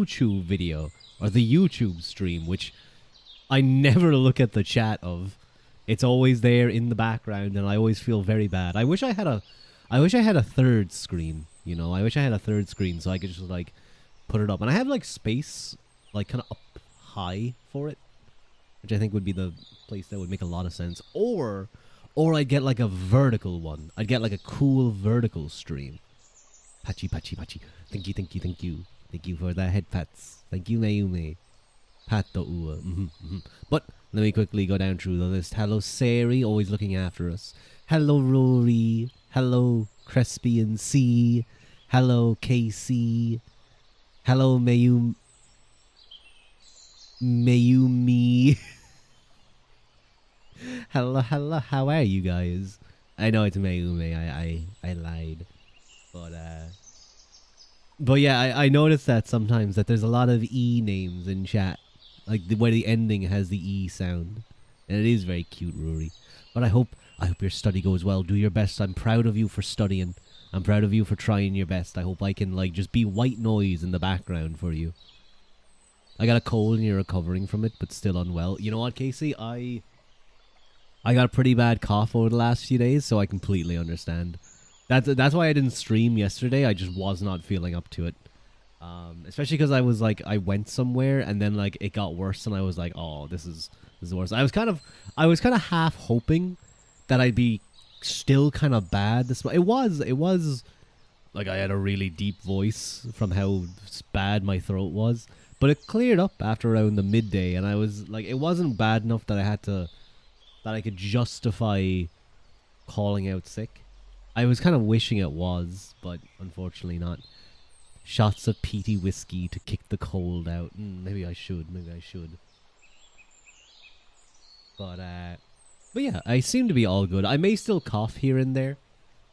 YouTube video or the YouTube stream, which I never look at the chat of. It's always there in the background, and I always feel very bad. I wish I had a third screen. You know, I wish I had a third screen so I could just like put it up, and I have like space, like kind of up high for it, which I think would be the place that would make a lot of sense. Or I'd get like a vertical one. I'd get like a cool vertical stream. Patchy, patchy, patchy. Thank you, thank you, thank you. Thank you for the head pats. Thank you, Mayume. Pat the ua. But let me quickly go down through the list. Hello, Sari, always looking after us. Hello, Rory. Hello, Crespian C. Hello, KC. Hello, Mayumi. Hello, how are you guys? I know it's Mayume, I lied. But yeah, I noticed that sometimes that there's a lot of E names in chat. Like where the ending has the E sound. And it is very cute, Rory. But I hope your study goes well. Do your best. I'm proud of you for studying. I'm proud of you for trying your best. I hope I can like just be white noise in the background for you. I got a cold and you're recovering from it, but still unwell. You know what, Casey? I got a pretty bad cough over the last few days, so I completely understand. That's why I didn't stream yesterday. I just was not feeling up to it. Especially because I was like, I went somewhere and then like it got worse, and I was like, oh, this is worse. I was kind of half hoping that I'd be still kind of bad. It was like I had a really deep voice from how bad my throat was, but it cleared up after around the midday, and I was like, it wasn't bad enough that I could justify calling out sick. I was kind of wishing it was, but unfortunately not. Shots of peaty whiskey to kick the cold out. Maybe I should. But yeah, I seem to be all good. I may still cough here and there.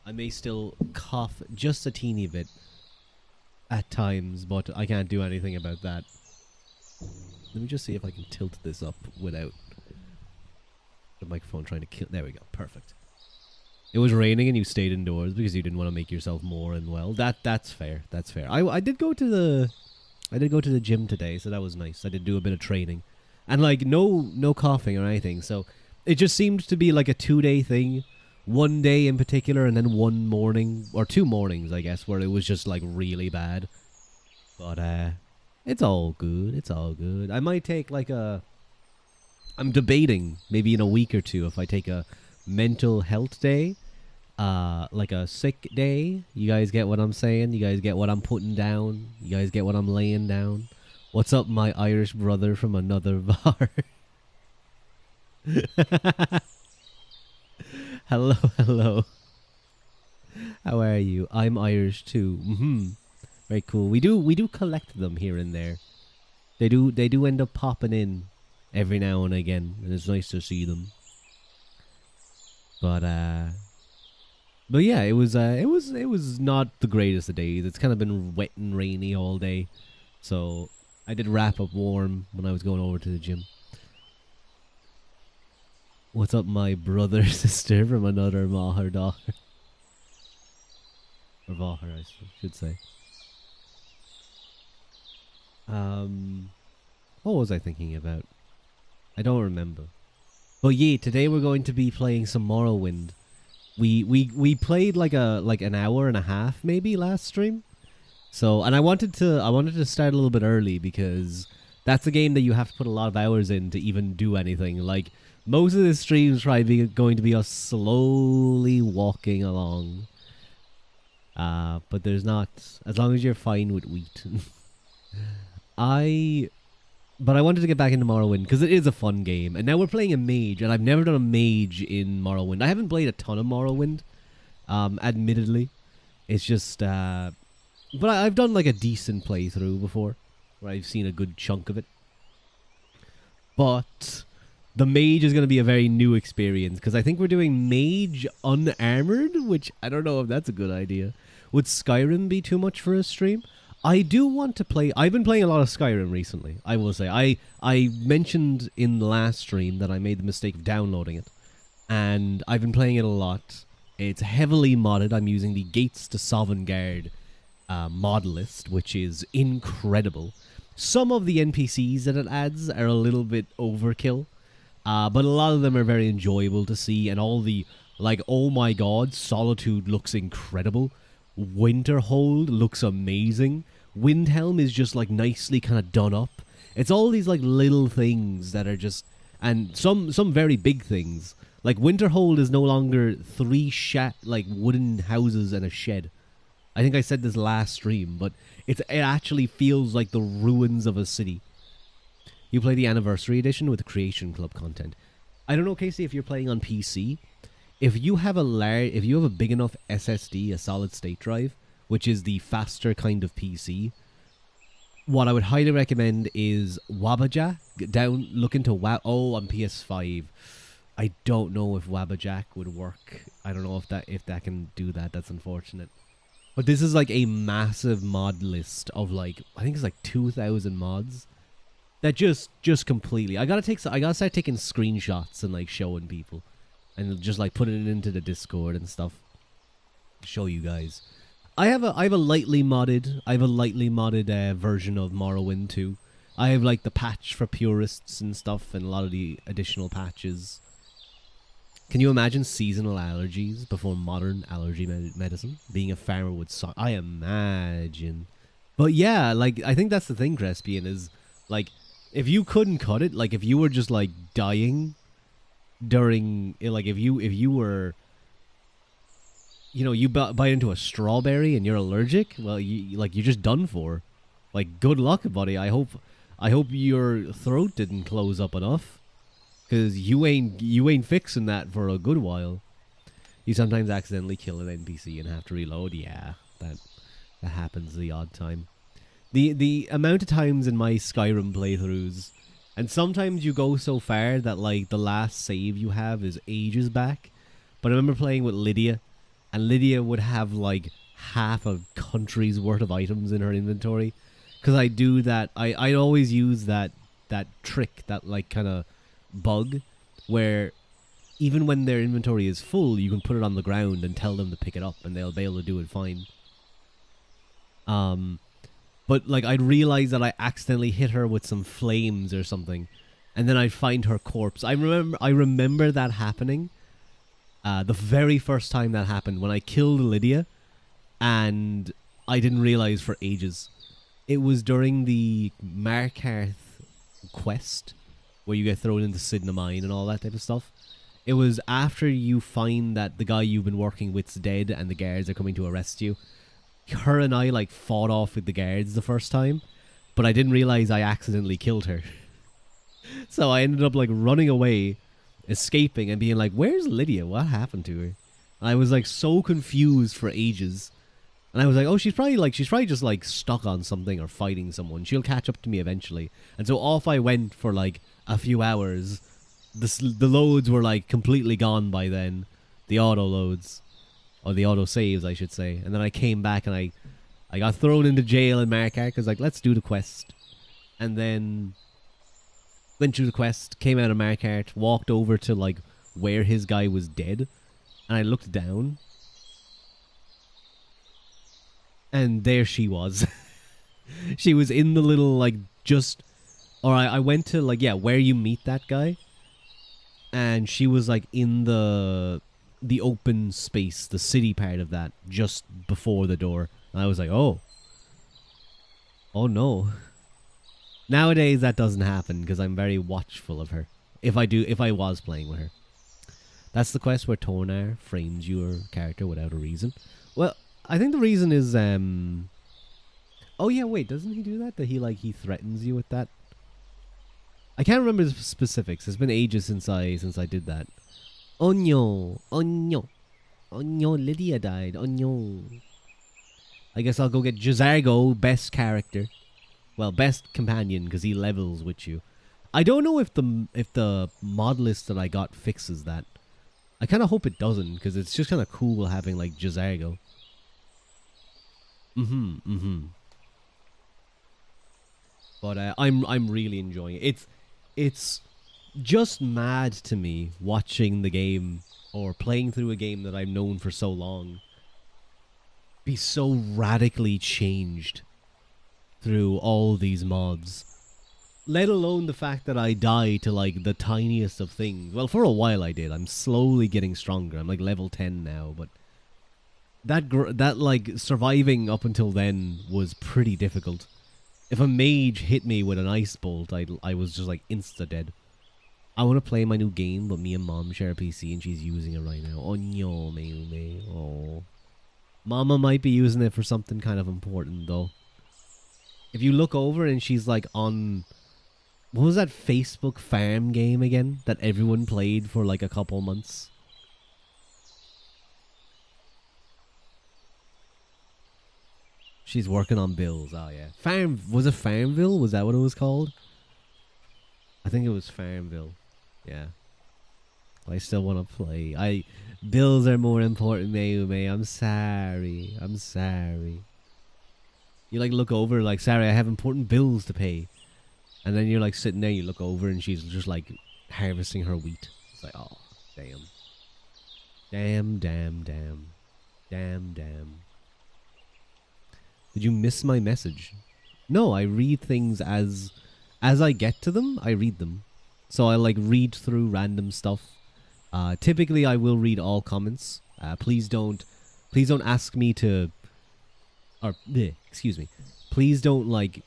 I may still cough just a teeny bit at times, but I can't do anything about that. Let me just see if I can tilt this up without the microphone trying to kill. There we go. Perfect. It was raining and you stayed indoors because you didn't want to make yourself more unwell. That's fair. That's fair. I did go to the gym today, so that was nice. I did do a bit of training, and like no coughing or anything. So it just seemed to be like a 2-day thing, one day in particular, and then one morning or 2 mornings, I guess, where it was just like really bad. But it's all good. It's all good. I might take like I'm debating maybe in a week or 2 if I take a mental health day, like a sick day. You guys get what I'm saying? You guys get what I'm putting down? You guys get what I'm laying down? What's up, my Irish brother from another bar? Hello. How are you? I'm Irish too. Very cool. We do collect them here and there. They do end up popping in every now and again, and it's nice to see them. But yeah, it was not the greatest of days. It's kind of been wet and rainy all day, so I did wrap up warm when I was going over to the gym. What's up, my brother, sister from another Maher daughter? Or Vaher, I should say. What was I thinking about? I don't remember. But yeah, today we're going to be playing some Morrowind. We played like an hour and a half maybe last stream. So, and I wanted to start a little bit early because that's a game that you have to put a lot of hours in to even do anything. Like most of the streams probably going to be us slowly walking along. But there's not, as long as you're fine with wheat. But I wanted to get back into Morrowind because it is a fun game. And now we're playing a mage, and I've never done a mage in Morrowind. I haven't played a ton of Morrowind, admittedly. It's just, but I've done like a decent playthrough before, where I've seen a good chunk of it. But the mage is going to be a very new experience, because I think we're doing mage unarmored, which I don't know if that's a good idea. Would Skyrim be too much for a stream? I do want to play. I've been playing a lot of Skyrim recently, I will say. I mentioned in the last stream that I made the mistake of downloading it, and I've been playing it a lot. It's heavily modded. I'm using the Gates to Sovngarde mod list, which is incredible. Some of the NPCs that it adds are a little bit overkill, but a lot of them are very enjoyable to see, and all the, like, oh my god, Solitude looks incredible. Winterhold looks amazing. Windhelm is just, like, nicely kind of done up. It's all these, like, little things that are just, and some very big things. Like, Winterhold is no longer three wooden houses and a shed. I think I said this last stream, but it actually feels like the ruins of a city. You play the Anniversary Edition with the Creation Club content. I don't know, Casey, if you're playing on PC. If you have a big enough SSD, a solid state drive, which is the faster kind of PC, what I would highly recommend is Wabbajack. Look into on PS5. I don't know if Wabbajack would work. I don't know if that can do that. That's unfortunate. But this is like a massive mod list of, like, I think it's like 2,000 mods that just completely. I gotta start taking screenshots and, like, showing people, and just, like, putting it into the Discord and stuff. Show you guys. I have a lightly modded version of Morrowind 2. I have, like, the patch for purists and stuff, and a lot of the additional patches. Can you imagine seasonal allergies before modern allergy medicine? Being a farmer would suck. I imagine. But yeah, like, I think that's the thing, Crespian, is, like, if you couldn't cut it, like, if you were just, like, dying during, like, if you were, you know, you bite into a strawberry and you're allergic, well, you're just done for. Like, good luck, buddy. I hope your throat didn't close up enough. Because you ain't fixing that for a good while. You sometimes accidentally kill an NPC and have to reload. Yeah, that happens the odd time. The amount of times in my Skyrim playthroughs, and sometimes you go so far that, like, the last save you have is ages back. But I remember playing with Lydia, and Lydia would have, like, half a country's worth of items in her inventory. Because I do that. I always use that trick, that, like, kind of bug, where even when their inventory is full, you can put it on the ground and tell them to pick it up, and they'll be able to do it fine. But, like, I'd realize that I accidentally hit her with some flames or something, and then I'd find her corpse. I remember that happening. The very first time that happened, when I killed Lydia, and I didn't realize for ages. It was during the Markarth quest, where you get thrown into Sidna Mine and all that type of stuff. It was after you find that the guy you've been working with's dead and the guards are coming to arrest you. Her and I, like, fought off with the guards the first time, but I didn't realize I accidentally killed her. So I ended up, like, running away, escaping, and being like, where's Lydia? What happened to her? And I was, like, so confused for ages. And I was like, oh, she's probably just, like, stuck on something or fighting someone. She'll catch up to me eventually. And so off I went for, like, a few hours. The loads were, like, completely gone by then. The auto loads. Or the auto saves, I should say. And then I came back and I got thrown into jail in Markarth because, like, let's do the quest. And then went through the quest, came out of Markarth, walked over to, like, where his guy was dead. And I looked down. And there she was. She was in the little, like, just... Or I went to, like, yeah, where you meet that guy. And she was, like, in the open space, the city part of that, just before the door. And I was like, oh. Oh, no. Nowadays, that doesn't happen, because I'm very watchful of her. If I was playing with her. That's the quest where Tornar frames your character without a reason. Well, I think the reason is, oh, yeah, wait, doesn't he do that? That he threatens you with that? I can't remember the specifics. It's been ages since I did that. Oh no, Lydia died. Oh no. I guess I'll go get Jazargo, best character. Well, best companion, because he levels with you. I don't know if the mod list that I got fixes that. I kind of hope it doesn't, because it's just kind of cool having, like, Jazargo. But I'm really enjoying it. It's just mad to me watching the game or playing through a game that I've known for so long. be so radically changed through all these mods. Let alone the fact that I die to like the tiniest of things. Well, for a while I did. I'm slowly getting stronger. I'm like level 10 now, but that like surviving up until then was pretty difficult. If a mage hit me with an ice bolt, I was just like insta dead. I want to play my new game, but me and Mom share a PC and she's using it right now. Oh no, me. Oh. Mama might be using it for something kind of important though. If you look over and she's like on, what was that Facebook farm game again that everyone played for like a couple months? She's working on bills. Oh yeah, was it Farmville? Was that what it was called? I think it was Farmville. Yeah. I still want to play. Bills are more important, Mayume. I'm sorry. You like look over like, sorry, I have important bills to pay. And then you're like sitting there, you look over and she's just like harvesting her wheat. It's like, oh, damn. Damn. Did you miss my message? No, I read things as I get to them, I read them. So I like read through random stuff. Typically I will read all comments. Please don't ask me to, or excuse me. Please don't like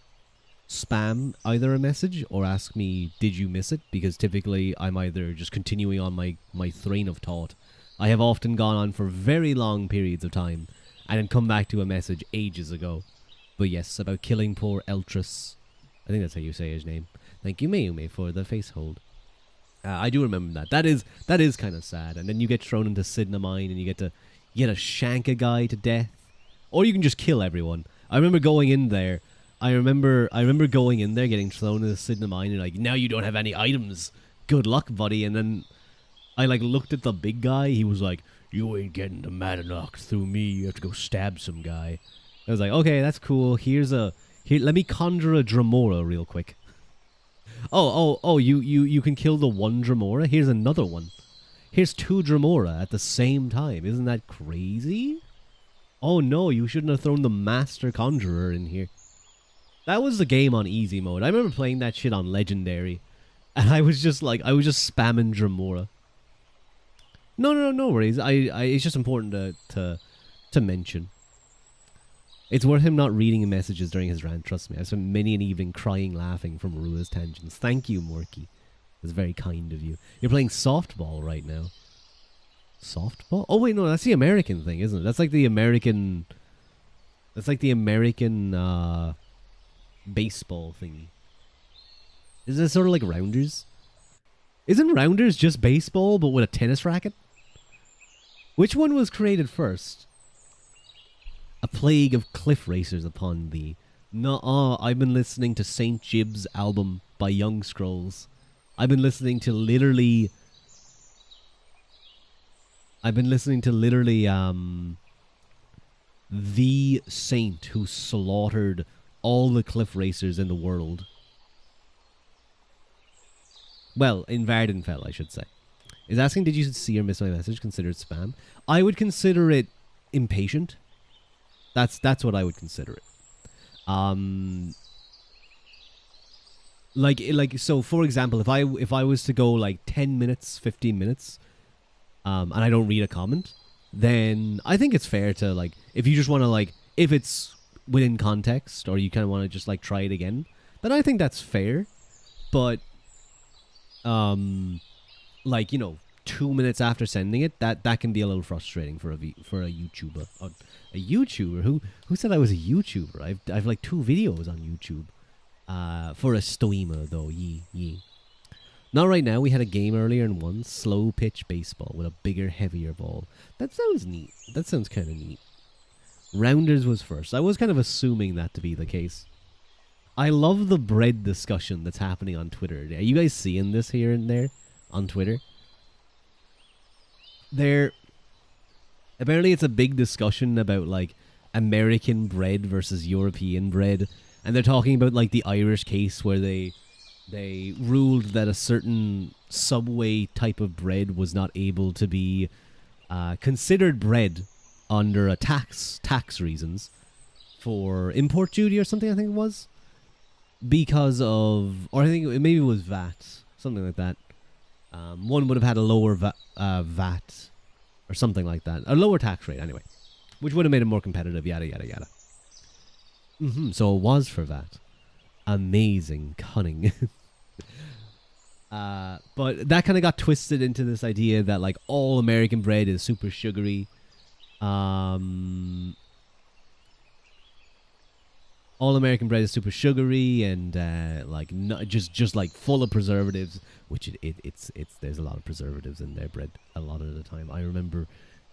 spam either a message or ask me, did you miss it? Because typically I'm either just continuing on my train of thought. I have often gone on for very long periods of time and then come back to a message ages ago. But yes, about killing poor Eltrus. I think that's how you say his name. Thank you, Mayume, for the face hold. I do remember that. That is kind of sad. And then you get thrown into Seyda Mine and you get to shank a guy to death. Or you can just kill everyone. I remember going in there. I remember going in there, getting thrown into Seyda Mine and like, now you don't have any items. Good luck, buddy. And then I like looked at the big guy. He was like, you ain't getting the Madanox through me. You have to go stab some guy. I was like, okay, that's cool. Here, let me conjure a Dramora real quick. Oh, you can kill the one Dramora? Here's another one. Here's two Dramora at the same time. Isn't that crazy? Oh no, you shouldn't have thrown the Master Conjurer in here. That was the game on easy mode. I remember playing that shit on Legendary. And I was just spamming Dramora. No worries. It's just important to mention. It's worth him not reading messages during his rant, trust me. I've spent many an evening crying laughing from Rua's tangents. Thank you, Morky. It's very kind of you. You're playing softball right now. Softball? Oh wait, no, that's the American thing, isn't it? That's like the American baseball thingy. Isn't it sort of like Rounders? Isn't Rounders just baseball but with a tennis racket? Which one was created first? A plague of cliff racers upon thee. Nuh-uh, I've been listening to St. Jib's album by Young Scrolls. I've been listening to literally the saint who slaughtered all the cliff racers in the world. Well, in Vardenfell, I should say. Is asking, did you see or miss my message? Consider it spam. I would consider it impatient. That's what I would consider it. So for example, if I was to go like 10 minutes, 15 minutes, and I don't read a comment, then I think it's fair to like, if you just want to like, if it's within context or you kind of want to just like try it again, then I think that's fair. But like, you know, 2 minutes after sending it, that can be a little frustrating for a YouTuber. A YouTuber? Who said I was a YouTuber? I've like 2 videos on YouTube. For a streamer though, yee. Not right now. We had a game earlier and won. Slow pitch baseball with a bigger, heavier ball. That sounds neat. That sounds kind of neat. Rounders was first. I was kind of assuming that to be the case. I love the bread discussion that's happening on Twitter. Are you guys seeing this here and there on Twitter? Apparently it's a big discussion about like American bread versus European bread, and they're talking about like the Irish case where they ruled that a certain Subway type of bread was not able to be considered bread under a tax reasons for import duty or something. I think it was because of, or I think maybe it was VAT, something like that. One would have had a lower VAT or something like that, a lower tax rate anyway, which would have made it more competitive. Yada yada yada. So it was for VAT. Amazing cunning. But that kind of got twisted into this idea that like all American bread is super sugary. All American bread is super sugary and like just like full of preservatives, which it's there's a lot of preservatives in their bread a lot of the time. I remember,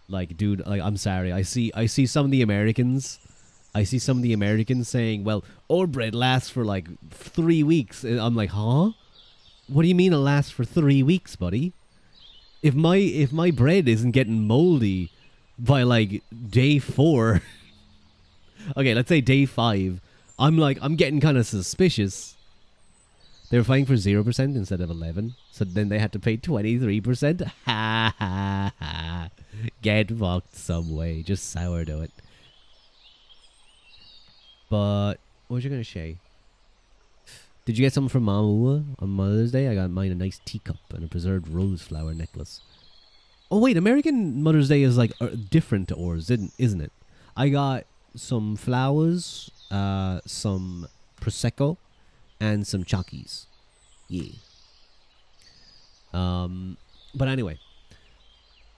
like, dude, like, I'm sorry, I see some of the Americans. I see some of the Americans saying, well, our bread lasts for like 3 weeks. And I'm like, huh? What do you mean it lasts for 3 weeks, buddy? If my bread isn't getting moldy by like day 4, okay, let's say day 5, I'm getting kind of suspicious. They were fighting for 0% instead of 11, so then they had to pay 23%. Ha ha ha! Get fucked some way. Just sourdough it. But what was you gonna say? Did you get something from Mama on Mother's Day? I got mine a nice teacup and a preserved rose flower necklace. Oh wait, American Mother's Day is like different to ours, isn't it? I got some flowers, some prosecco, and some chockies. Yeah. But anyway,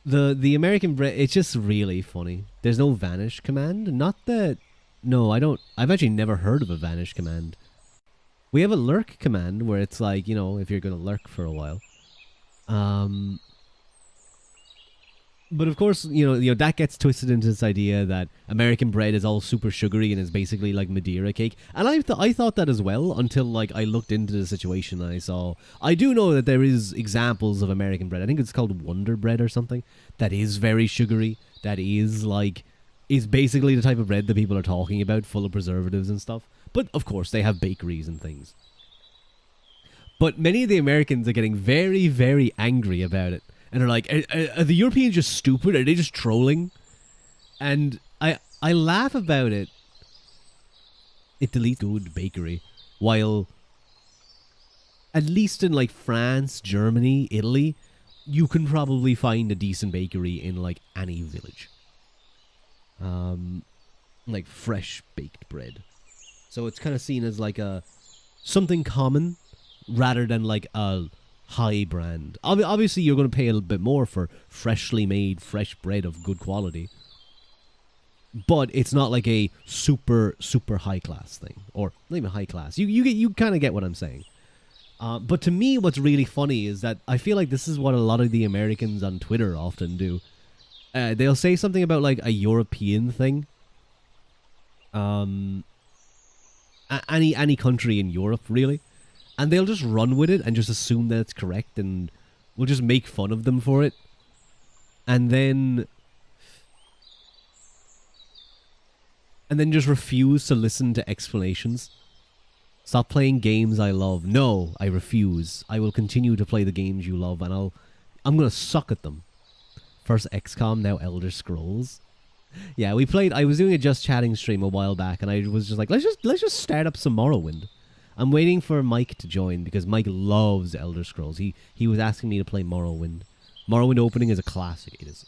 the American bread, it's just really funny. There's no vanish command. Not that. No, I don't. I've actually never heard of a vanish command. We have a lurk command where it's like, you know, if you're going to lurk for a while. But of course, you know that gets twisted into this idea that American bread is all super sugary and is basically like Madeira cake. And I thought that as well until like I looked into the situation and I saw. I do know that there is examples of American bread. I think it's called Wonder Bread or something that is very sugary. That is like. Is basically the type of bread that people are talking about, full of preservatives and stuff. But, of course, they have bakeries and things. But many of the Americans are getting very, very angry about it. And are like, are the Europeans just stupid? Are they just trolling? And I laugh about it. It deletes good bakery. While, at least in, like, France, Germany, Italy, you can probably find a decent bakery in, like, any village. Like fresh baked bread. So it's kind of seen as like something common rather than like a high brand. Obviously, you're going to pay a little bit more for freshly made, fresh bread of good quality. But it's not like a super, super high class thing. Or not even high class. You kind of get what I'm saying. But to me, what's really funny is that I feel like this is what a lot of the Americans on Twitter often do. They'll say something about like a European thing. Any country in Europe, really. And they'll just run with it and just assume that it's correct and we'll just make fun of them for it. And then just refuse to listen to explanations. Stop playing games I love. No, I refuse. I will continue to play the games you love and I'm going to suck at them. First XCOM, now Elder Scrolls. Yeah, we played. I was doing a Just Chatting stream a while back, and I was just like, let's just start up some Morrowind. I'm waiting for Mike to join because Mike loves Elder Scrolls. He was asking me to play Morrowind. Morrowind opening is a classic. It is.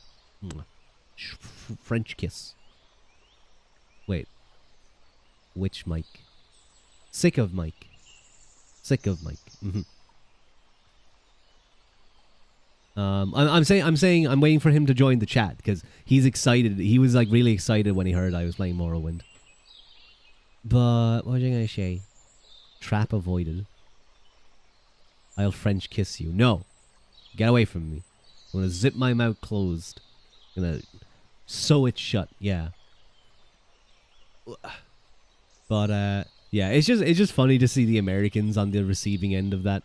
French kiss. Wait. Which Mike? Sick of Mike. Sick of Mike. I'm saying I'm waiting for him to join the chat because he's excited. He was like really excited when he heard I was playing Morrowind. But what was I gonna say? Trap avoided. I'll French kiss you. No, get away from me. I'm gonna zip my mouth closed. I'm gonna sew it shut. Yeah. But yeah, it's just funny to see the Americans on the receiving end of that.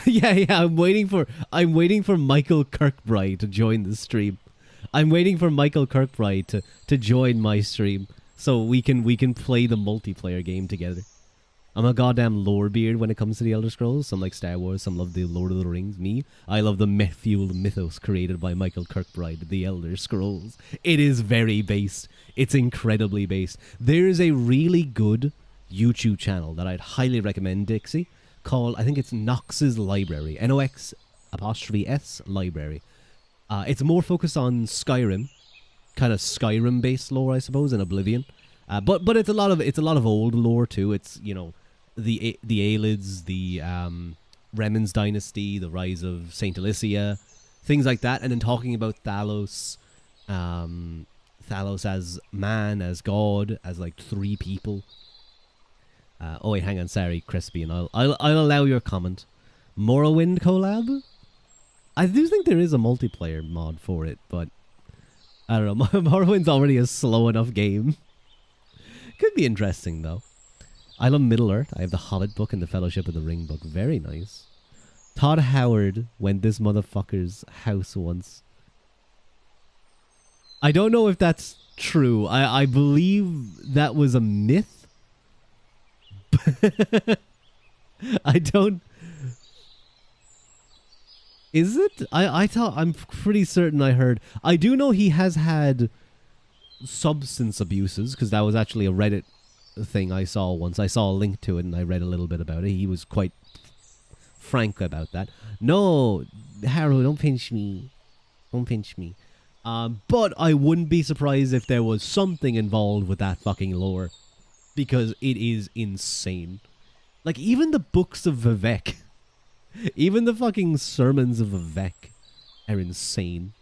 yeah, I'm waiting for Michael Kirkbride to join the stream. I'm waiting for Michael Kirkbride to join my stream so we can play the multiplayer game together. I'm a goddamn lore beard when it comes to the Elder Scrolls. Some like Star Wars, some love the Lord of the Rings. Me, I love the meth-fueled mythos created by Michael Kirkbride, the Elder Scrolls. It is very based. It's incredibly based. There is a really good YouTube channel that I'd highly recommend, Dixie, called, I think it's Nox's Library. Nox''S Library. It's more focused on Skyrim, kind of Skyrim-based lore, I suppose, and Oblivion. But it's a lot of old lore too. It's, you know, the Aelids, the Remen's dynasty, the rise of Saint Alicia, things like that, and then talking about Talos, Talos as man, as god, as like 3 people. Oh wait, hang on, sorry, Crispy, and I'll allow your comment. Morrowind collab? I do think there is a multiplayer mod for it, but I don't know. Morrowind's already a slow enough game. Could be interesting though. I love Middle Earth. I have the Hobbit book and the Fellowship of the Ring book. Very nice. Todd Howard went this motherfucker's house once. I don't know if that's true. I believe that was a myth. I don't... Is it? I'm pretty certain I heard. I do know he has had substance abuses, because that was actually a Reddit thing I saw once. I saw a link to it and I read a little bit about it. He was quite frank about that. No, Harold, don't pinch me. Don't pinch me. But I wouldn't be surprised if there was something involved with that fucking lore, because it is insane. Like, even the books of Vivek, even the fucking sermons of Vivek are insane.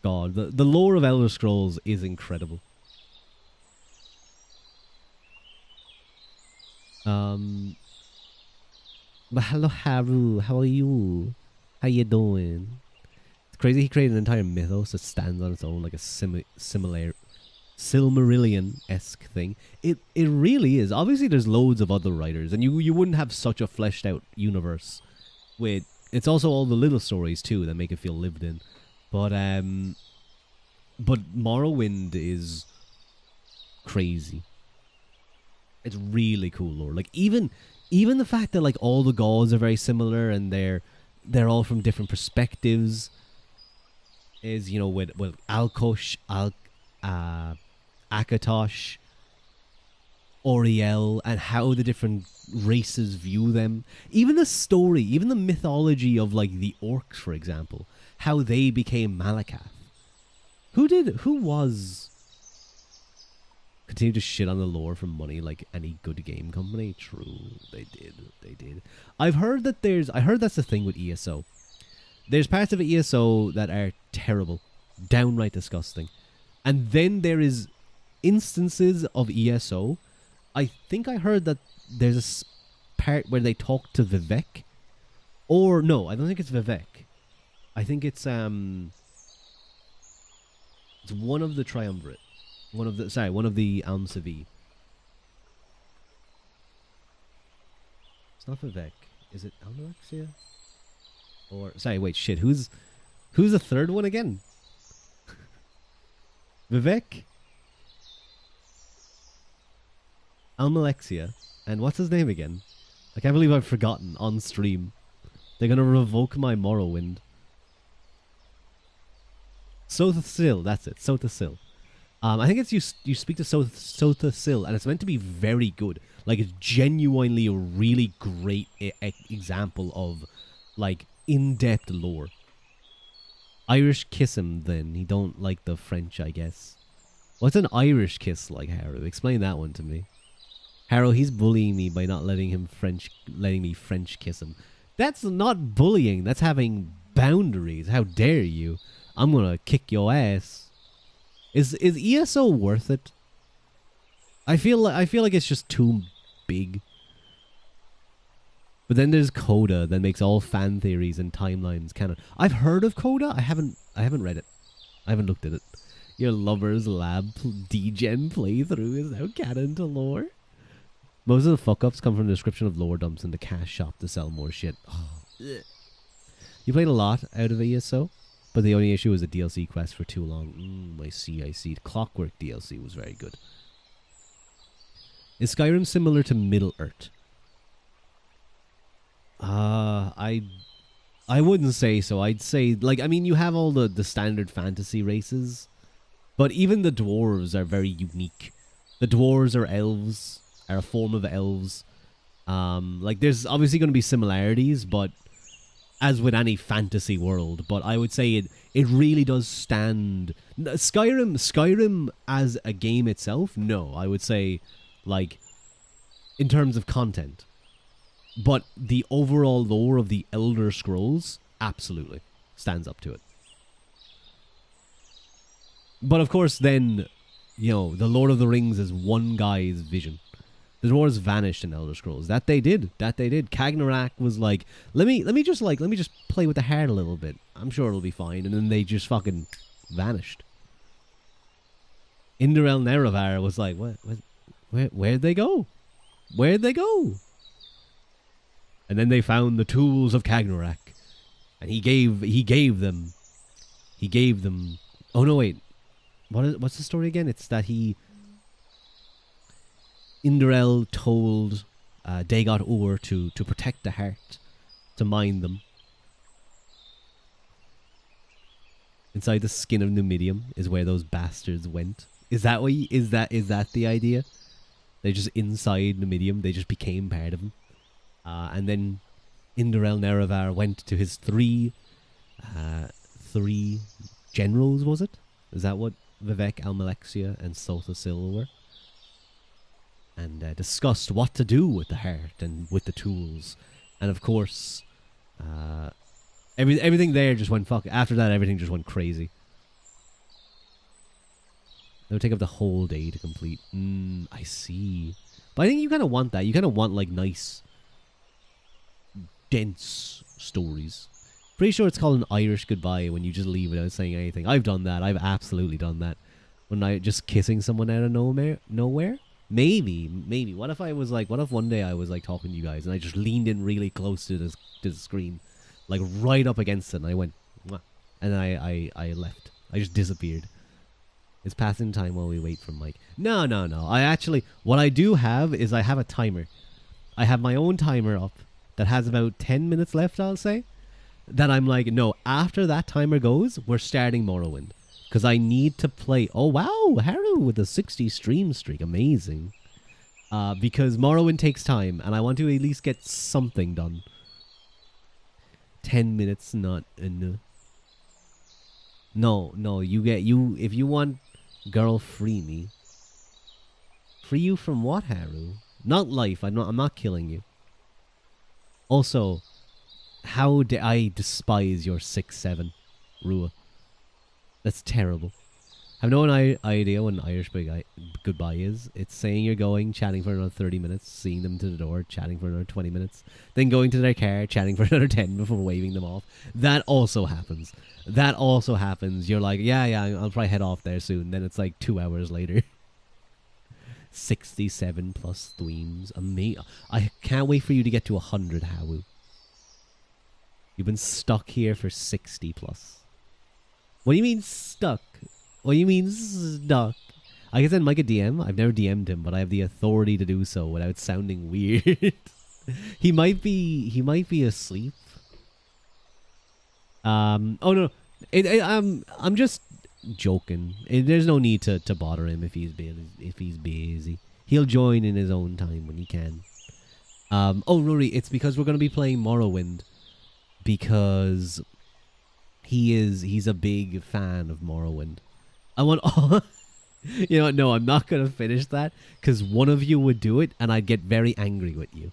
God, the lore of Elder Scrolls is incredible. But hello, Haru. How are you? How you doing? It's crazy he created an entire mythos that stands on its own, like a similar Silmarillion-esque thing. It really is. Obviously, there's loads of other writers, and you wouldn't have such a fleshed out universe. With it's also all the little stories too that make it feel lived in. But Morrowind is crazy. It's really cool lore. Like even the fact that like all the gods are very similar and they're all from different perspectives is, you know, with Alkosh, Akatosh, Oriel, and how the different races view them. Even the story, even the mythology of like the orcs, for example, how they became Malakath. Who was continue to shit on the lore for money like any good game company? True, they did. I heard that's the thing with ESO. There's parts of ESO that are terrible, downright disgusting. And then there is instances of ESO. I think I heard that there's a part where they talk to Vivek. Or no, I don't think it's Vivek. I think it's one of the Triumvirate. One of the Almsevi. It's not Vivek. Is it Almalexia? Or sorry, wait, shit. Who's the third one again? Vivek, Almalexia, and what's his name again? I can't believe I've forgotten on stream. They're gonna revoke my Morrowind. Sotha-Sil, that's it. Sotha-Sil. I think it's you speak to Sotha-Sil, and it's meant to be very good. Like, it's genuinely a really great example of like in-depth lore. Irish kiss him, then. He don't like the French, I guess. What's an Irish kiss like, Harrow? Explain that one to me. Harrow, he's bullying me by not letting me French kiss him. That's not bullying. That's having boundaries. How dare you? I'm gonna kick your ass. Is ESO worth it? I feel like it's just too big. But then there's Coda that makes all fan theories and timelines canon. I've heard of Coda. I haven't read it. I haven't looked at it. Your Lover's Lab D-Gen playthrough is now canon to lore. Most of the fuck-ups come from the description of lore dumps in the cash shop to sell more shit. Oh. You played a lot out of ESO, but the only issue was the DLC quest for too long. I see. The Clockwork DLC was very good. Is Skyrim similar to Middle Earth? I wouldn't say so. I'd say, like, I mean, you have all the standard fantasy races, but even the dwarves are very unique. The dwarves are elves, are a form of elves. Like, there's obviously going to be similarities, but as with any fantasy world, but I would say it really does stand. Skyrim as a game itself, no, I would say, like, in terms of content. But the overall lore of the Elder Scrolls absolutely stands up to it. But of course, then, you know, the Lord of the Rings is one guy's vision. The dwarves vanished in Elder Scrolls. That they did. Cagnarak was like, let me just play with the heart a little bit. I'm sure it'll be fine. And then they just fucking vanished. Inderel Nerevar was like, where'd they go? Where'd they go? And then they found the tools of Cagnarak, and he gave them. Oh no, wait. What's the story again? It's that Inderel told Dagot Ur to protect the heart, to mine them. Inside the skin of Numidium is where those bastards went. Is that the idea? They're just inside Numidium. They just became part of him. And then Inderel Nerevar went to his three generals, was it? Is that what Vivek, Almalexia, and Sotha Sil were? And discussed what to do with the heart and with the tools. And of course, everything there just went fuck. After that, everything just went crazy. It would take up the whole day to complete. I see. But I think you kind of want that. You kind of want, like, nice, dense stories. Pretty sure it's called an Irish goodbye when you just leave without saying anything. I've done that. I've absolutely done that. When I just kissing someone out of nowhere. Maybe. What if one day I was like talking to you guys and I just leaned in really close to the screen, like right up against it, and I went, mwah, and I left. I just disappeared. It's passing time while we wait for Mike. No. What I do have is I have a timer. I have my own timer up that has about 10 minutes left, I'll say. That I'm like, no, after that timer goes, we're starting Morrowind. Because I need to play. Oh, wow, Haru with a 60 stream streak. Amazing. Because Morrowind takes time, and I want to at least get something done. 10 minutes, not enough. No, if you want girl, free me. Free you from what, Haru? Not life, I'm not killing you. Also, how dare I despise your 6'7", Rua. That's terrible. I have no idea what an Irish goodbye is. It's saying you're going, chatting for another 30 minutes, seeing them to the door, chatting for another 20 minutes, then going to their car, chatting for another 10 before waving them off. That also happens. You're like, yeah, I'll probably head off there soon. Then it's like 2 hours later. 67 plus thweems. I can't wait for you to get to 100, Hawu. You've been stuck here for 60 plus. What do you mean stuck? I can send Mike a DM. I've never DM'd him, but I have the authority to do so without sounding weird. He might be asleep. Oh no. I'm just joking. There's no need to bother him if he's busy. He'll join in his own time when he can. Oh Rory, it's because we're gonna be playing Morrowind. Because he's a big fan of Morrowind. You know what? No, I'm not going to finish that because one of you would do it and I'd get very angry with you.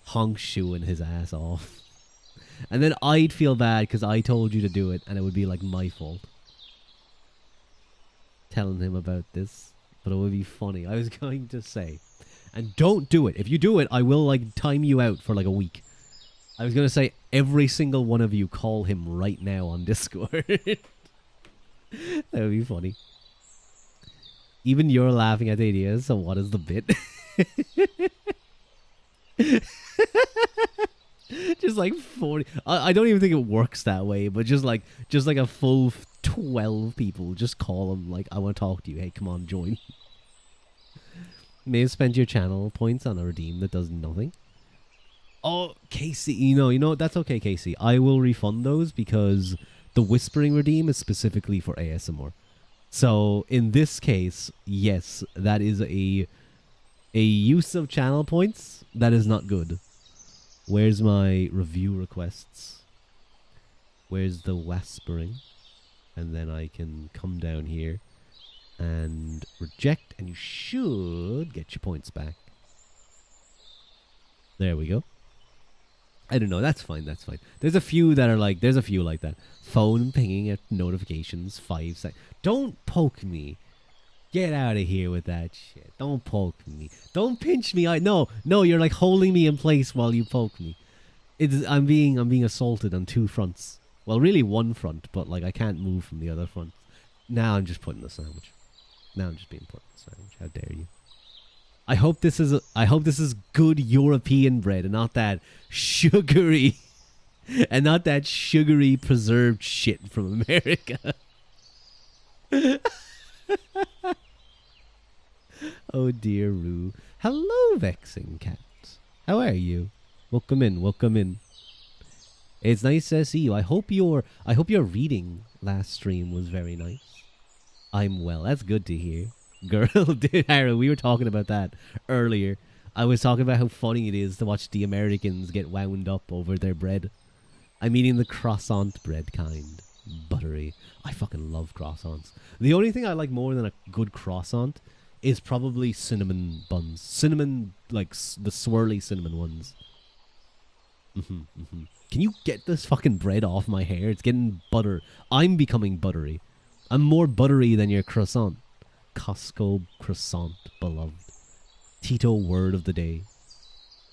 Honk shooing his ass off. And then I'd feel bad because I told you to do it and it would be like my fault. Telling him about this. But it would be funny. I was going to say. And don't do it. If you do it, I will like time you out for like a week. I was going to say, every single one of you call him right now on Discord. That would be funny. Even you're laughing at the idea, so what is the bit? Just like 40. I don't even think it works that way, but just like a full 12 people. Just call him like, I want to talk to you. Hey, come on, join. May have spent your channel points on a redeem that does nothing. Oh, Casey, you know, that's okay, Casey. I will refund those because the whispering redeem is specifically for ASMR. So in this case, yes, that is a use of channel points that is not good. Where's my review requests? Where's the whispering? And then I can come down here and reject, and you should get your points back. There we go. I don't know. That's fine. That's fine. There's a few that are like. There's a few like that. Phone pinging at notifications. 5 seconds. Don't poke me. Get out of here with that shit. Don't poke me. Don't pinch me. No. You're like holding me in place while you poke me. I'm being assaulted on 2 fronts. Well, really 1 front, but like I can't move from the other front. Now I'm just putting the sandwich. Now I'm just being put in the sandwich. How dare you? I hope this is good European bread and not that sugary preserved shit from America. Oh dear Roo. Hello, Vexing Cat. How are you? Welcome in. It's nice to see you. I hope your reading last stream was very nice. I'm well. That's good to hear. Girl, dude, Harold, we were talking about that earlier. I was talking about how funny it is to watch the Americans get wound up over their bread. I'm eating the croissant bread kind. Buttery. I fucking love croissants. The only thing I like more than a good croissant is probably cinnamon buns. Cinnamon, like the swirly cinnamon ones. Can you get this fucking bread off my hair? It's getting butter. I'm becoming buttery. I'm more buttery than your croissant. Costco croissant, beloved. Tito word of the day.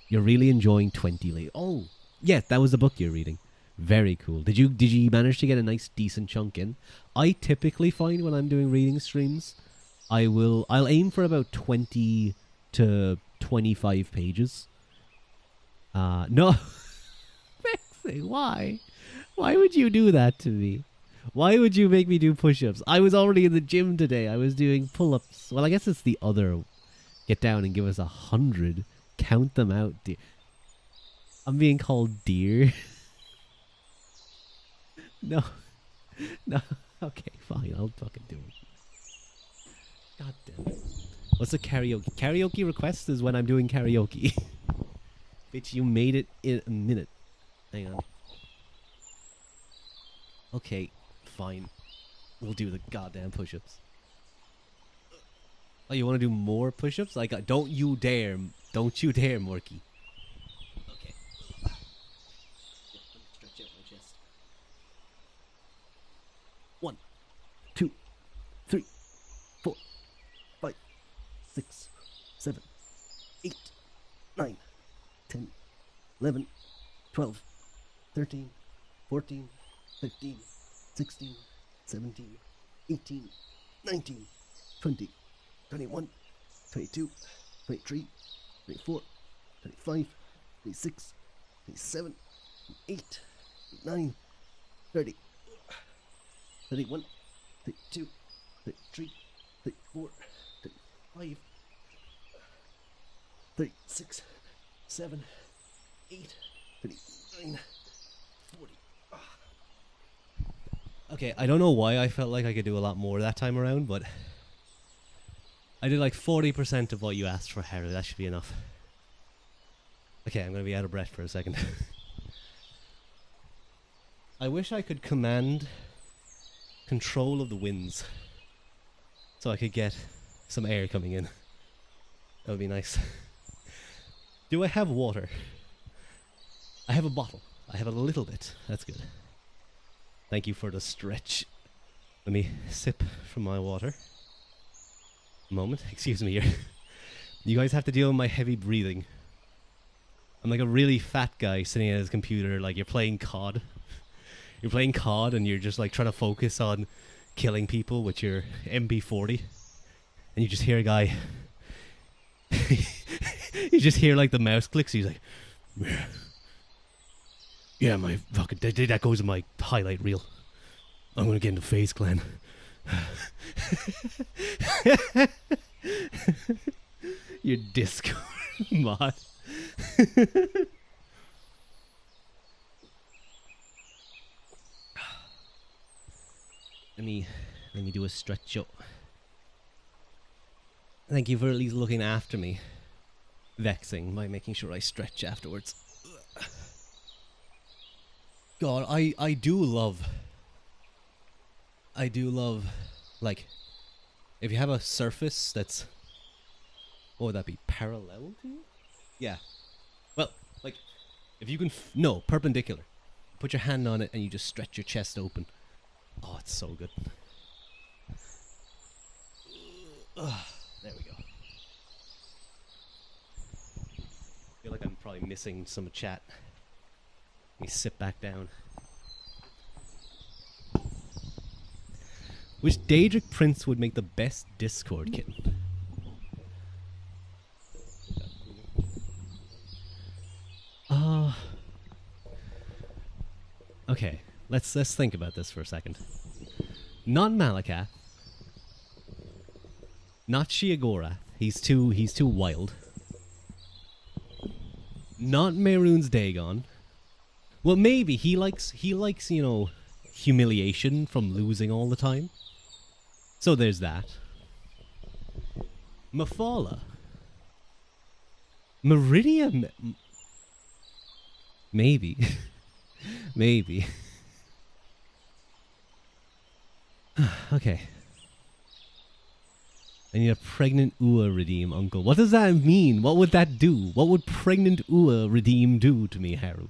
You're really enjoying 20 late. Oh, yeah, that was the book you're reading. Very cool. Did you manage to get a nice decent chunk in? I typically find when I'm doing reading streams, I'll aim for about 20 to 25 pages. No. Vexing, why? Why would you do that to me? Why would you make me do push-ups? I was already in the gym today. I was doing pull-ups. Well, I guess it's the other. Get down and give us 100. Count them out, dear. I'm being called dear. No. Okay, fine. I'll fucking do it. God damn it. What's a karaoke? Karaoke request is when I'm doing karaoke. Bitch, you made it in a minute. Hang on. Okay. Fine. We'll do the goddamn push-ups. Oh, you want to do more push-ups? Like, don't you dare, Morky. Okay. Let me stretch out my chest. 1, 2, 3, 4, 5, 6, 7, 8, 9, 10, 11, 12, 13, 14, 15, 16, 17, 18, 19, 20, 21, 22, 23, 24, 25, 26, 27, 28, 29, 30, 31, 32, 33, 34, 35, 36, 7, 8, 39, 40. Okay, I don't know why I felt like I could do a lot more that time around, but I did like 40% of what you asked for, Harry. That should be enough. Okay, I'm going to be out of breath for a second. I wish I could command control of the winds so I could get some air coming in. That would be nice. Do I have water? I have a bottle. I have a little bit. That's good. Thank you for the stretch. Let me sip from my water. A moment. Excuse me here. You guys have to deal with my heavy breathing. I'm like a really fat guy sitting at his computer, like you're playing COD. You're playing COD and you're just like trying to focus on killing people with your MP40. And you just hear a guy... you just hear like the mouse clicks. He's like... Yeah, my fucking... That goes in my highlight reel. I'm gonna get into FaZe Clan. Your Discord mod. Let me do a stretch up. Thank you for at least looking after me. Vexing by making sure I stretch afterwards. God, I do love, like, if you have a surface that's, what would that be, parallel to you? Yeah. Well, like, if you can, no, perpendicular. Put your hand on it and you just stretch your chest open. Oh, it's so good. There we go. I feel like I'm probably missing some chat. Let me sit back down. Which Daedric Prince would make the best Discord kitten? Okay, let's think about this for a second. Not Malakath. Not Sheogorath. He's too wild. Not Mehrunes Dagon. Well, maybe he likes, you know, humiliation from losing all the time. So there's that. Mephala. Meridia. Maybe. Maybe. Okay. I need a pregnant Ua redeem, uncle. What does that mean? What would that do? What would pregnant Ua redeem do to me, Haru?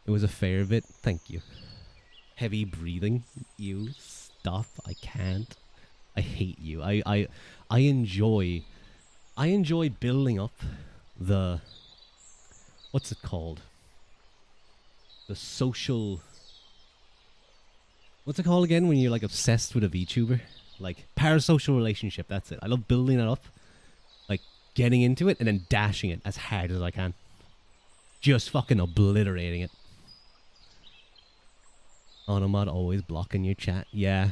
It was a fair bit. Thank you. Heavy breathing. You stop. I can't. I hate you. I enjoy building up the, what's it called? The social, what's it called again when you're like obsessed with a VTuber? Like parasocial relationship, that's it. I love building it up, like getting into it and then dashing it as hard as I can. Just fucking obliterating it. Onomod always blocking your chat. Yeah.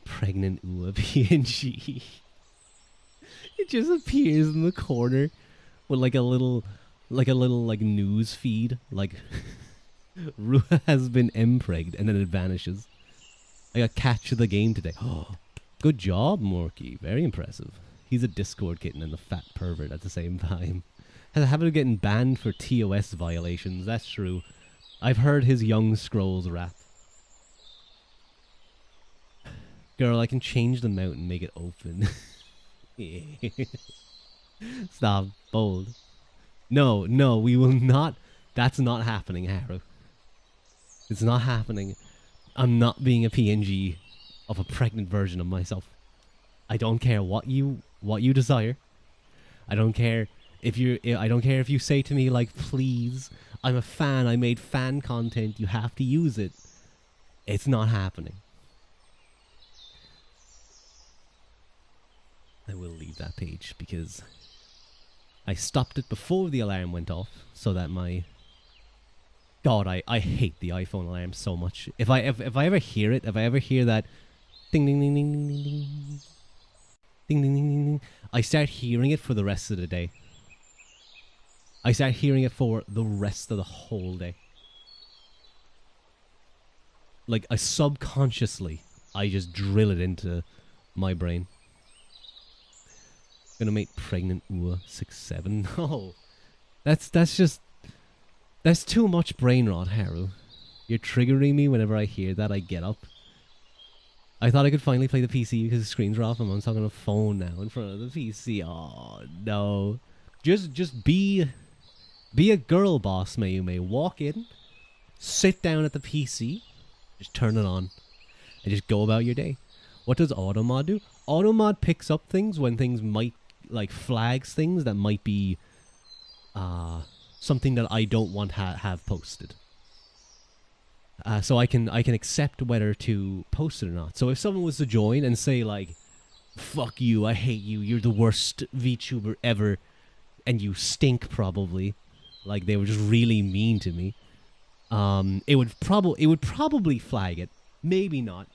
Pregnant Ua PNG. It just appears in the corner with like a little news feed. Like Rua has been empregged and then it vanishes. I got catch of the game today. Oh, good job, Morky. Very impressive. He's a Discord kitten and a fat pervert at the same time. Has a habit of getting banned for TOS violations. That's true. I've heard his Young Scrolls rap. Girl, I can change the mount and make it open. Stop. Bold. No, we will not. That's not happening, Haru. It's not happening. I'm not being a PNG of a pregnant version of myself. I don't care what you desire. I don't care if you say to me like, please, I'm a fan, I made fan content, you have to use it. It's not happening. I will leave that page because I stopped it before the alarm went off so that my... God, I hate the iPhone alarm so much. If I ever hear it, if I ever hear that ding ding ding ding ding ding ding ding ding ding ding, I start hearing it for the rest of the day. I start hearing it for the rest of the whole day. Like, subconsciously, I just drill it into my brain. Gonna make pregnant Ua 6'7". No, that's too much brain rot, Haru. You're triggering me whenever I hear that. I get up. I thought I could finally play the PC because the screens are off and I'm talking on a phone now in front of the PC. Oh no, just be a girl boss, Mayume. Walk in, sit down at the PC, just turn it on, and just go about your day. What does Automod do? Automod picks up things when things might, like, flags things that might be something that I don't want have posted. So I can accept whether to post it or not. So if someone was to join and say like, fuck you, I hate you, you're the worst VTuber ever, and you stink probably, like they were just really mean to me, it would probably flag it. Maybe not.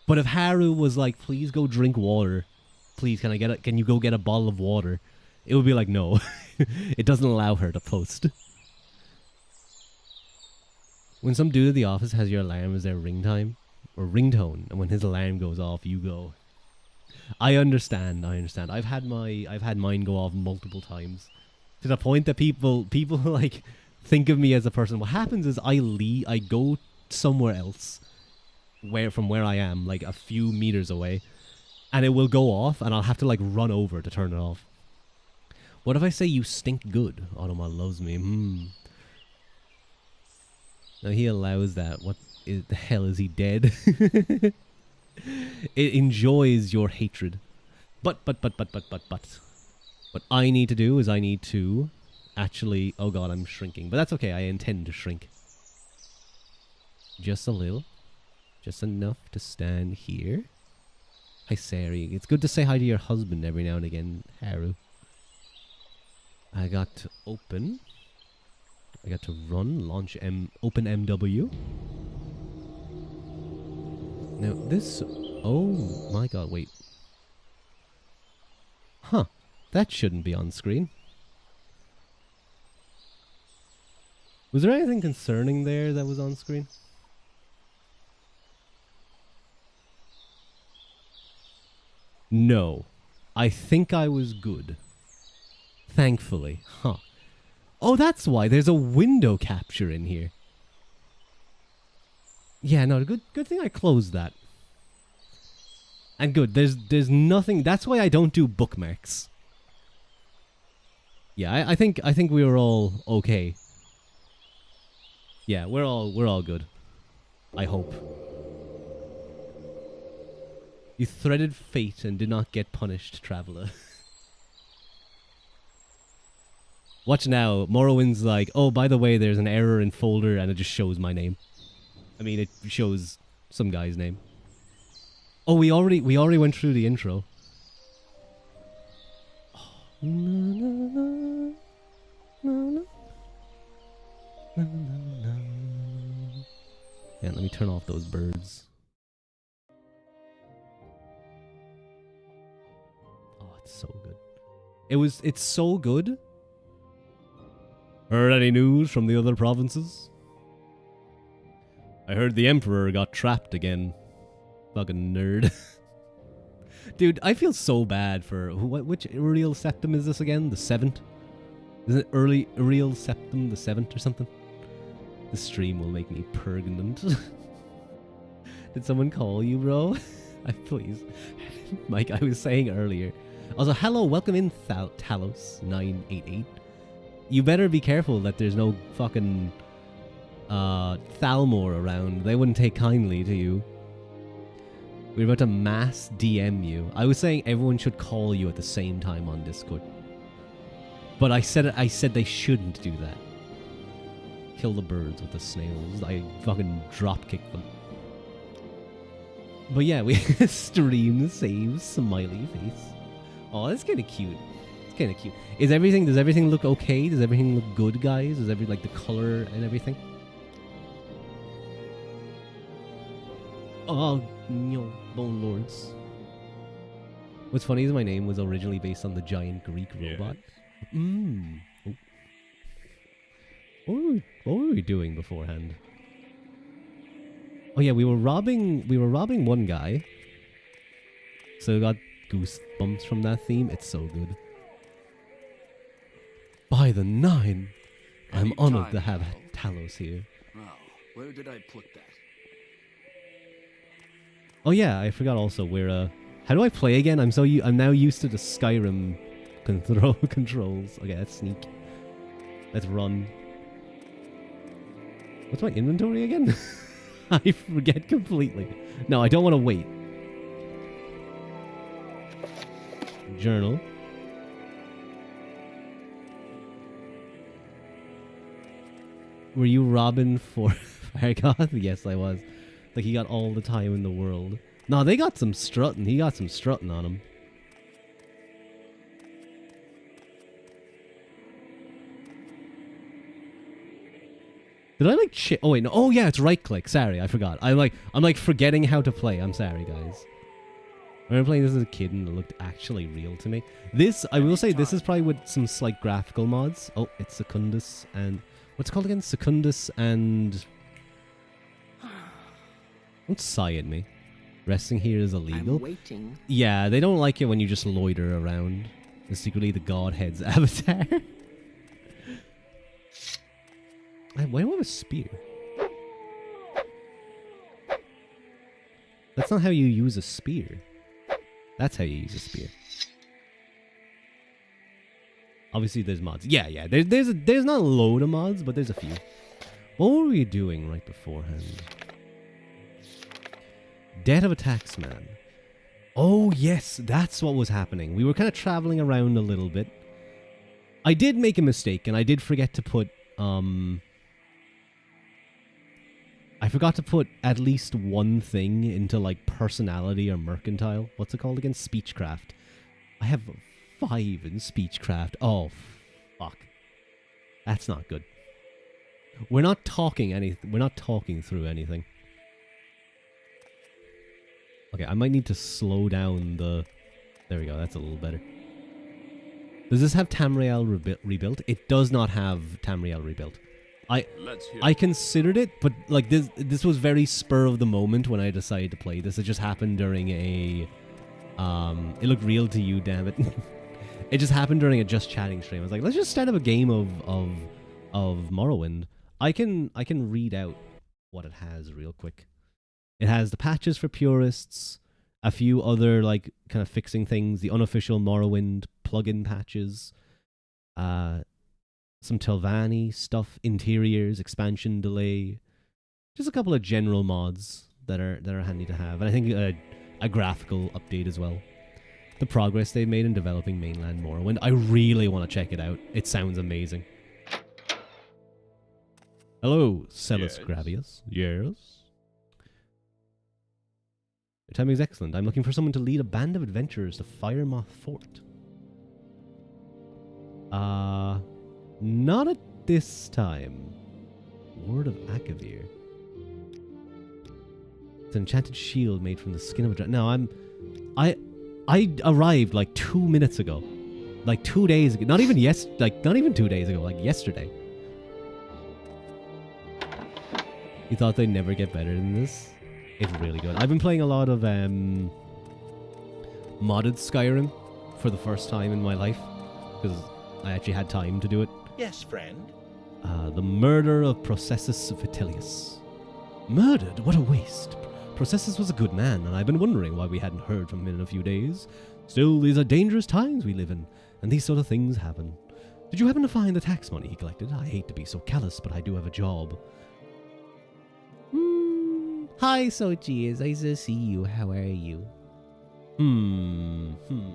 But if Haru was like, please go drink water, please, can you go get a bottle of water? It would be like, no. It doesn't allow her to post. When some dude at the office has your alarm as their ringtone, and when his alarm goes off, you go. I understand. I've had mine go off multiple times, to the point that people like think of me as a person. What happens is I go somewhere else, from where I am, like a few meters away, and it will go off, and I'll have to like run over to turn it off. What if I say you stink good? Automa loves me. Now he allows that. What the hell, is he dead? It enjoys your hatred. But. What I need to do is I need to actually... Oh god, I'm shrinking. But that's okay, I intend to shrink. Just a little. Just enough to stand here. Hi, Sari. It's good to say hi to your husband every now and again, Haru. I got to open. I got to run, launch open MW. Now this... Oh my god, wait. Huh. That shouldn't be on screen. Was there anything concerning there that was on screen? No. I think I was good. Thankfully. Huh. Oh, that's why. There's a window capture in here. Yeah, no, good thing I closed that. And good, there's nothing... That's why I don't do bookmarks. Yeah, I think we were all okay. Yeah, we're all good. I hope. You threaded fate and did not get punished, traveler. Watch now, Morrowind's like, oh, by the way, there's an error in folder, and it just shows my name. I mean, it shows some guy's name. Oh, we already went through the intro. Oh. Yeah, let me turn off those birds. Oh, it's so good. It's so good. Heard any news from the other provinces? I heard the Emperor got trapped again. Fucking nerd. Dude, I feel so bad for... Which Uriel Septim is this again? The 7th? Isn't it early Uriel Septim the 7th or something? This stream will make me pregnant. Did someone call you, bro? Please. Mike, I was saying earlier. Also, hello, welcome in Talos988. You better be careful that there's no fucking Thalmor around. They wouldn't take kindly to you. We're about to mass DM you. I was saying everyone should call you at the same time on Discord. But I said they shouldn't do that. Kill the birds with the snails. I fucking dropkick them. But yeah, we stream save smiley face. Oh, that's kind of cute. It's kind of cute. Does everything look okay? Does everything look good, guys? Does like the color and everything? Oh, no, Bone Lords. What's funny is my name was originally based on the giant Greek robot. Oh. What were we doing beforehand? Oh yeah, we were robbing one guy. So I got goosebumps from that theme. It's so good. By the 9, I'm honored to have Talos here. Well, where did I put that? Oh yeah, I forgot also we're how do I play again? I'm now used to the Skyrim controls. Okay, let's sneak. Let's run. What's my inventory again? I forget completely. No, I don't want to wait. Journal. Were you Robin for Firegoth? Yes, I was. Like, he got all the time in the world. No, they got some strutting. He got some strutting on him. Did I like oh wait, no. Oh yeah, it's right click. Sorry, I forgot. I'm like forgetting how to play. I'm sorry, guys. I remember playing this as a kid and it looked actually real to me. This, I will say, this is probably with some slight graphical mods. Oh, it's Secundus and... What's it called again? Secundus and... Don't sigh at me. Resting here is illegal. I'm waiting. Yeah, they don't like it when you just loiter around. It's secretly the Godhead's avatar. Why do I have a spear? That's not how you use a spear. That's how you use a spear. Obviously, there's mods. Yeah. There's not a load of mods, but there's a few. What were we doing right beforehand? Death of a Taxman. Oh, yes, that's what was happening. We were kind of traveling around a little bit. I did make a mistake, and I did forget to put, I forgot to put at least one thing into, like, personality or mercantile. What's it called again? Speechcraft. I have 5 in Speechcraft. Oh, fuck. That's not good. We're not talking through anything. Okay, I might need to slow down the... There we go, that's a little better. Does this have Tamriel rebuilt? It does not have Tamriel rebuilt. I considered it, but like this was very spur of the moment when I decided to play this. It just happened during a... it looked real to you, damn it. It just happened during a Just Chatting stream. I was like, let's just start up a game of Morrowind. I can read out what it has real quick. It has the patches for purists, a few other like kind of fixing things, the unofficial Morrowind plugin patches, some Telvanni stuff, interiors, expansion delay, just a couple of general mods that are handy to have, and I think a graphical update as well. The progress they've made in developing mainland Morrowind, I really want to check it out. It sounds amazing. Hello, Celis Gravius. Yes. Your timing is excellent. I'm looking for someone to lead a band of adventurers to Firemoth Fort. Not at this time. Word of Akavir. It's an enchanted shield made from the skin of a dragon. No, I arrived like 2 minutes ago. Like 2 days ago. Not even 2 days ago, like yesterday. You thought they'd never get better than this? It's really good. I've been playing a lot of modded Skyrim for the first time in my life because I actually had time to do it. Yes, friend. The murder of Processus Vitellius. Murdered? What a waste. Processus was a good man, and I've been wondering why we hadn't heard from him in a few days. Still, these are dangerous times we live in, and these sort of things happen. Did you happen to find the tax money he collected? I hate to be so callous, but I do have a job. Hi, Sochi. It's nice to see you. How are you?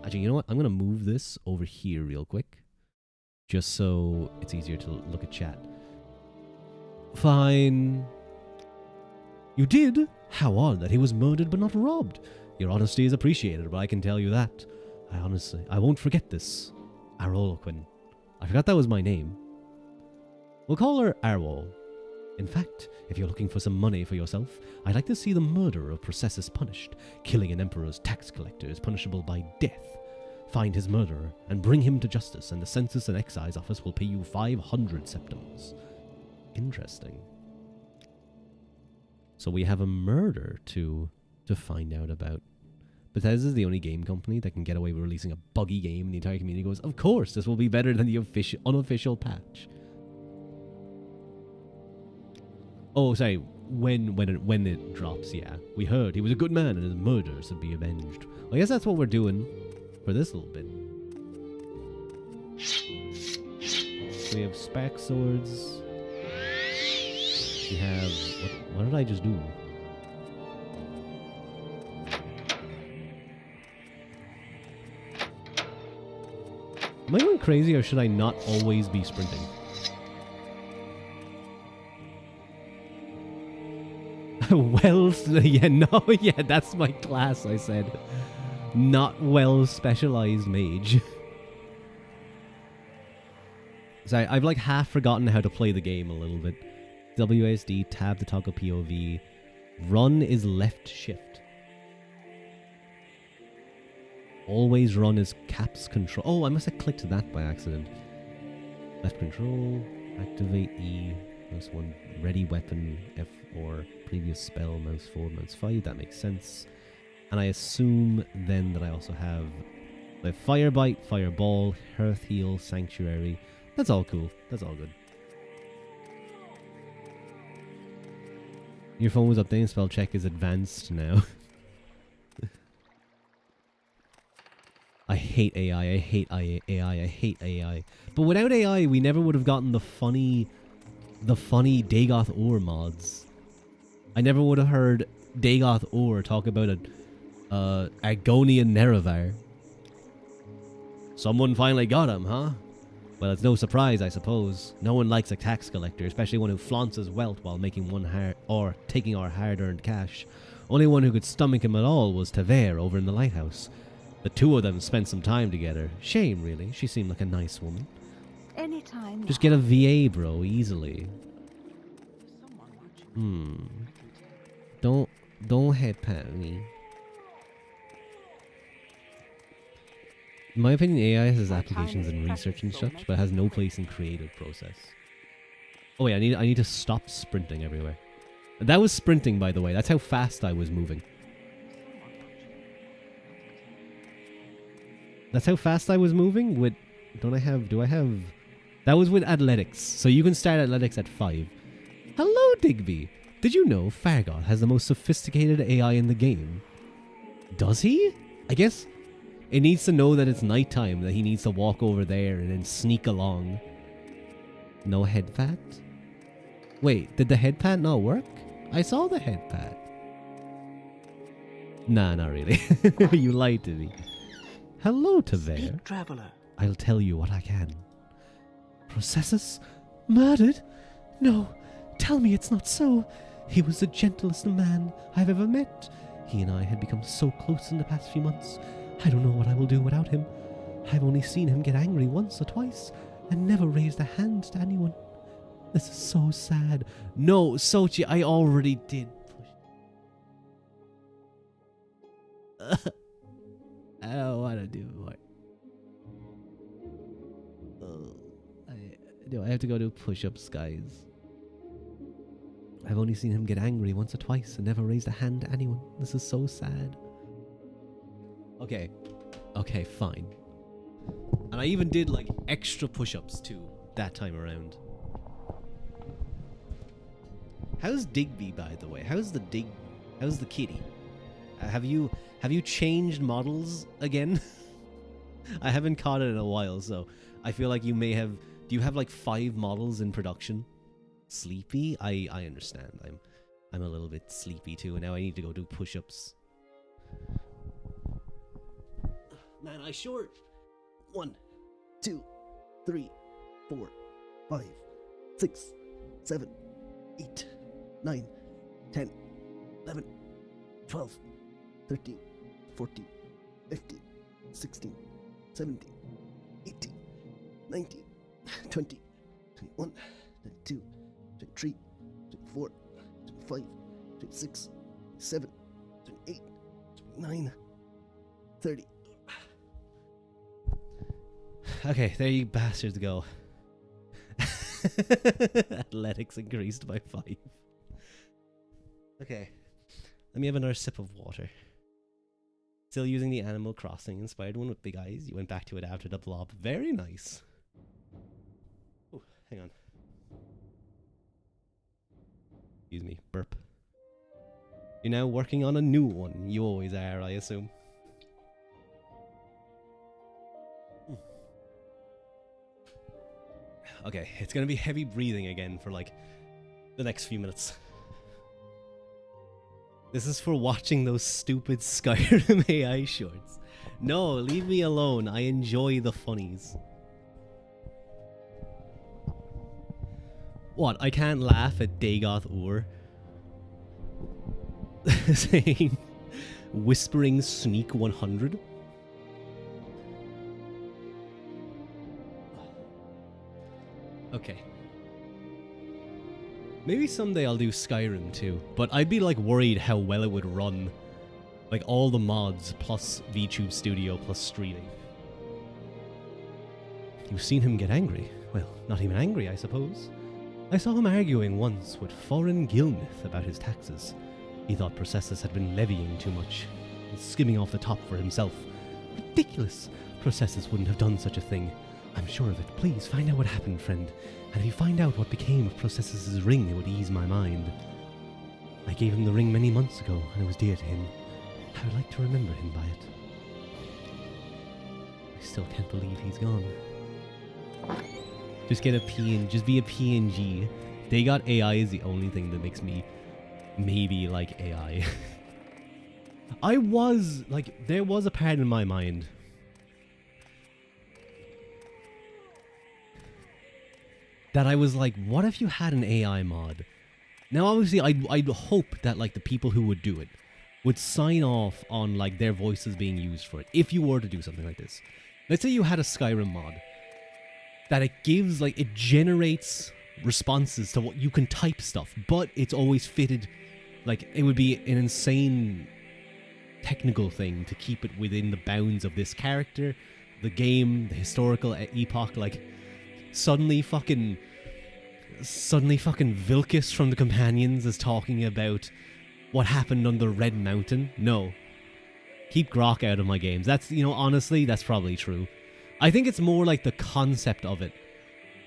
Actually, you know what? I'm going to move this over here real quick. Just so it's easier to look at chat. Fine. You did? How odd that he was murdered but not robbed. Your honesty is appreciated, but I can tell you that. I won't forget this. Aroloquin. I forgot that was my name. We'll call her Arwol. In fact, if you're looking for some money for yourself, I'd like to see the murderer of Processus punished. Killing an emperor's tax collector is punishable by death. Find his murderer and bring him to justice, and the Census and Excise Office will pay you 500 septums. Interesting. So we have a murder to find out about. Bethesda is the only game company that can get away with releasing a buggy game, and the entire community goes, of course, this will be better than the unofficial patch. Oh, sorry, when it drops, yeah. We heard he was a good man and his murder should be avenged. Well, I guess that's what we're doing for this little bit. So we have spark swords. We have... What did I just do? Am I going crazy or should I not always be sprinting? Well, yeah, that's my class, I said. Not well specialized mage. So I've like half forgotten how to play the game a little bit. WSD, tab to toggle POV. Run is left shift. Always run as caps control. Oh, I must have clicked that by accident. Left control, activate E, mouse 1, ready weapon, F or previous spell, mouse 4, mouse 5. That makes sense. And I assume then that I also have the Fire Bite, Fireball, Hearth Heal, Sanctuary. That's all cool. That's all good. Your phone was updating. Spell check is advanced now. I hate AI. I hate AI. I hate AI. But without AI, we never would have gotten the funny Dagoth Ur mods. I never would have heard Dagoth Ur talk about a Argonian Nerevar. Someone finally got him, huh? Well, it's no surprise, I suppose. No one likes a tax collector, especially one who flaunts his wealth while making taking our hard-earned cash. Only one who could stomach him at all was Taver over in the lighthouse. The two of them spent some time together. Shame, really. She seemed like a nice woman. Anytime. Just get a VA, bro, easily. Don't head pat me. In my opinion, AI has applications in research and such, but has no place in creative process. Oh wait, I need to stop sprinting everywhere. That was sprinting, by the way. That's how fast I was moving. That's how fast I was moving with... do I have... That was with athletics. So you can start athletics at 5. Hello, Digby. Did you know Fargoth has the most sophisticated AI in the game? Does he? I guess it needs to know that it's nighttime, that he needs to walk over there and then sneak along. No head pat? Wait, did the head pat not work? I saw the head pat. Nah, not really. You lied to me. Hello, Taver. Traveler. I'll tell you what I can. Processus? Murdered? No, tell me it's not so. He was the gentlest man I've ever met. He and I had become so close in the past few months. I don't know what I will do without him. I've only seen him get angry once or twice, and never raised a hand to anyone. This is so sad. No, Sochi, I already did push. I don't want to do more. I have to go do push-ups, guys. I've only seen him get angry once or twice and never raised a hand to anyone. This is so sad. Okay. Okay, fine. And I even did like extra push-ups too that time around. How's Digby, by the way? How's the kitty? Have you changed models again? I haven't caught it in a while, so I feel like you may have... Do you have like 5 models in production? Sleepy? I understand. I'm a little bit sleepy too, and now I need to go do push-ups. Man, I short. 1, 2, 3, 4, 5, 6, 7, 8, 9, 10, 11, 12, 13, 14, 15, 16, 17, 18, 19, 20, 21, 22, 23, 24, 25, 26, 27, 28, 29, 30. Okay, there you bastards go. Athletics increased by 5. Okay, let me have another sip of water. Still using the Animal Crossing inspired one with big eyes. You went back to it after the blob. Very nice. Oh, hang on. Excuse me, burp. You're now working on a new one. You always are, I assume. Okay, it's gonna be heavy breathing again for like the next few minutes. This is for watching those stupid Skyrim AI shorts. No, leave me alone. I enjoy the funnies. What? I can't laugh at Dagoth Ur saying whispering sneak 100. Okay. Maybe someday I'll do Skyrim too, but I'd be like worried how well it would run Like all the mods plus VTube Studio plus streaming. You've seen him get angry. Well, not even angry, I suppose. I saw him arguing once with foreign Gilnith about his taxes. He thought Processus had been levying too much, and skimming off the top for himself. Ridiculous! Processus wouldn't have done such a thing. I'm sure of it. Please find out what happened, friend. And if you find out what became of Processus's ring, it would ease my mind. I gave him the ring many months ago, and it was dear to him. I would like to remember him by it. I still can't believe he's gone. Just get a just be a PNG. They got AI is the only thing that makes me maybe like AI. I was, like, there was a part in my mind that I was like, what if you had an AI mod? Now, obviously, I'd hope that, like, the people who would do it would sign off on, like, their voices being used for it, if you were to do something like this. Let's say you had a Skyrim mod, that it gives, like, it generates responses to what you can type stuff, but it's always fitted, like, it would be an insane technical thing to keep it within the bounds of this character, the game, the historical epoch. Like, suddenly fucking Vilcus from the Companions is talking about what happened on the Red Mountain. No. Keep Grok out of my games. That's, you know, honestly, that's probably true. I think it's more like the concept of it.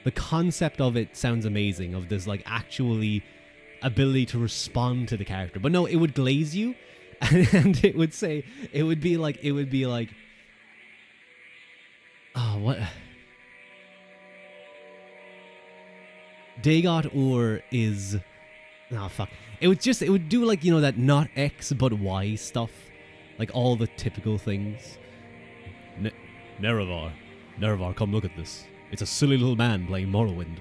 The concept of it sounds amazing, of this, like, actually ability to respond to the character. But no, it would glaze you, and it would say, it would be like, oh, what? Dagot Ur is, oh fuck. It would do, like, you know, that not X but Y stuff. Like all the typical things. Nerevar, come look at this. It's a silly little man playing Morrowind.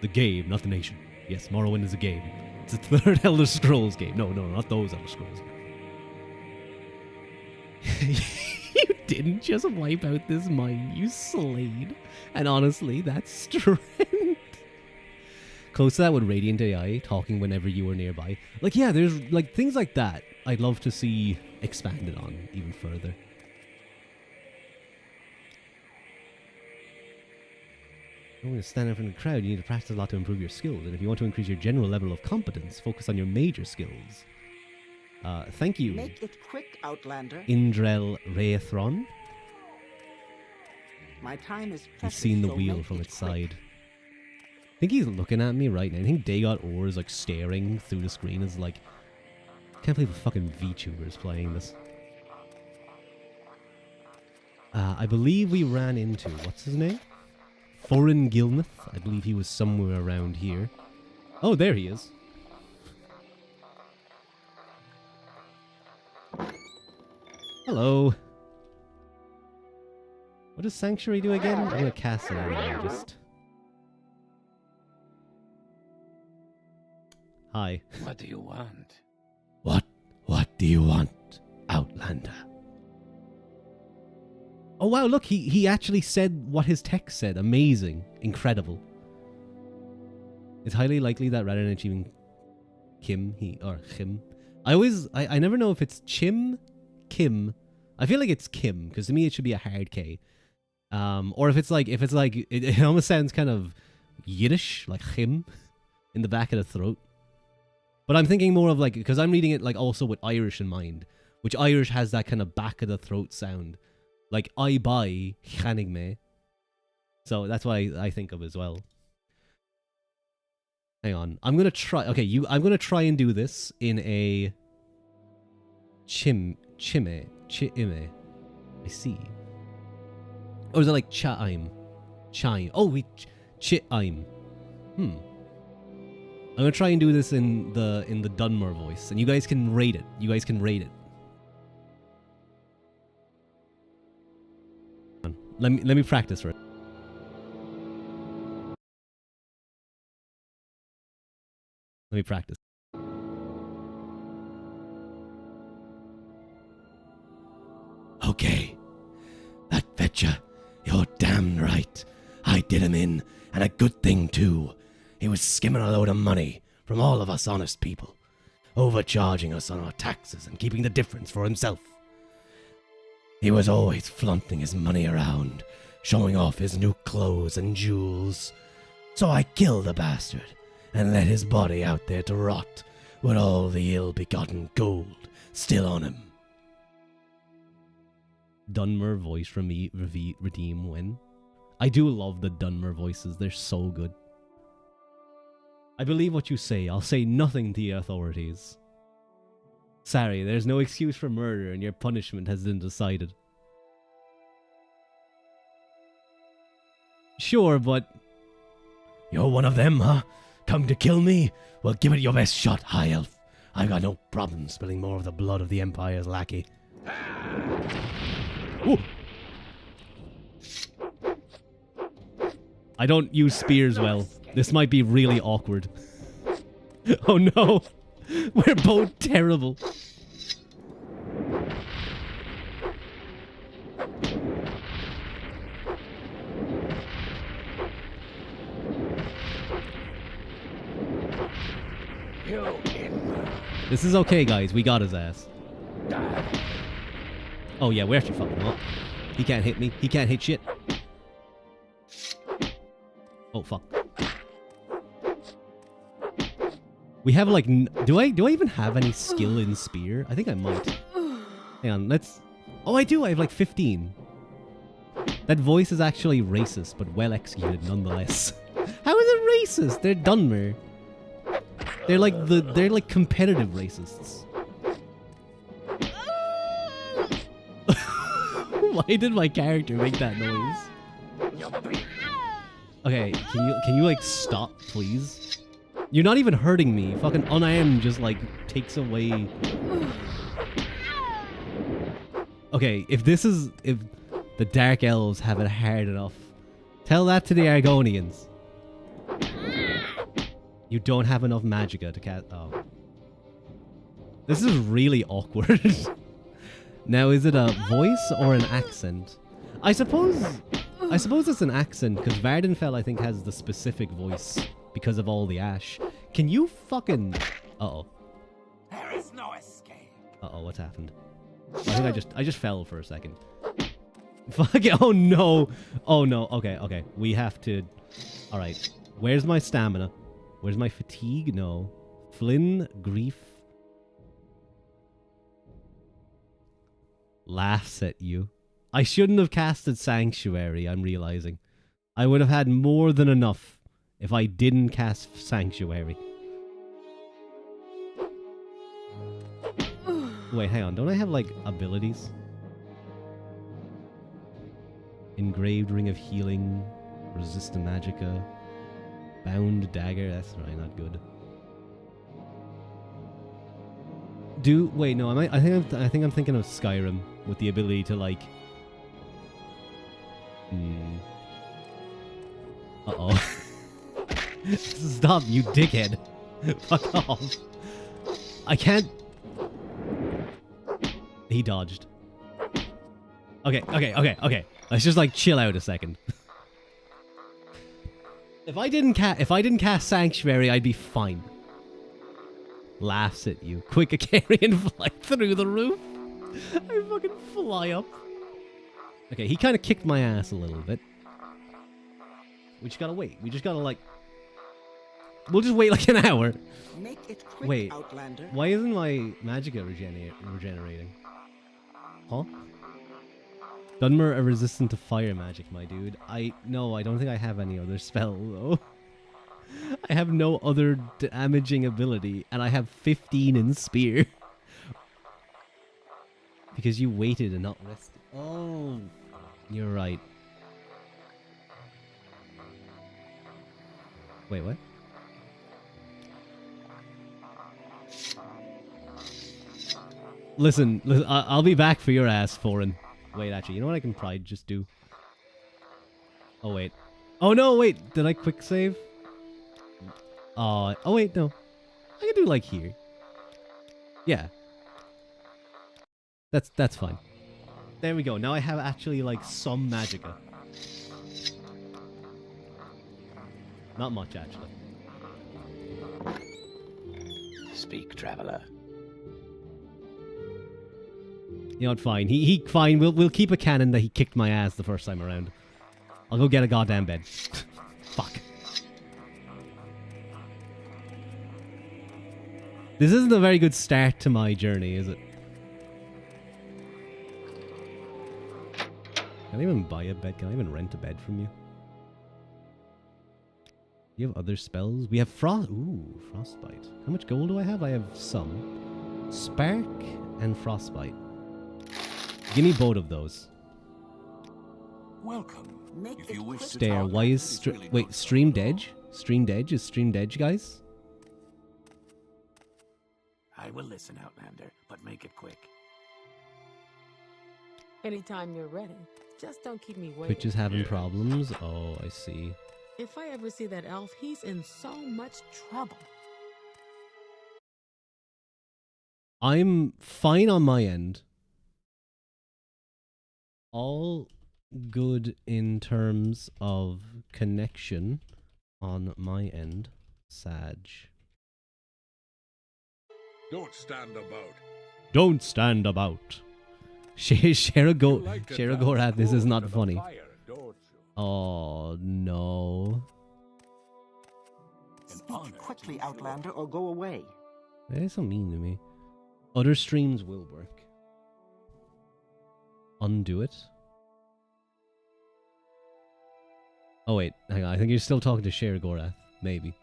The game, not the nation. Yes, Morrowind is a game. It's a third Elder Scrolls game. No, not those Elder Scrolls. You didn't just wipe out this mine, you Slade. And honestly, that's strength. Close to that with Radiant AI, talking whenever you were nearby. Like, yeah, there's, like, things like that I'd love to see expanded on even further. I'm going to stand out from the crowd. You need to practice a lot to improve your skills. And if you want to increase your general level of competence, focus on your major skills. Thank you. Make it quick, Outlander. Indrel Raethron. My time is precious. He's seen the so wheel make from it its quick. side. I think he's looking at me right now. I think Dagot Ur is, like, staring through the screen as, like, can't believe a fucking VTuber is playing this. I believe we ran into, what's his name? Foreign Gilnith. I believe he was somewhere around here. Oh, there he is. Hello. What does Sanctuary do again? I'm gonna cast it anyway, just... Hi. What do you want? What do you want, Outlander? Oh wow, look, he actually said what his text said. Amazing. Incredible. It's highly likely that rather than achieving Kim, I never know if it's Kim. I feel like it's Kim, because to me it should be a hard K. Or if it's like, it almost sounds kind of Yiddish, like Chim, in the back of the throat. But I'm thinking more of, like, because I'm reading it, like, also with Irish in mind, which Irish has that kind of back of the throat sound. Like, I buy chanig me. So that's what I think of as well. Hang on. I'm going to try... Okay, I'm going to try and do this in a... Chime. I see. Or is it like chime? Chime. Oh, chime. I'm going to try and do this in the Dunmer voice. And you guys can rate it. Let me practice for it. Let me practice. Okay. That fetcher. You're damn right. I did him in, and a good thing too. He was skimming a load of money from all of us honest people. overcharging us on our taxes and keeping the difference for himself. He was always flaunting his money around, showing off his new clothes and jewels. So I killed the bastard and let his body out there to rot with all the ill-begotten gold still on him. Dunmer voice redeem when? I do love the Dunmer voices, they're so good. I believe what you say, I'll say nothing to the authorities. Sorry, there's no excuse for murder and your punishment has been decided. Sure, but... You're one of them, huh? Come to kill me? Well, give it your best shot, High Elf. I've got no problem spilling more of the blood of the Empire's lackey. Ooh. I don't use spears well. This might be really awkward. Oh no! We're both terrible. This is okay, guys. We got his ass. Oh yeah, we're actually fucking up. He can't hit me. He can't hit shit. Oh fuck. We have like, do I even have any skill in spear? I think I might. Hang on, let's... Oh, I do, I have like 15. That voice is actually racist, but well executed nonetheless. How is it racist? They're Dunmer. They're like competitive racists. Why did my character make that noise? Okay, can you like stop, please? You're not even hurting me. Fucking unarmed just like takes away. Okay, if the Dark Elves have it hard enough, tell that to the Argonians. You don't have enough magicka to cast. Oh, this is really awkward. Now, is it a voice or an accent? I suppose it's an accent because Vardenfell I think has the specific voice because of all the ash. Can you fucking... Uh-oh. There is no escape. Uh-oh, what's happened? I think I just fell for a second. Fuck it. Oh no. Oh no. Okay. We have to... Alright. Where's my stamina? Where's my fatigue? No. Flynn, grief. Laughs at you. I shouldn't have casted Sanctuary, I'm realizing. I would have had more than enough if I didn't cast Sanctuary. Wait, hang on. Don't I have, like, abilities? Engraved Ring of Healing. Resist to Magicka. Bound Dagger. That's probably not good. Wait, no. I think I'm thinking of Skyrim with the ability to, like... Uh-oh. Stop, you dickhead. Fuck off. I can't... He dodged. Okay. Let's just, like, chill out a second. If I didn't cast Sanctuary, I'd be fine. Laughs at you. Quick Icarian flight through the roof. I fucking fly up. Okay, he kind of kicked my ass a little bit. We just gotta wait. We just gotta, like... We'll just wait like an hour. Make it quick, wait, Outlander. why isn't my magicka regenerating? Huh? Dunmer are resistant to fire magic, my dude. No, I don't think I have any other spell, though. I have no other damaging ability, and I have 15 in spear. Because you waited and not rested. Oh, you're right. Wait, what? Listen, I'll be back for your ass, Foreign. Wait, actually, you know what I can probably just do? Oh, wait. Oh, no, wait. Did I quick save? Oh, wait, no. I can do, like, here. Yeah. That's fine. There we go. Now I have actually, like, some magicka. Not much, actually. speak, traveler. You know what? Fine. He fine. We'll keep a canon that he kicked my ass the first time around. I'll go get a goddamn bed. Fuck. This isn't a very good start to my journey, is it? Can I even buy a bed? Can I even rent a bed from you? Do you have other spells? We have frostbite. How much gold do I have? I have some. Spark and frostbite. Give me both of those. Welcome. Make If it you wish to Stare. talk, Why is it's really wait, good. streamed edge? Streamed edge is streamed edge, guys. I will listen, Outlander, but make it quick. Anytime you're ready. Just don't keep me waiting. Twitch is having problems. Oh, I see. If I ever see that elf, he's in so much trouble. I'm fine on my end. All good in terms of connection on my end. Sag. Don't stand about. Don't stand about. Sheragorath, this is not funny. Oh no. Speak quickly, Outlander, or go away. That is so mean to me. Other streams will work. Undo it. Oh wait, hang on. I think you're still talking to Sheragorath. Maybe.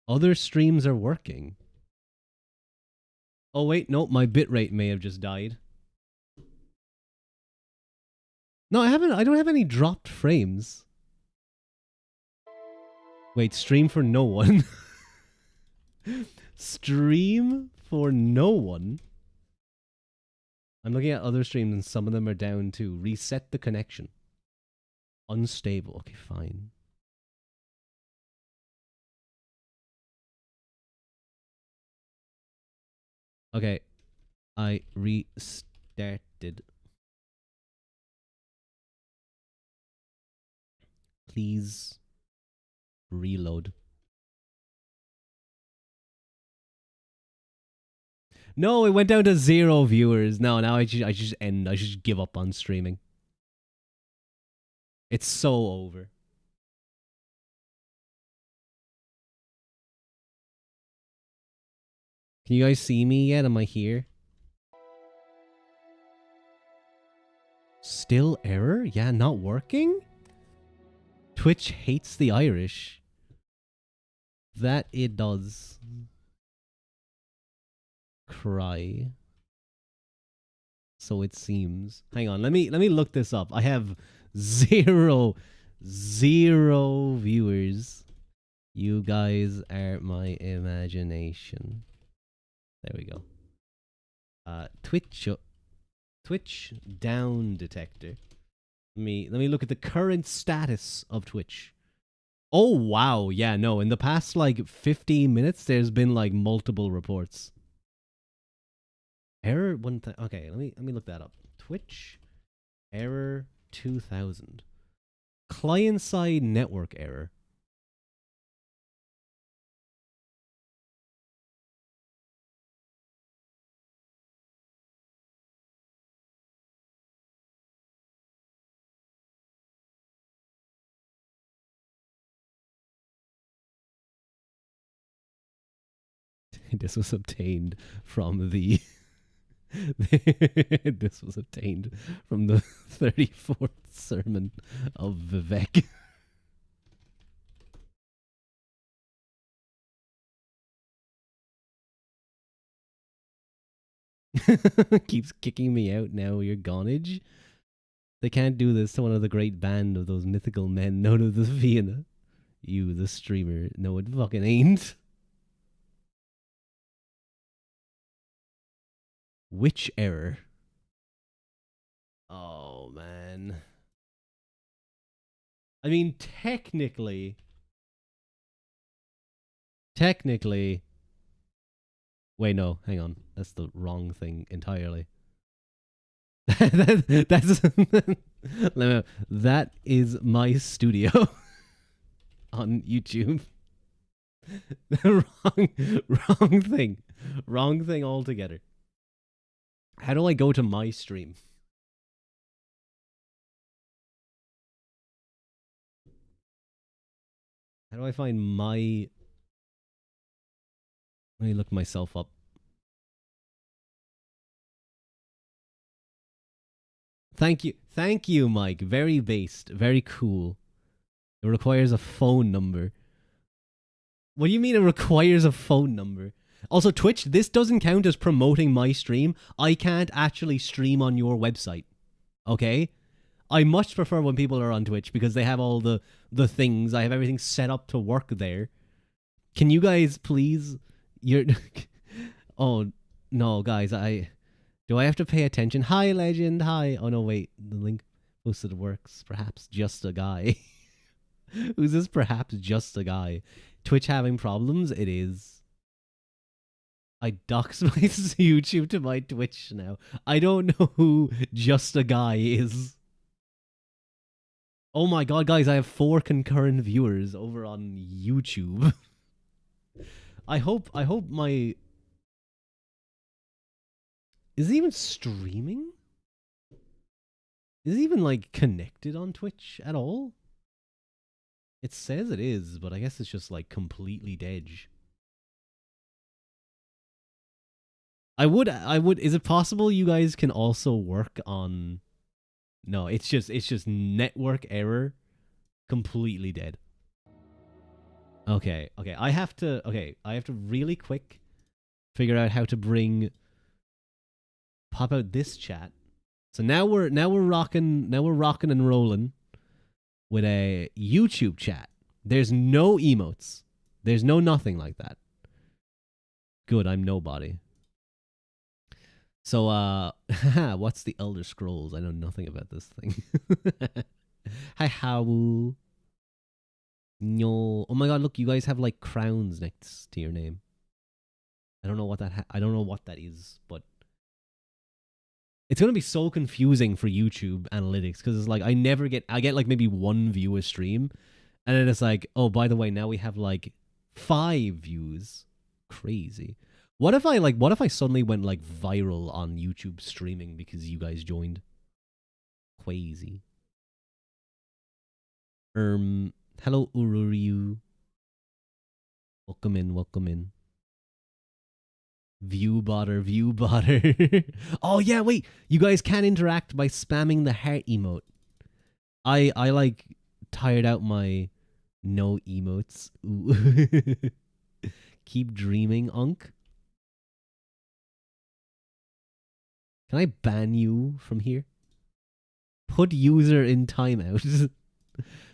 Other streams are working. Oh wait, no, my bitrate may have just died. No, I don't have any dropped frames. Wait, stream for no one. Stream for no one. I'm looking at other streams and some of them are down to reset the connection. Unstable. Okay, fine. Okay. I restarted. Please reload. No, it went down to 0 viewers. No, now I just end. I should give up on streaming. It's so over. Can you guys see me yet? Am I here? Still error? Yeah, not working? Twitch hates the Irish. That it does. Cry. So it seems. Hang on, let me look this up. I have zero viewers. You guys are my imagination. There we go. Twitch down detector. Let me look at the current status of Twitch. Oh wow, yeah, no, in the past like 15 minutes there's been like multiple reports. Error 1000. Okay, let me look that up. Twitch error 2000. Client side network error. This was obtained from the this was obtained from the 34th sermon of Vivek. Keeps kicking me out now, your gonage. They can't do this to one of the great band of those mythical men known as the Vienna. You, the streamer. No, it fucking ain't. Which error? Oh, man. I mean, technically... Wait, no, hang on. That's the wrong thing entirely. That is my studio on YouTube. Wrong thing. Wrong thing altogether. How do I go to my stream? How do I find my... Let me look myself up. Thank you, Mike. Very based, very cool. It requires a phone number. What do you mean it requires a phone number? Also, Twitch, this doesn't count as promoting my stream. I can't actually stream on your website. Okay? I much prefer when people are on Twitch because they have all the things. I have everything set up to work there. Can you guys please... You're... Oh, no, guys, Do I have to pay attention? Hi, legend, hi. Oh, no, wait. The link posted works. Perhaps just a guy. Who's this perhaps just a guy? Twitch having problems? It is. I dox my YouTube to my Twitch now. I don't know who just a guy is. Oh my god, guys, I have 4 concurrent viewers over on YouTube. I hope my... Is it even streaming? Is it even, like, connected on Twitch at all? It says it is, but I guess it's just, like, completely dead. I would, is it possible you guys can also work on... No, it's just network error, completely dead. Okay, I have to really quick figure out how to pop out this chat. So now we're rocking and rolling with a YouTube chat. There's no emotes. There's no nothing like that. Good, I'm nobody. So, what's the Elder Scrolls? I know nothing about this thing. Hi, how? No. Oh my god, look, you guys have like crowns next to your name. I don't know what that is, but it's gonna be so confusing for YouTube analytics because it's like I get like maybe 1 view a stream, and then it's like, oh, by the way, now we have like 5 views. Crazy. What if I suddenly went like viral on YouTube streaming because you guys joined? Crazy. Hello Ururyu. Welcome in. View botter. Oh yeah, wait. You guys can interact by spamming the heart emote. I like tired out my no emotes. Ooh. Keep dreaming, Unk. Can I ban you from here? Put user in timeout.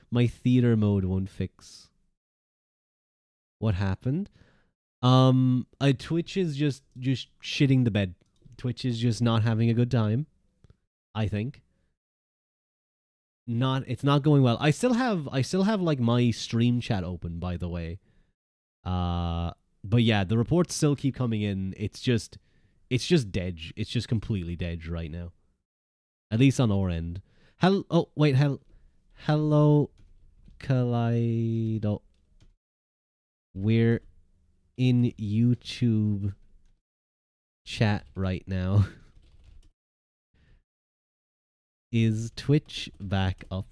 My theater mode won't fix. What happened? Twitch is just shitting the bed. Twitch is just not having a good time. I think. It's not going well. I still have like my stream chat open, by the way. But yeah, the reports still keep coming in. It's just dead. It's just completely dead right now. At least on our end. Hello, Kaleido. We're in YouTube chat right now. Is Twitch back up?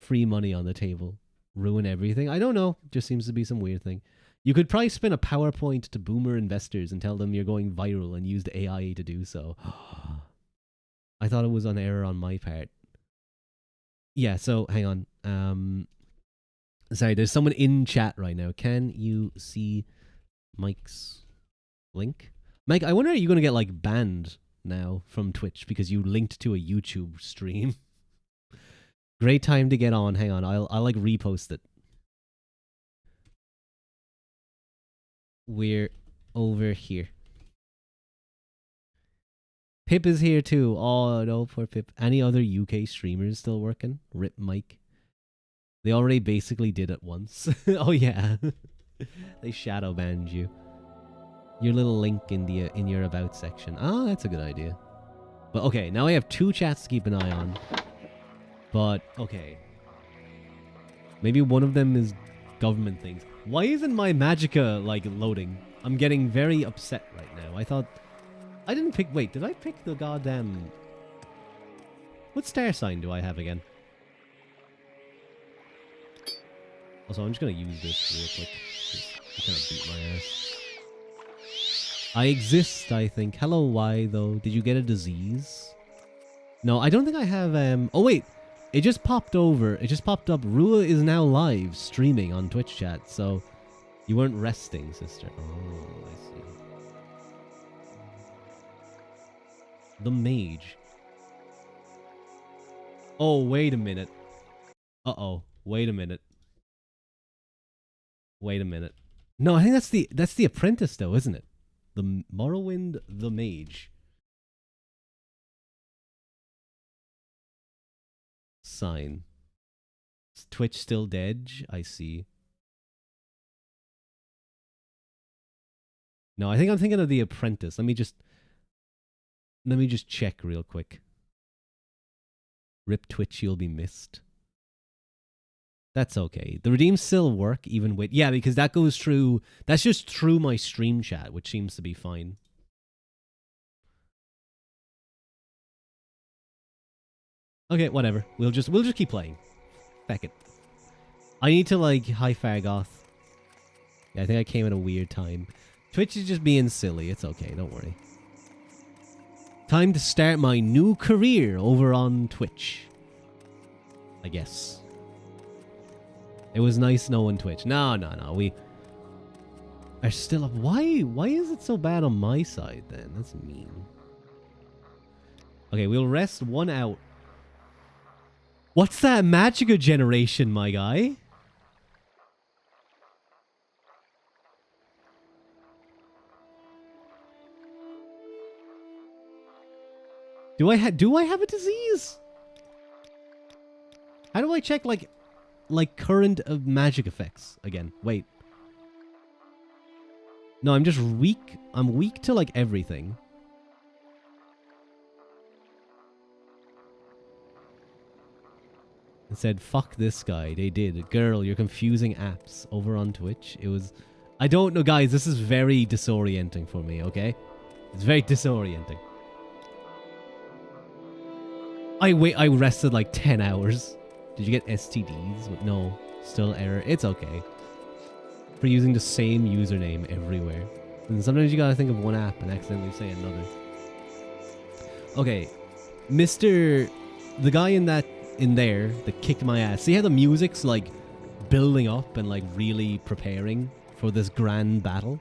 Free money on the table. Ruin everything? I don't know. Just seems to be some weird thing. You could probably spin a PowerPoint to boomer investors and tell them you're going viral and use the AI to do so. I thought it was an error on my part. Yeah, so hang on. Sorry, there's someone in chat right now. Can you see Mike's link? Mike, I wonder, are you going to get like banned now from Twitch because you linked to a YouTube stream? Great time to get on. Hang on, I'll like repost it. We're over here. Pip is here too. Oh no, poor Pip. Any other UK streamers still working? Rip Mike. They already basically did it once. Oh yeah. They shadow banned you. Your little link in your about section. Oh, that's a good idea. But okay, now I have 2 chats to keep an eye on. But, okay. Maybe one of them is government things. Why isn't my Magicka, like, loading? I'm getting very upset right now. I thought... I didn't pick... Wait, did I pick the goddamn... What star sign do I have again? Also, I'm just gonna use this real quick. You kind of beat my ass. I exist, I think. Hello, why, though? Did you get a disease? No, I don't think I have... Oh, wait. It just popped over. It just popped up. Rua is now live streaming on Twitch chat, so... You weren't resting, sister. Oh, I see. The mage. Oh, wait a minute. Uh-oh. Wait a minute. Wait a minute. No, I think that's the apprentice, though, isn't it? The Morrowind, the mage. Sign. Is Twitch still dead? I see. No, I think I'm thinking of the apprentice. Let me just check real quick. Rip Twitch, you'll be missed. That's okay. The redeems still work even with... Yeah, because that goes through... That's just through my stream chat, which seems to be fine. Okay, whatever. We'll just keep playing. Feck it. I need to, like, hi Fargoth. Yeah, I think I came at a weird time. Twitch is just being silly. It's okay, don't worry. Time to start my new career over on Twitch. I guess. It was nice knowing Twitch. No. We are still up. Why is it so bad on my side then? That's mean. Okay, we'll rest one out. What's that Magicka generation, my guy? Do I have a disease? How do I check like current magic effects again? Wait. No, I'm just weak. I'm weak to like everything. It said, fuck this guy. They did. Girl, you're confusing apps over on Twitch. It was... I don't know, guys. This is very disorienting for me, okay? It's very disorienting. I rested like 10 hours. Did you get STDs? No. Still error. It's okay. For using the same username everywhere. And sometimes you gotta think of one app and accidentally say another. Okay. The guy in there that kicked my ass. See how the music's like building up and like really preparing for this grand battle?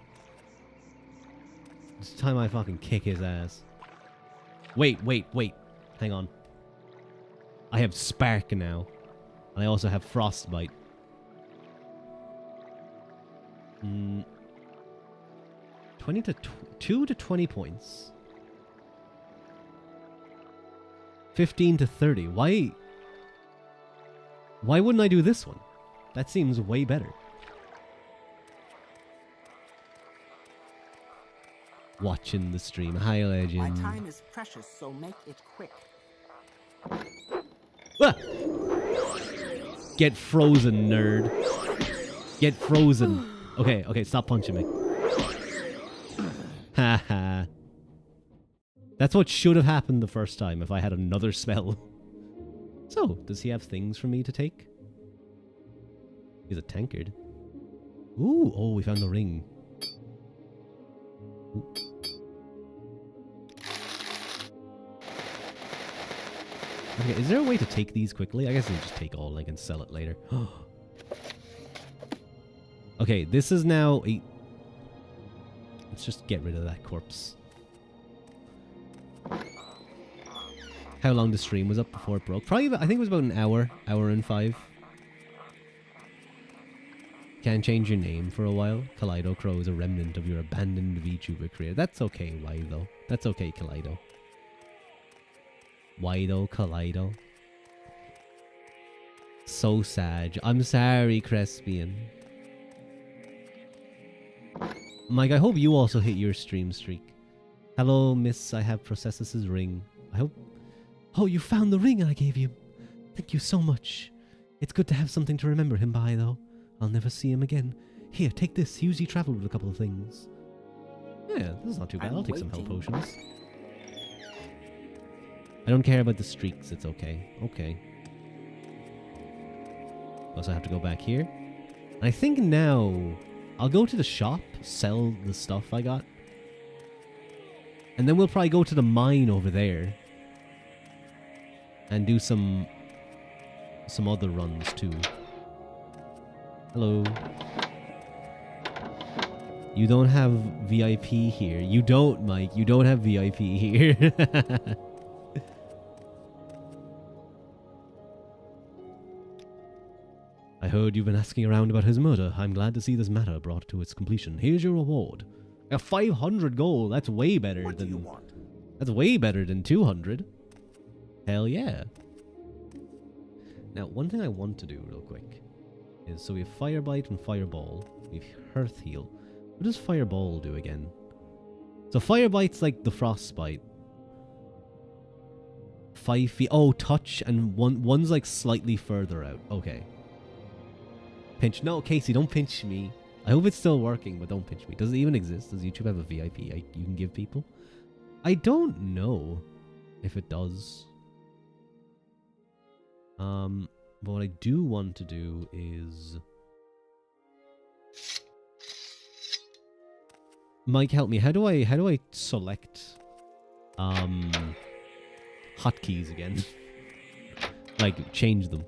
It's time I fucking kick his ass. Wait. Hang on. I have Spark now. And I also have Frostbite. 2 to 20 points. 15 to 30. Why wouldn't I do this one? That seems way better. Watching the stream. Hi, Legend. My time is precious, so make it quick. Ah! Get frozen, nerd. Get frozen. Okay, stop punching me. Haha. That's what should have happened the first time if I had another spell. So, does he have things for me to take? He's a tankard. Ooh, oh, we found the ring. Ooh. Okay, is there a way to take these quickly? I guess I can just take all and I can sell it later. Okay, this is now a... Let's just get rid of that corpse. How long the stream was up before it broke? Probably about, I think it was about an hour and 5. Can't change your name for a while. Kaleido Crow is a remnant of your abandoned VTuber career. That's okay, why though? That's okay, Kaleido. Why though, Kaleido? So sad. I'm sorry, Crespian. Mike, I hope you also hit your stream streak. Hello, miss. I have Processus's ring. I hope... Oh, you found the ring I gave you. Thank you so much. It's good to have something to remember him by, though. I'll never see him again. Here, take this. Usually travel with a couple of things. Yeah, this is not too bad. I'll take some health potions. I don't care about the streaks. It's okay. Okay. Also have to go back here. I think now I'll go to the shop, sell the stuff I got. And then we'll probably go to the mine over there. And do some other runs too. Hello. You don't have VIP here. You don't, Mike. You don't have VIP here. I heard you've been asking around about his murder. I'm glad to see this matter brought to its completion. Here's your reward. A 500 gold. That's way better What than... do you want? That's way better than 200. Hell yeah. Now, one thing I want to do real quick is... So we have Fire Bite and Fireball. We have Hearth Heal. What does Fireball do again? So Fire Bite's like the Frostbite. 5 feet... Oh, touch and one's like slightly further out. Okay. Pinch. No, Casey, don't pinch me. I hope it's still working, but don't pinch me. Does it even exist? Does YouTube have a VIP you can give people? I don't know if it does. But what I do want to do is... Mike, help me. How do I select hotkeys again? Like, change them.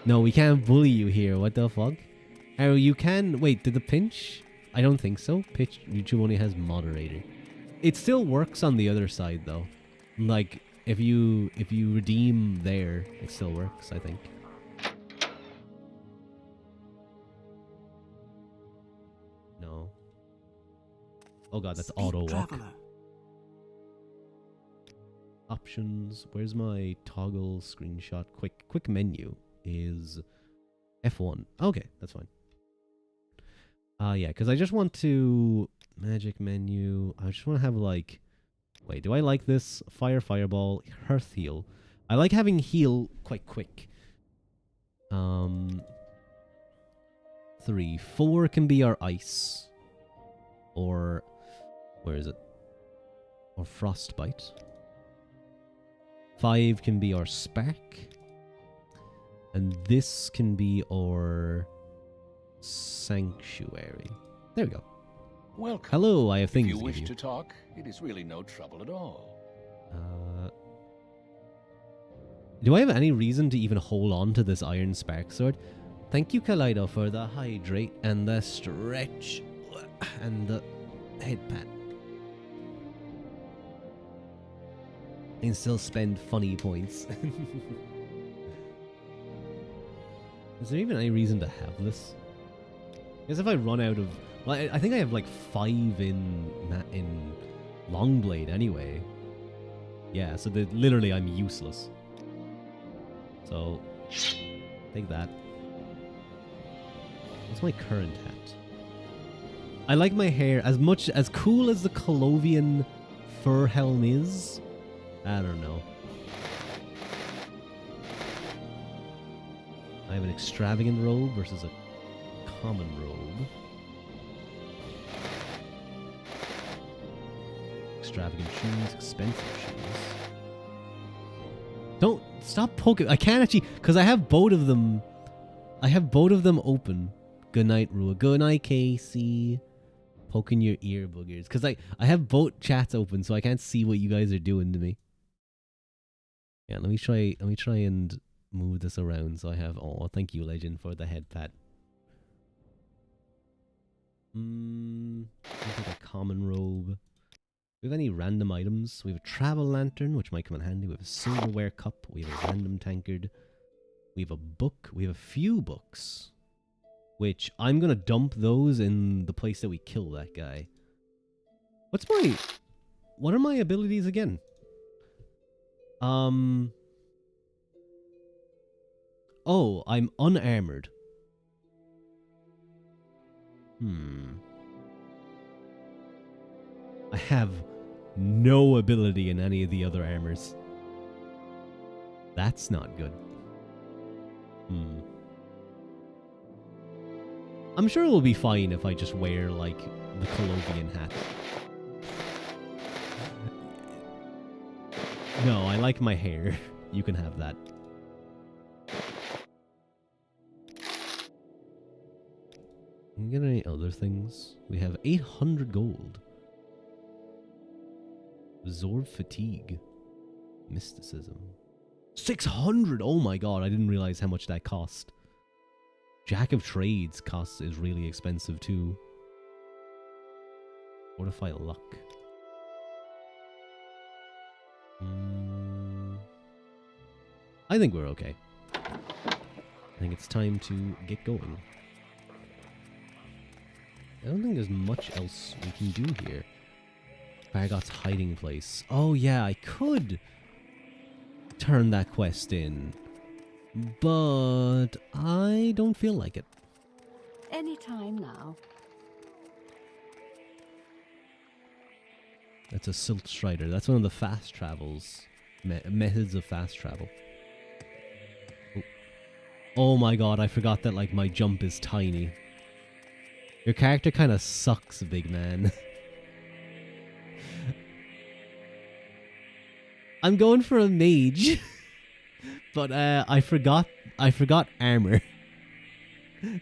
No, we can't bully you here. What the fuck? Oh, you can... Wait, did the pinch? I don't think so. Pitch YouTube only has moderator. It still works on the other side, though. Like, if you redeem there, it still works, I think. No. Oh god, that's Speak, auto walk. traveler. Options. Where's my toggle screenshot? Quick menu is F1. Okay, that's fine. Yeah, because I just want to... Magic menu. I just want to have like... Wait, do I like this? Fire, Fireball, Hearth Heal. I like having heal quite quick. 3. 4 can be our ice. Or... Where is it? Or Frostbite. 5 can be our spark. And this can be our sanctuary. There we go. Welcome. Hello, I have things If you to wish give to you. talk, it is really no trouble at all. Do I have any reason to even hold on to this iron spark sword? Thank you, Kaleido, for the hydrate and the stretch and the head pat. I can still spend funny points. Is there even any reason to have this? I guess if I run out of... Well, I think I have like 5 in Longblade anyway. Yeah, so literally I'm useless. So, take that. What's my current hat? I like my hair as cool as the Colovian fur helm is. I don't know. I have an extravagant robe versus a common robe. Extravagant shoes, expensive shoes. Don't stop poking. I can't actually, because I have both of them. I have both of them open. Good night, Rua. Good night, Casey. Poking your ear boogers. Because I have both chats open, so I can't see what you guys are doing to me. Yeah, let me try and move this around so I have... Oh, thank you, Legend, for the head pat. Take a common robe. Do we have any random items? We have a travel lantern, which might come in handy. We have a silverware cup. We have a random tankard. We have a book. We have a few books. Which I'm going to dump those in the place that we kill that guy. What are my abilities again? Oh, I'm unarmored. I have no ability in any of the other armors. That's not good. I'm sure it will be fine if I just wear, like, the Colovian hat. No, I like my hair. You can have that. Can we get any other things? We have 800 gold. Absorb fatigue. Mysticism. 600! Oh my god, I didn't realize how much that cost. Jack of Trades is really expensive too. Fortify luck. I think we're okay. I think it's time to get going. I don't think there's much else we can do here. Fargot's hiding place. Oh yeah, I could turn that quest in. But I don't feel like it. Anytime now. That's a Silt Strider. That's one of the fast travels. Methods of fast travel. Oh my god, I forgot that, like, my jump is tiny. Your character kind of sucks, big man. I'm going for a mage. But I forgot armor.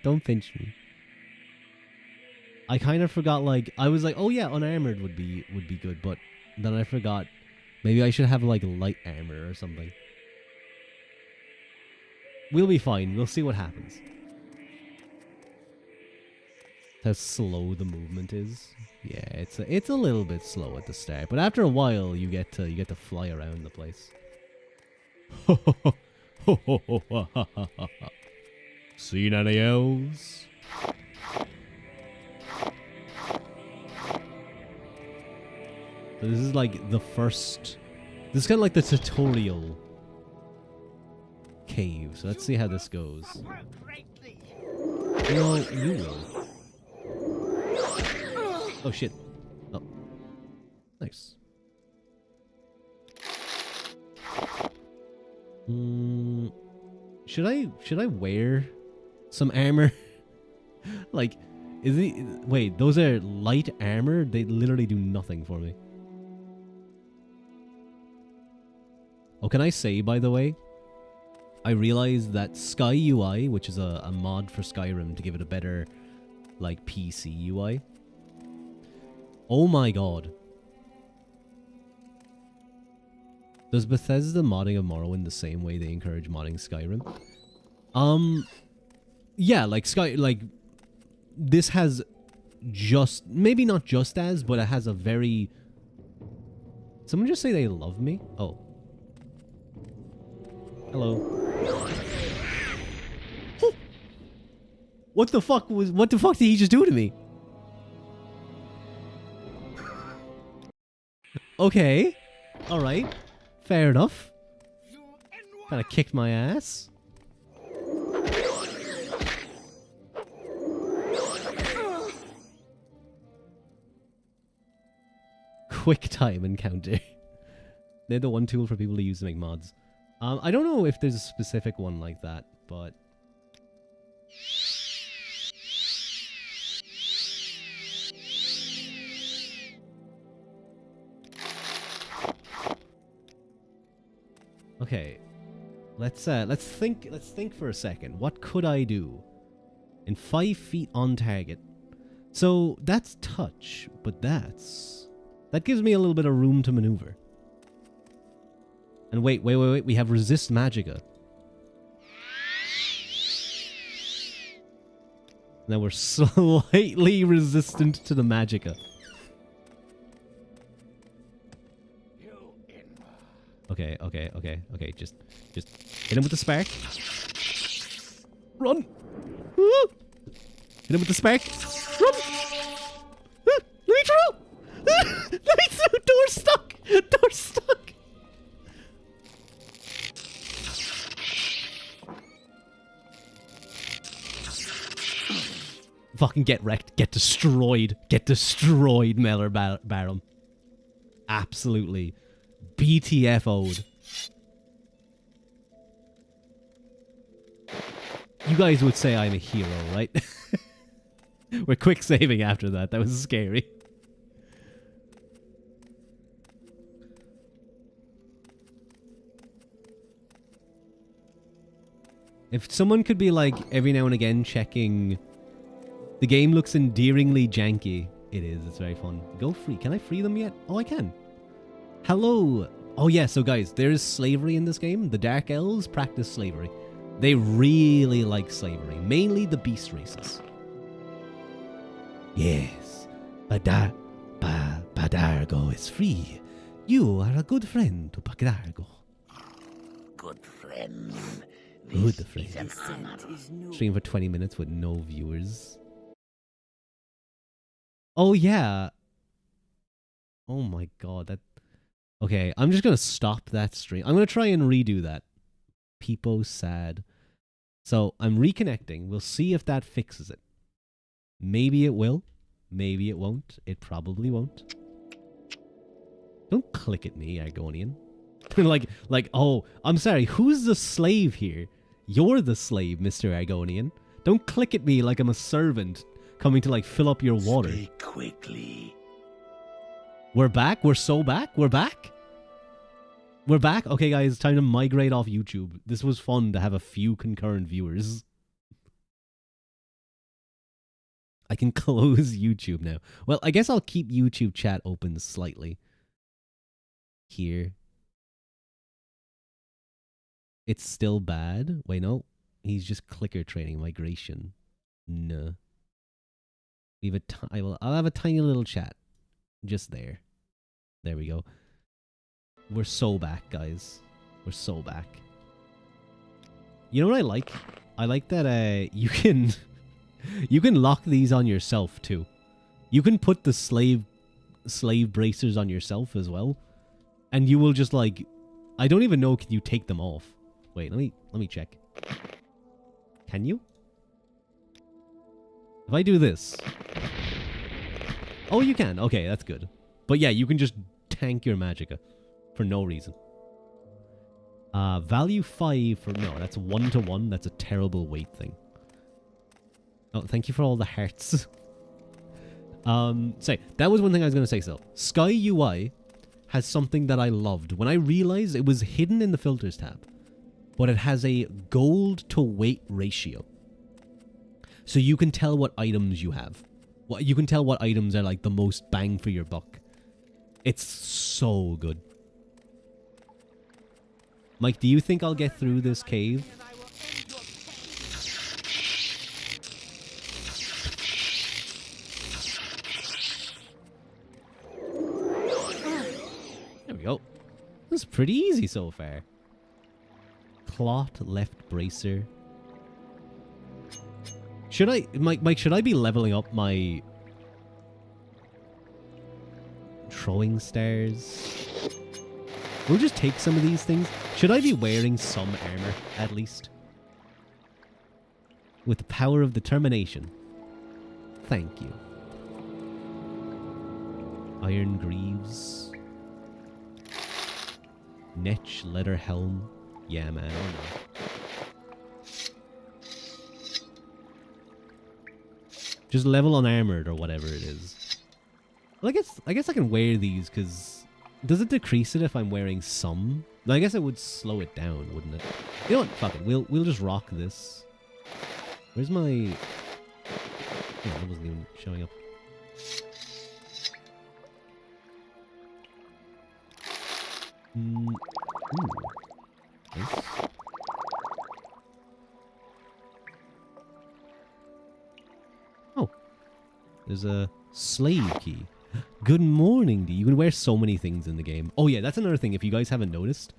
Don't pinch me. I kind of forgot, like, I was like, oh yeah, unarmored would be good, but then I forgot maybe I should have, like, light armor or something. We'll be fine. We'll see what happens. How slow the movement is. Yeah, it's a little bit slow at the start, but after a while you get to fly around the place. Seen any elves? So this is like the first. This is kind of like the tutorial cave. So let's see how this goes. You know, you will. Oh shit. Oh. Nice. Should I wear some armor? Like, is it? Wait, those are light armor? They literally do nothing for me. Oh, can I say, by the way, I realized that Sky UI, which is a mod for Skyrim to give it a better, like, PC UI. Oh my god. Does Bethesda modding of Morrowind the same way they encourage modding Skyrim? Yeah, like this has just, maybe not just as, but it has a very... Someone just say they love me? Oh. Hello. What the fuck did he just do to me? Okay. Alright. Fair enough. Kinda kicked my ass. Quick time encounter. They're the one tool for people to use to make mods. I don't know if there's a specific one like that, but... Okay, let's think for a second. What could I do? In 5 feet on target. So that's touch, but that gives me a little bit of room to maneuver. And wait, we have resist magicka. Now we're slightly resistant to the magicka. Okay, just hit him with the spark. Run! Woo! Hit him with the spark. Run! Let me through! Let me through! Door stuck! Door stuck! Fucking get wrecked. Get destroyed. Get destroyed, Meller Barum. Absolutely. BTFO'd. You guys would say I'm a hero, right? We're quick saving after that. That was scary. If someone could be like every now and again checking, the game looks endearingly janky. It is. It's very fun. Go free. Can I free them yet? Oh, I can. Hello. Oh yeah. So guys, there is slavery in this game. The Dark Elves practice slavery. They really like slavery. Mainly the beast races. Yes. Badargo is free. You are a good friend to Badargo. Good friend. Good friend. Stream for 20 minutes with no viewers. Oh yeah. Oh my god, that... Okay, I'm just gonna stop that stream. I'm gonna try and redo that. Peepo sad. So, I'm reconnecting. We'll see if that fixes it. Maybe it will. Maybe it won't. It probably won't. Don't click at me, Argonian. like, oh, I'm sorry, who's the slave here? You're the slave, Mr. Argonian. Don't click at me like I'm a servant coming to, like, fill up your water. Speak quickly. We're back? We're so back? We're back? We're back? Okay, guys, time to migrate off YouTube. This was fun to have a few concurrent viewers. I can close YouTube now. Well, I guess I'll keep YouTube chat open slightly. Here. It's still bad. Wait, no. He's just clicker training migration. No. We have I'll have a tiny little chat. Just there. There we go. We're so back, guys. We're so back. You know what I like? I like that you can you can lock these on yourself too. You can put the slave bracers on yourself as well. And you will just like, I don't even know, can you take them off? Wait, let me check. Can you? If I do this. Oh, you can. Okay, that's good. But yeah, you can just tank your magicka for no reason. Value 5 for... No, that's 1-to-1. That's a terrible weight thing. Oh, thank you for all the hearts. Say, that was one thing I was going to say still. Sky UI has something that I loved. When I realized it was hidden in the filters tab, but it has a gold to weight ratio. So you can tell what items you have. You can tell what items are like the most bang for your buck. It's so good. Mike, do you think I'll get through this cave? There we go. This is pretty easy so far. Clot left bracer. Should I, Mike, should I be leveling up my throwing stars? We'll just take some of these things. Should I be wearing some armor, at least? With the power of determination. Thank you. Iron greaves. Netch leather helm. Yeah, man, I know. Just level unarmored or whatever it is. Well, I guess I can wear these because... Does it decrease it if I'm wearing some? I guess it would slow it down, wouldn't it? You know what? Fuck it. We'll just rock this. Where's my... Oh, that wasn't even showing up. Ooh. Nice. Oh. There's a slave key. Good morning, D. You can wear so many things in the game. Oh yeah, that's another thing. If you guys haven't noticed,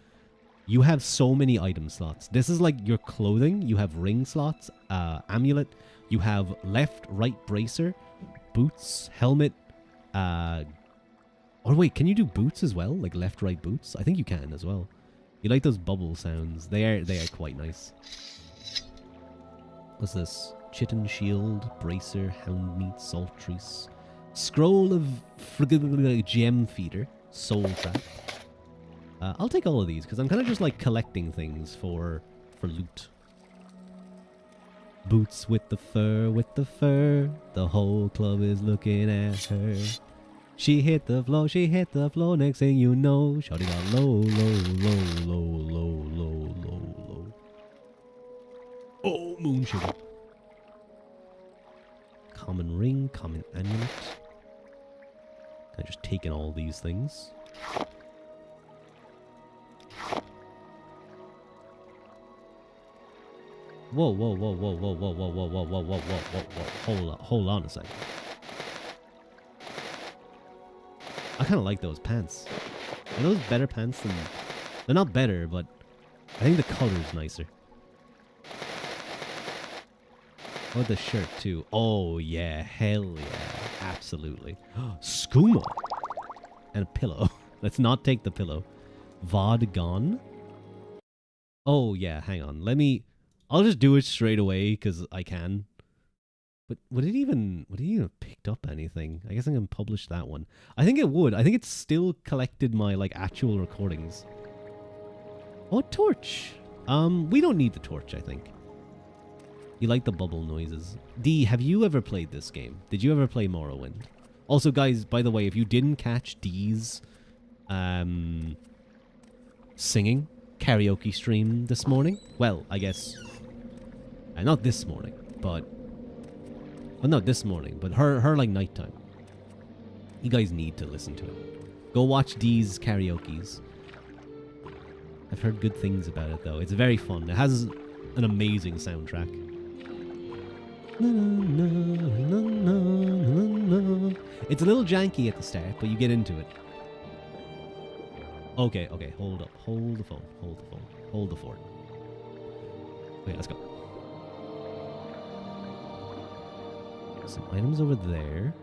you have so many item slots. This is like your clothing. You have ring slots, amulet. You have left, right bracer, boots, helmet. Or wait, can you do boots as well? Like left, right boots? I think you can as well. You like those bubble sounds? They are quite nice. What's this? Chitin shield, bracer, hound meat, saltrees. Scroll of gem feeder, soul trap. I'll take all of these because I'm kind of just like collecting things for loot. Boots with the fur, the whole club is looking at her. She hit the floor, next thing you know, shawty got low, low, low, low, low, low, low, low. Oh, moon sugar. Common ring, common amulet. I just taken all these things. Whoa, whoa, whoa, whoa, whoa, whoa, whoa, whoa, whoa, whoa, whoa, whoa, whoa, hold on a second. I kind of like those pants. Are those better pants than... They're not better, but I think the color's nicer. Oh, the shirt too. Oh yeah, hell yeah, absolutely. Skooma and a pillow. Let's not take the pillow. VOD gone. Oh yeah, hang on. I'll just do it straight away because I can. But would it even have picked up anything? I guess I can publish that one. I think it would. I think it still collected my like actual recordings. Oh, torch. We don't need the torch, I think. You like the bubble noises. D, have you ever played this game? Did you ever play Morrowind? Also, guys, by the way, if you didn't catch D's singing karaoke stream this morning, well, I guess not this morning, but well, not this morning, but her like nighttime. You guys need to listen to it. Go watch D's karaoke's. I've heard good things about it though. It's very fun. It has an amazing soundtrack. It's a little janky at the start, but you get into it. Okay, hold up. Hold the phone. Hold the fort. Okay, let's go. Some items over there.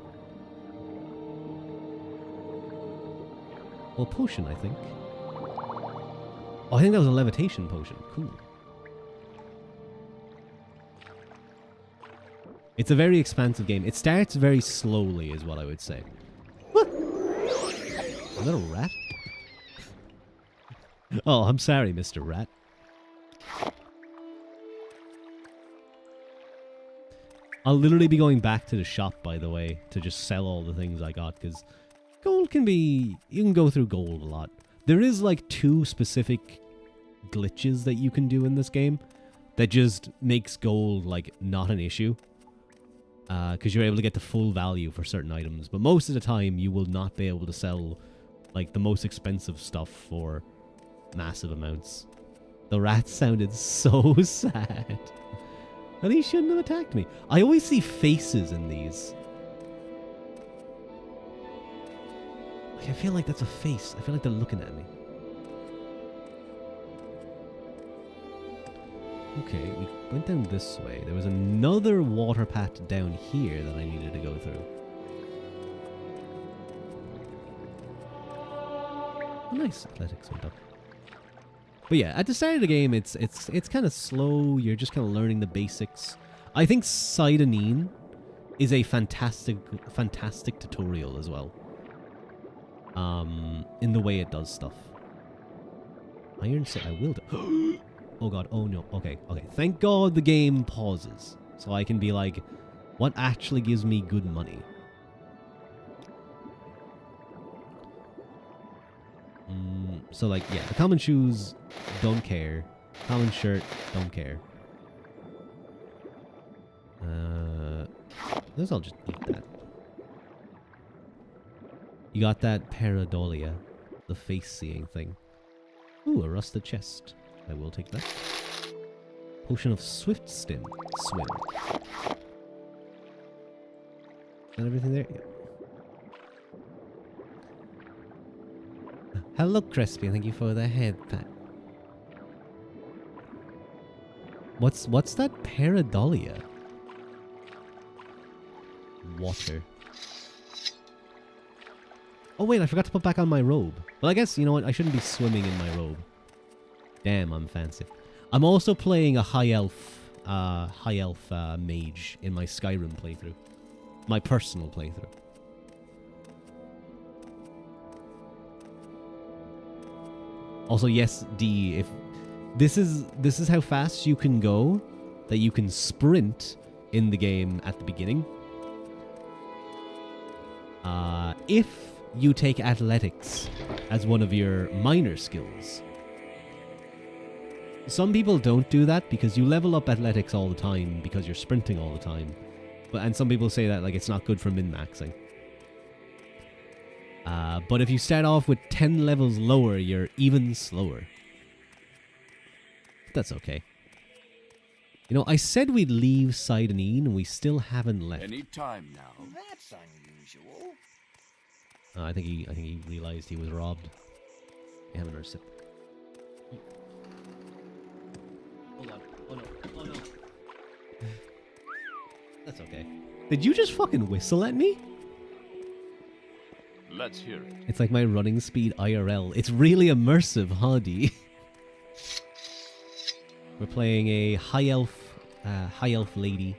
Well, a potion, I think. Oh, I think that was a levitation potion. Cool. It's a very expansive game. It starts very slowly, is what I would say. What? A little rat? Oh, I'm sorry, Mr. Rat. I'll literally be going back to the shop, by the way, to just sell all the things I got, because gold can be... You can go through gold a lot. There is, like, 2 specific glitches that you can do in this game that just makes gold, like, not an issue. Because you're able to get the full value for certain items. But most of the time, you will not be able to sell, like, the most expensive stuff for massive amounts. The rat sounded so sad. And he shouldn't have attacked me. I always see faces in these. Like, I feel like that's a face. I feel like they're looking at me. Okay, we went down this way. There was another water path down here that I needed to go through. Nice athletics went up. But yeah, at the start of the game, it's kind of slow. You're just kind of learning the basics. I think Seyda Neen is a fantastic tutorial as well. In the way it does stuff. Iron set, I will do. Oh god, oh no. Okay. Thank god the game pauses. So I can be like, what actually gives me good money? So like, yeah, the common shoes, don't care. Common shirt, don't care. I guess I'll just eat that. You got that pareidolia, the face-seeing thing. Ooh, a rusted chest. I will take that. Potion of swift swim. And everything there? Yeah. Hello, Crispy. Thank you for the head pat. What's that pareidolia? Water. Oh wait, I forgot to put back on my robe. Well, I guess, you know what? I shouldn't be swimming in my robe. Damn, I'm fancy. I'm also playing a high elf mage in my Skyrim playthrough. My personal playthrough. Also, yes, D, if this is how fast you can go that you can sprint in the game at the beginning. If you take athletics as one of your minor skills. Some people don't do that because you level up athletics all the time because you're sprinting all the time. And some people say that like it's not good for min-maxing. But if you start off with 10 levels lower, you're even slower. That's okay. You know, I said we'd leave Seyda Neen and we still haven't left. Any time now. That's unusual. I think he realized he was robbed. I have another sip. Hold on. Oh no. Oh no. That's okay. Did you just fucking whistle at me? Let's hear it. It's like my running speed IRL. It's really immersive, huh, D? We're playing a high elf lady.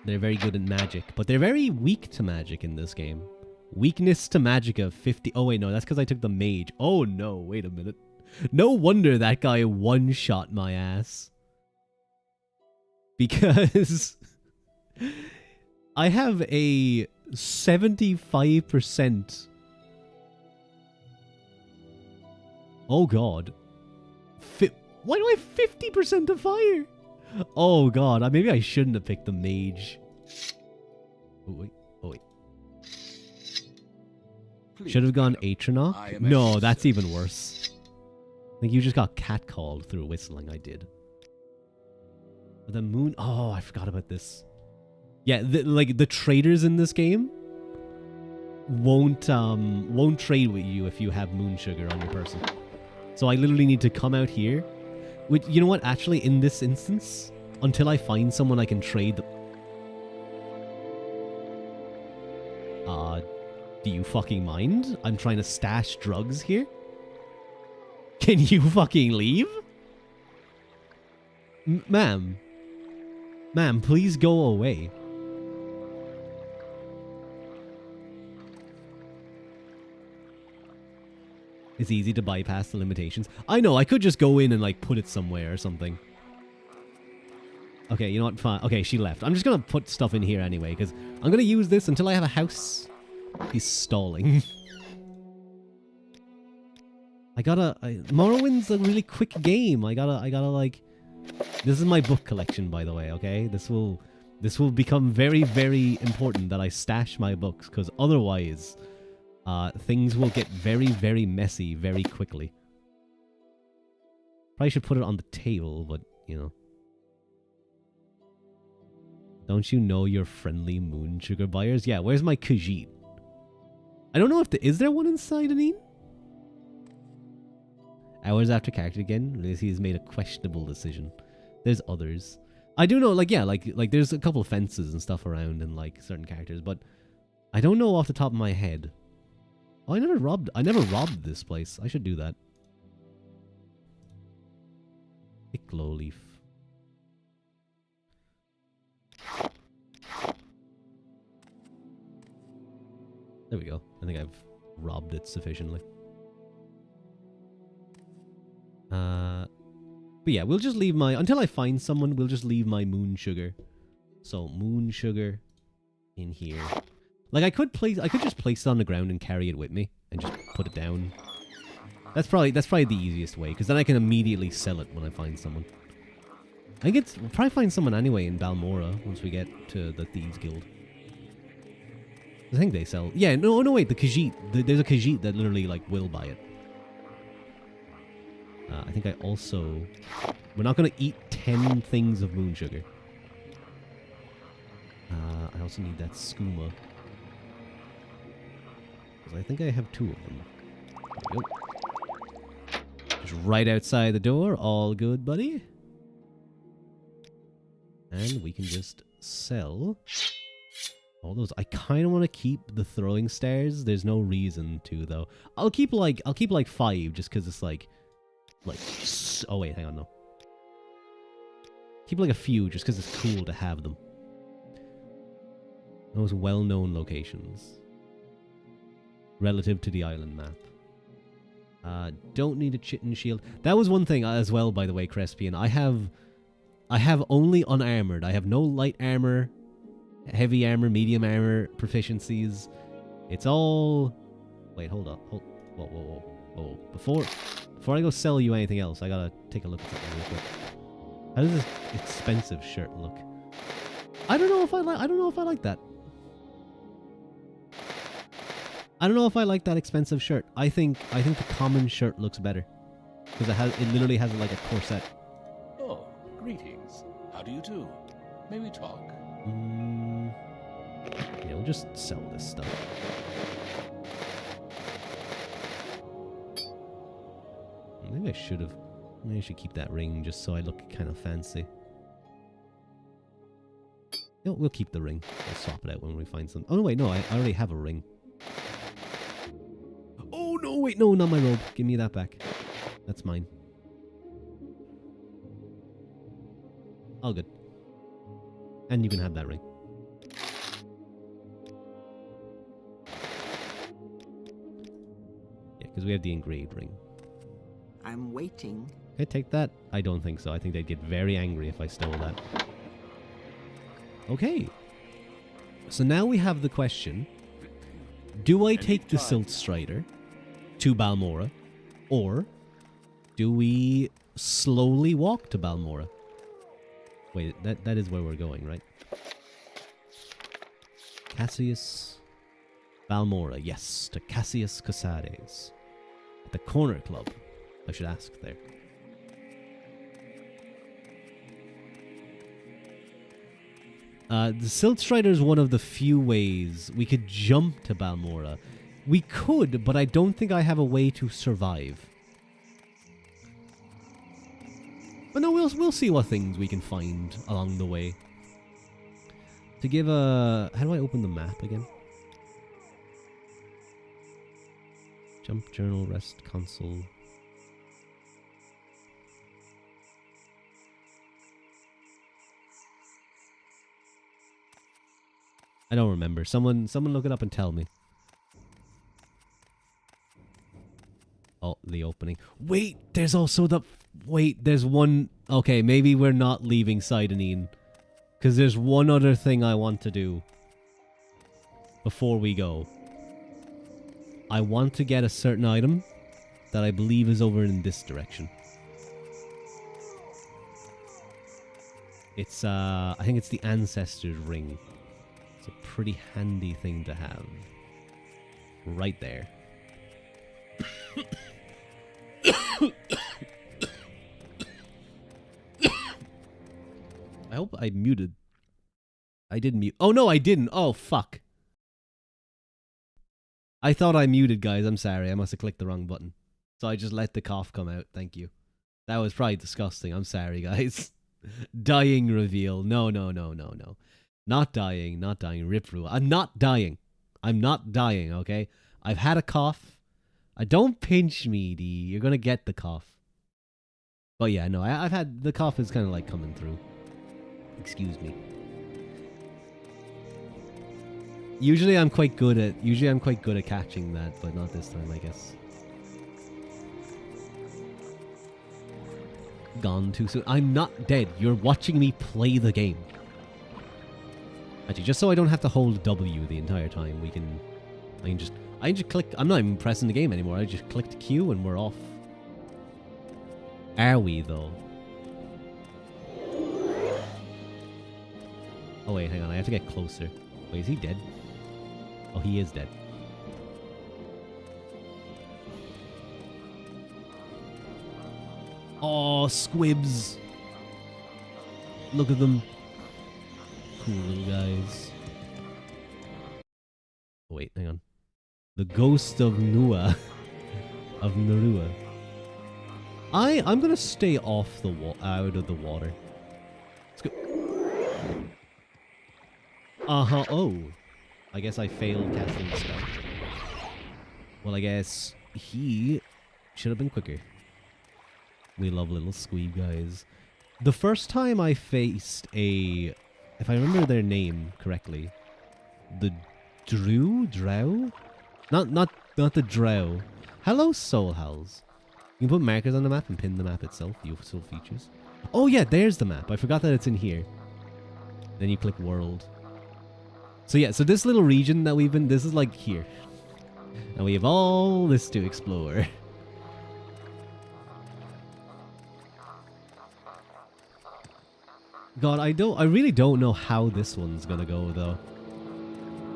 They're very good at magic, but they're very weak to magic in this game. Weakness to magic of 50. Oh wait, no, that's because I took the mage. Oh no, wait a minute. No wonder that guy one-shot my ass. Because I have a 75%. Oh god. Why do I have 50% to fire? Oh god, maybe I shouldn't have picked the mage. Oh wait, oh wait. Should have gone Atronach? No, that's even worse. I think you just got catcalled through whistling. I did. The moon. Oh, I forgot about this. Yeah, the traders in this game won't trade with you if you have moon sugar on your person. So I literally need to come out here. You know what? Actually, in this instance, until I find someone I can trade. Do you fucking mind? I'm trying to stash drugs here. Can you fucking leave? Ma'am. Ma'am, please go away. It's easy to bypass the limitations. I know, I could just go in and like put it somewhere or something. Okay, you know what? Fine. Okay, she left. I'm just gonna put stuff in here anyway, because I'm gonna use this until I have a house. He's stalling. Morrowind's a really quick game. I gotta like... This is my book collection, by the way, okay? This will become very, very important that I stash my books, because otherwise... things will get very, very messy very quickly. Probably should put it on the table, but, you know. Don't you know your friendly moon sugar buyers? Yeah, where's my Khajiit? I don't know if is there one inside Neen? Hours after character again, he has made a questionable decision. There's others. I do know, like, yeah, like there's a couple of fences and stuff around in, like, certain characters, but I don't know off the top of my head. Oh, I never robbed this place. I should do that. Piccolo leaf. There we go. I think I've robbed it sufficiently. But yeah, we'll just leave until I find someone, we'll just leave my moon sugar. So, moon sugar in here. Like, I could just place it on the ground and carry it with me and just put it down. That's probably the easiest way, because then I can immediately sell it when I find someone. We'll probably find someone anyway in Balmora once we get to the Thieves Guild. I think they sell... Yeah, no, wait, the Khajiit. There's a Khajiit that literally, like, will buy it. I think I also... We're not going to eat 10 things of moon sugar. I also need that skooma. Because I think I have 2 of them. There we go. Just right outside the door. All good, buddy. And we can just sell... all those. I kind of want to keep the throwing stars. There's no reason to, though. I'll keep like 5 just because it's like, oh wait, hang on, no. Keep like a few just because it's cool to have them. Those well-known locations relative to the island map. Don't need a chitin shield. That was one thing as well, by the way, Crespian. I have I have only unarmored. I have no light armor, heavy armor, medium armor proficiencies. It's all... Wait, hold up. Whoa, whoa, whoa, whoa. Before I go sell you anything else, I gotta take a look at something real quick. How does this expensive shirt look? I don't know if I like that. I don't know if I like that expensive shirt. I think the common shirt looks better because it literally has like a corset. Oh, greetings. How do you do? May we talk? Yeah, we'll just sell this stuff. Maybe I should have. Maybe I should keep that ring just so I look kind of fancy. No, we'll keep the ring. We'll swap it out when we find some. Oh no, wait, no, I already have a ring. Oh no, wait, no, not my robe. Give me that back. That's mine. All good. And you can have that ring. Yeah, because we have the engraved ring. I'm waiting. Can I take that? I don't think so. I think they'd get very angry if I stole that. Okay. So now we have the question. Do I take the Silt Strider to Balmora? Or do we slowly walk to Balmora? Wait, that is where we're going, right? Cassius Balmora. Yes, to Cassius Casades. At the Corner Club. I should ask there. The Silt Strider is one of the few ways we could jump to Balmora. We could, but I don't think I have a way to survive. But no, we'll see what things we can find along the way. To give a... How do I open the map again? Jump, journal, rest, console... I don't remember. Someone look it up and tell me. Oh, the opening. Wait, there's also the... Wait, there's one... Okay, maybe we're not leaving Seyda Neen. Because there's one other thing I want to do. Before we go. I want to get a certain item that I believe is over in this direction. It's, I think it's the Ancestor's Ring. It's a pretty handy thing to have. Right there. I hope I muted. I didn't mute. Oh no, I didn't. Oh fuck. I thought I muted, guys. I'm sorry. I must have clicked the wrong button. So I just let the cough come out. Thank you. That was probably disgusting. I'm sorry, guys. Dying reveal. No. Not dying. Rip through. I'm not dying. Okay? I've had a cough. Don't pinch me, D. You're gonna get the cough. But yeah, no, I've had... The cough is kind of like coming through. Excuse me. Usually I'm quite good at catching that, but not this time, I guess. Gone too soon. I'm not dead. You're watching me play the game. Actually, just so I don't have to hold W the entire time, I can just click. I'm not even pressing the game anymore. I just clicked Q and we're off. Are we though? Oh wait, hang on. I have to get closer. Wait, is he dead? Oh, he is dead. Oh, squibs. Look at them. Cool little guys. Oh, wait, hang on. The ghost of Nua. Of Narua. I'm gonna stay off the out of the water. Let's go. Uh-huh. Oh. I guess I failed casting the spell. Well, I guess he should have been quicker. We love little squeeb guys. The first time I faced a... If I remember their name correctly, the Drow? Not the Drow. Hello, Soul Howls. You can put markers on the map and pin the map itself. Useful features. Oh yeah, there's the map. I forgot that it's in here. Then you click world. So yeah, so this little region that we've been, this is like here. And we have all this to explore. God, I really don't know how this one's gonna go though.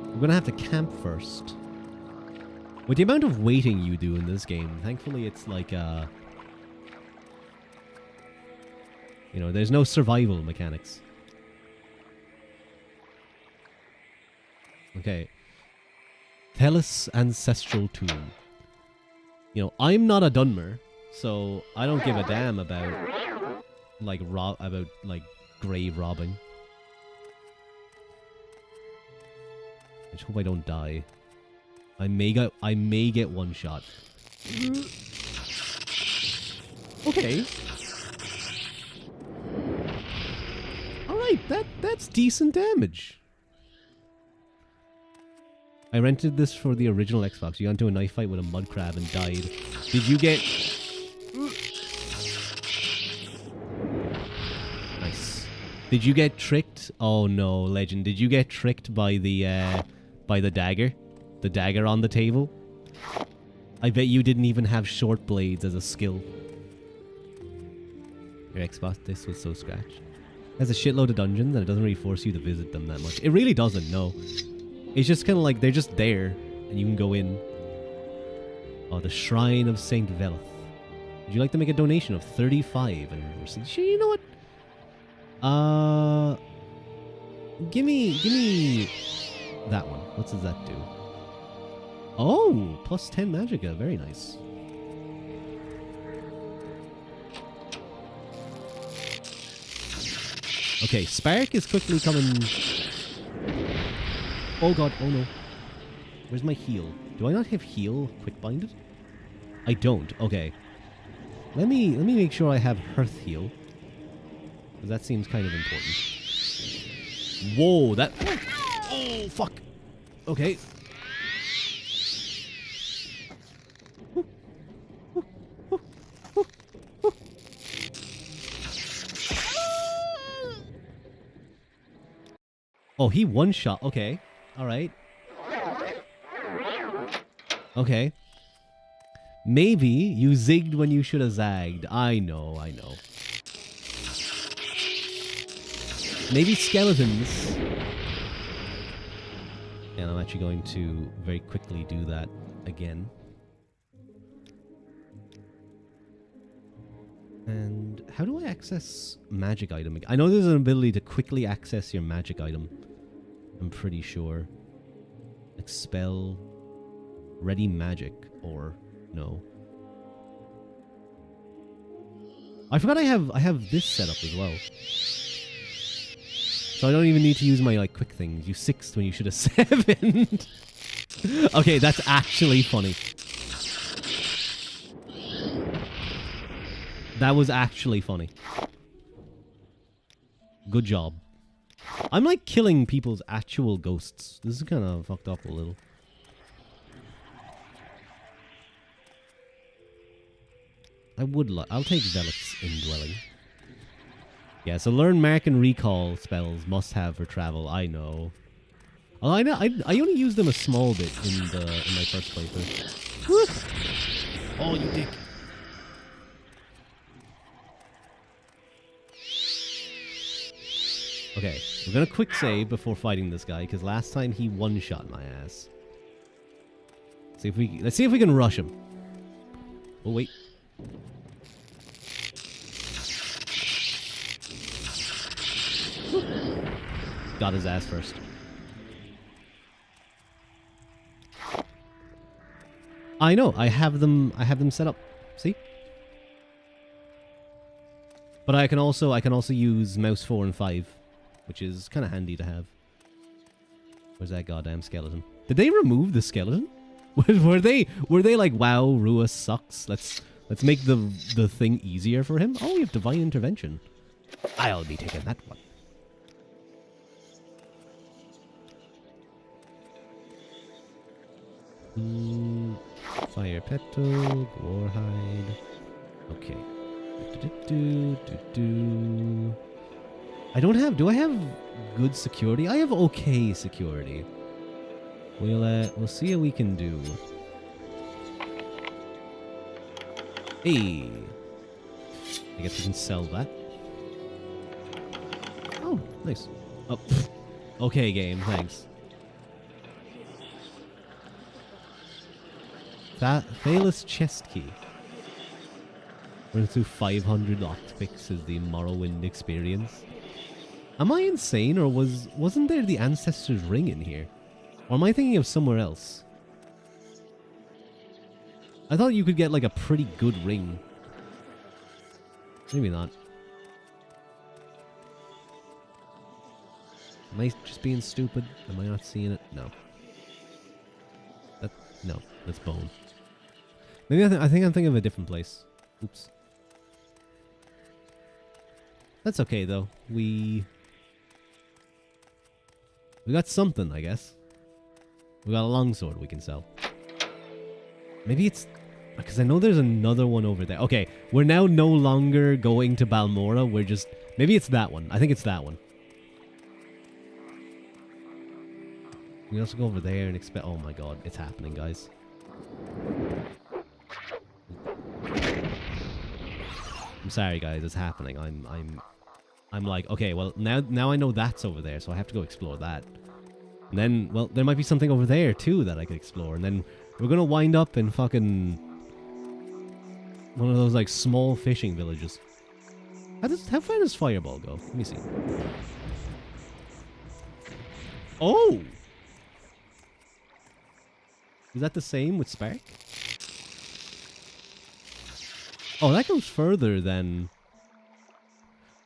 We're gonna have to camp first. With the amount of waiting you do in this game, thankfully it's like, you know, there's no survival mechanics. Okay. Tellus Ancestral Tomb. You know, I'm not a Dunmer, so I don't give a damn about, like, grave robbing. I just hope I don't die. I may get one shot. Okay. Alright, that's decent damage. I rented this for the original Xbox. You got into a knife fight with a mud crab and died. Did you get... Nice. Did you get tricked? Oh no, legend. Did you get tricked by the dagger? The dagger on the table? I bet you didn't even have short blades as a skill. Your Xbox, this was so scratch. It has a shitload of dungeons and it doesn't really force you to visit them that much. It really doesn't, no. It's just kind of like they're just there and you can go in. Oh, the Shrine of Saint Velith. Would you like to make a donation of 35? And you know what? Give me that one. What does that do? Oh, plus 10 magicka. Very nice. Okay, Spark is quickly coming. Oh god, oh no. Where's my heal? Do I not have heal quick binded? I don't. Okay. Let me make sure I have Hearth heal. Because that seems kind of important. Whoa, that... Oh, fuck. Okay. Oh, he one-shot. Okay. Alright. Okay. Maybe you zigged when you should have zagged. I know. Maybe skeletons. And I'm actually going to very quickly do that again. And how do I access magic item? I know there's an ability to quickly access your magic item. I'm pretty sure. Expel, ready magic, or no. I forgot I have this set up as well. So I don't even need to use my like quick things. You 6th when you should have 7'd. Okay, that's actually funny. That was actually funny. Good job. I'm like killing people's actual ghosts. This is kind of fucked up a little. I'll take Velith's Indwelling. Yeah, so learn mark and recall spells must have for travel. I know. Oh, I know. I only used them a small bit in my first playthrough. Woo! Oh, you dick. Okay, we're gonna quick save before fighting this guy because last time he one-shot my ass. Let's see if we can rush him. Oh wait. Got his ass first. I know. I have them set up. See? But I can also use mouse 4 and 5, which is kind of handy to have. Where's that goddamn skeleton? Did they remove the skeleton? were they like, wow, Rua sucks. Let's make the thing easier for him. Oh, we have divine intervention. I'll be taking that one. Fire petal, warhide. Okay. I don't have... Do I have good security? I have okay security. We'll see what we can do. Hey! I guess we can sell that. Oh, nice. Oh, okay, game. Thanks. Thalos chest key. Running through 500 lockpicks is the Morrowind experience. Am I insane, or wasn't there the Ancestor's Ring in here? Or am I thinking of somewhere else? I thought you could get like a pretty good ring. Maybe not. Am I just being stupid? Am I not seeing it? No. No, that's bone. Maybe I think I'm thinking of a different place. Oops. That's okay though. We got something, I guess. We got a longsword we can sell. Maybe it's... Because I know there's another one over there. Okay, we're now no longer going to Balmora. We're just... Maybe it's that one. I think it's that one. We can also go over there and expect... Oh my god, it's happening, guys. I'm sorry, guys, it's happening. I'm like, okay, well, now I know that's over there, so I have to go explore that. And then, well, there might be something over there, too, that I could explore. And then we're gonna wind up in fucking... one of those, like, small fishing villages. How far does Fireball go? Let me see. Oh! Is that the same with Spark? Oh, that goes further than...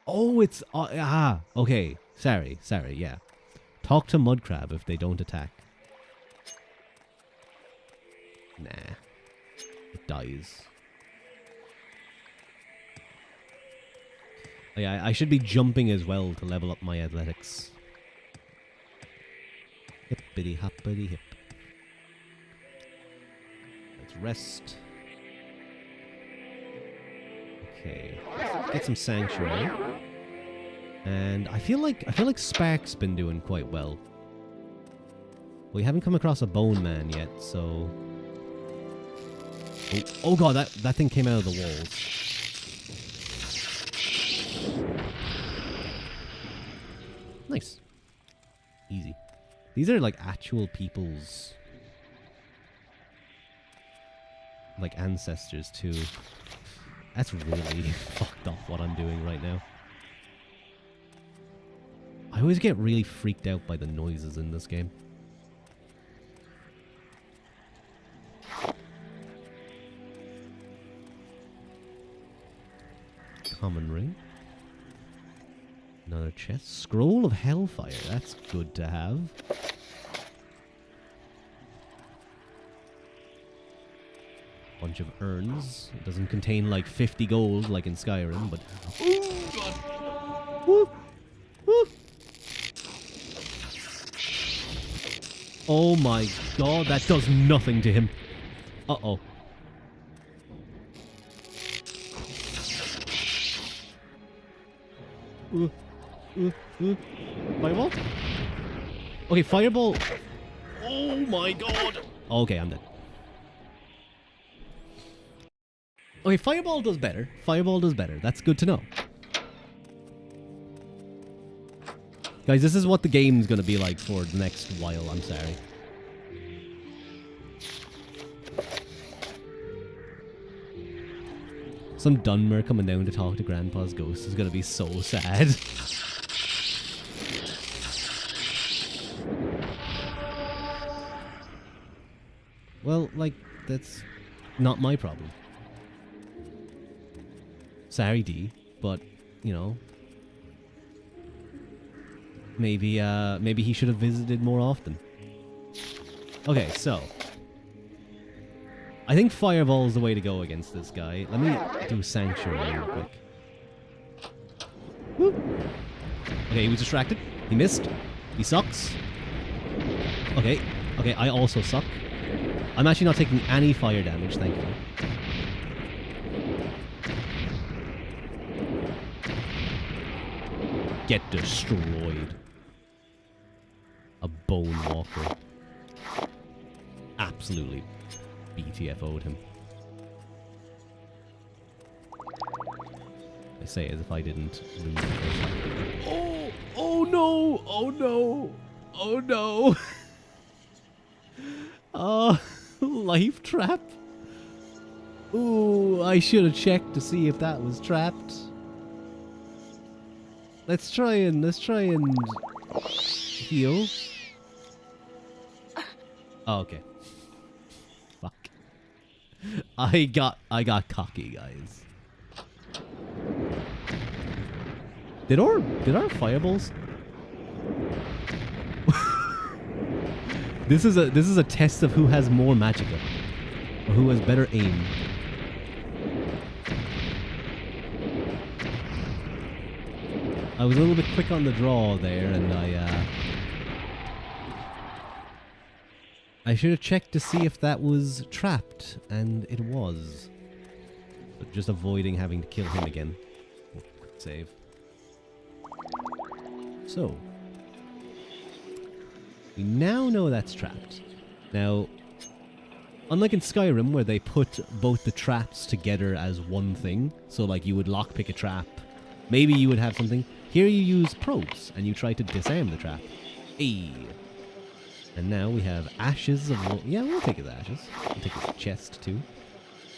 Oh, it's... okay. Sorry, yeah. Talk to Mudcrab if they don't attack. Nah. It dies. Oh, yeah, I should be jumping as well to level up my athletics. Hippity hoppity hip. Let's rest. Okay. Let's get some sanctuary. And I feel like Spark's been doing quite well. We haven't come across a bone man yet, so... Oh god, that thing came out of the walls. Nice. Easy. These are like actual people's... like ancestors too. That's really fucked up what I'm doing right now. I always get really freaked out by the noises in this game. Common ring. Another chest. Scroll of Hellfire. That's good to have. Bunch of urns. It doesn't contain like 50 gold like in Skyrim, but... Oh, God. Woo! Woo! Oh my god, that does nothing to him. Uh-oh. Fireball? Okay, fireball. Oh my god. Okay, I'm dead. Okay, fireball does better. Fireball does better. That's good to know. Guys, this is what the game's gonna be like for the next while. I'm sorry. Some Dunmer coming down to talk to Grandpa's ghost is gonna be so sad. Well, like, that's not my problem. Sorry, D, but, you know... Maybe he should have visited more often. Okay, so... I think Fireball is the way to go against this guy. Let me do Sanctuary real quick. Woo. Okay, he was distracted. He missed. He sucks. Okay, I also suck. I'm actually not taking any fire damage, thankfully. Get destroyed. A bone walker. Absolutely BTFO'd him. I say as if I didn't lose the first. Oh! Oh no! Oh no! Oh no! Life trap? Ooh, I should have checked to see if that was trapped. Let's try and heal. Oh, okay. Fuck. I got cocky, guys. Did our fireballs? This is a test of who has more magicka, or who has better aim. I was a little bit quick on the draw there, and I should have checked to see if that was trapped, and it was. But just avoiding having to kill him again. Oh, quick save. So, we now know that's trapped. Now, unlike in Skyrim where they put both the traps together as one thing, so like you would lockpick a trap, maybe you would have something. Here you use probes and you try to disarm the trap. Hey. And now we have ashes of... Yeah, we'll take his ashes. We'll take his chest too.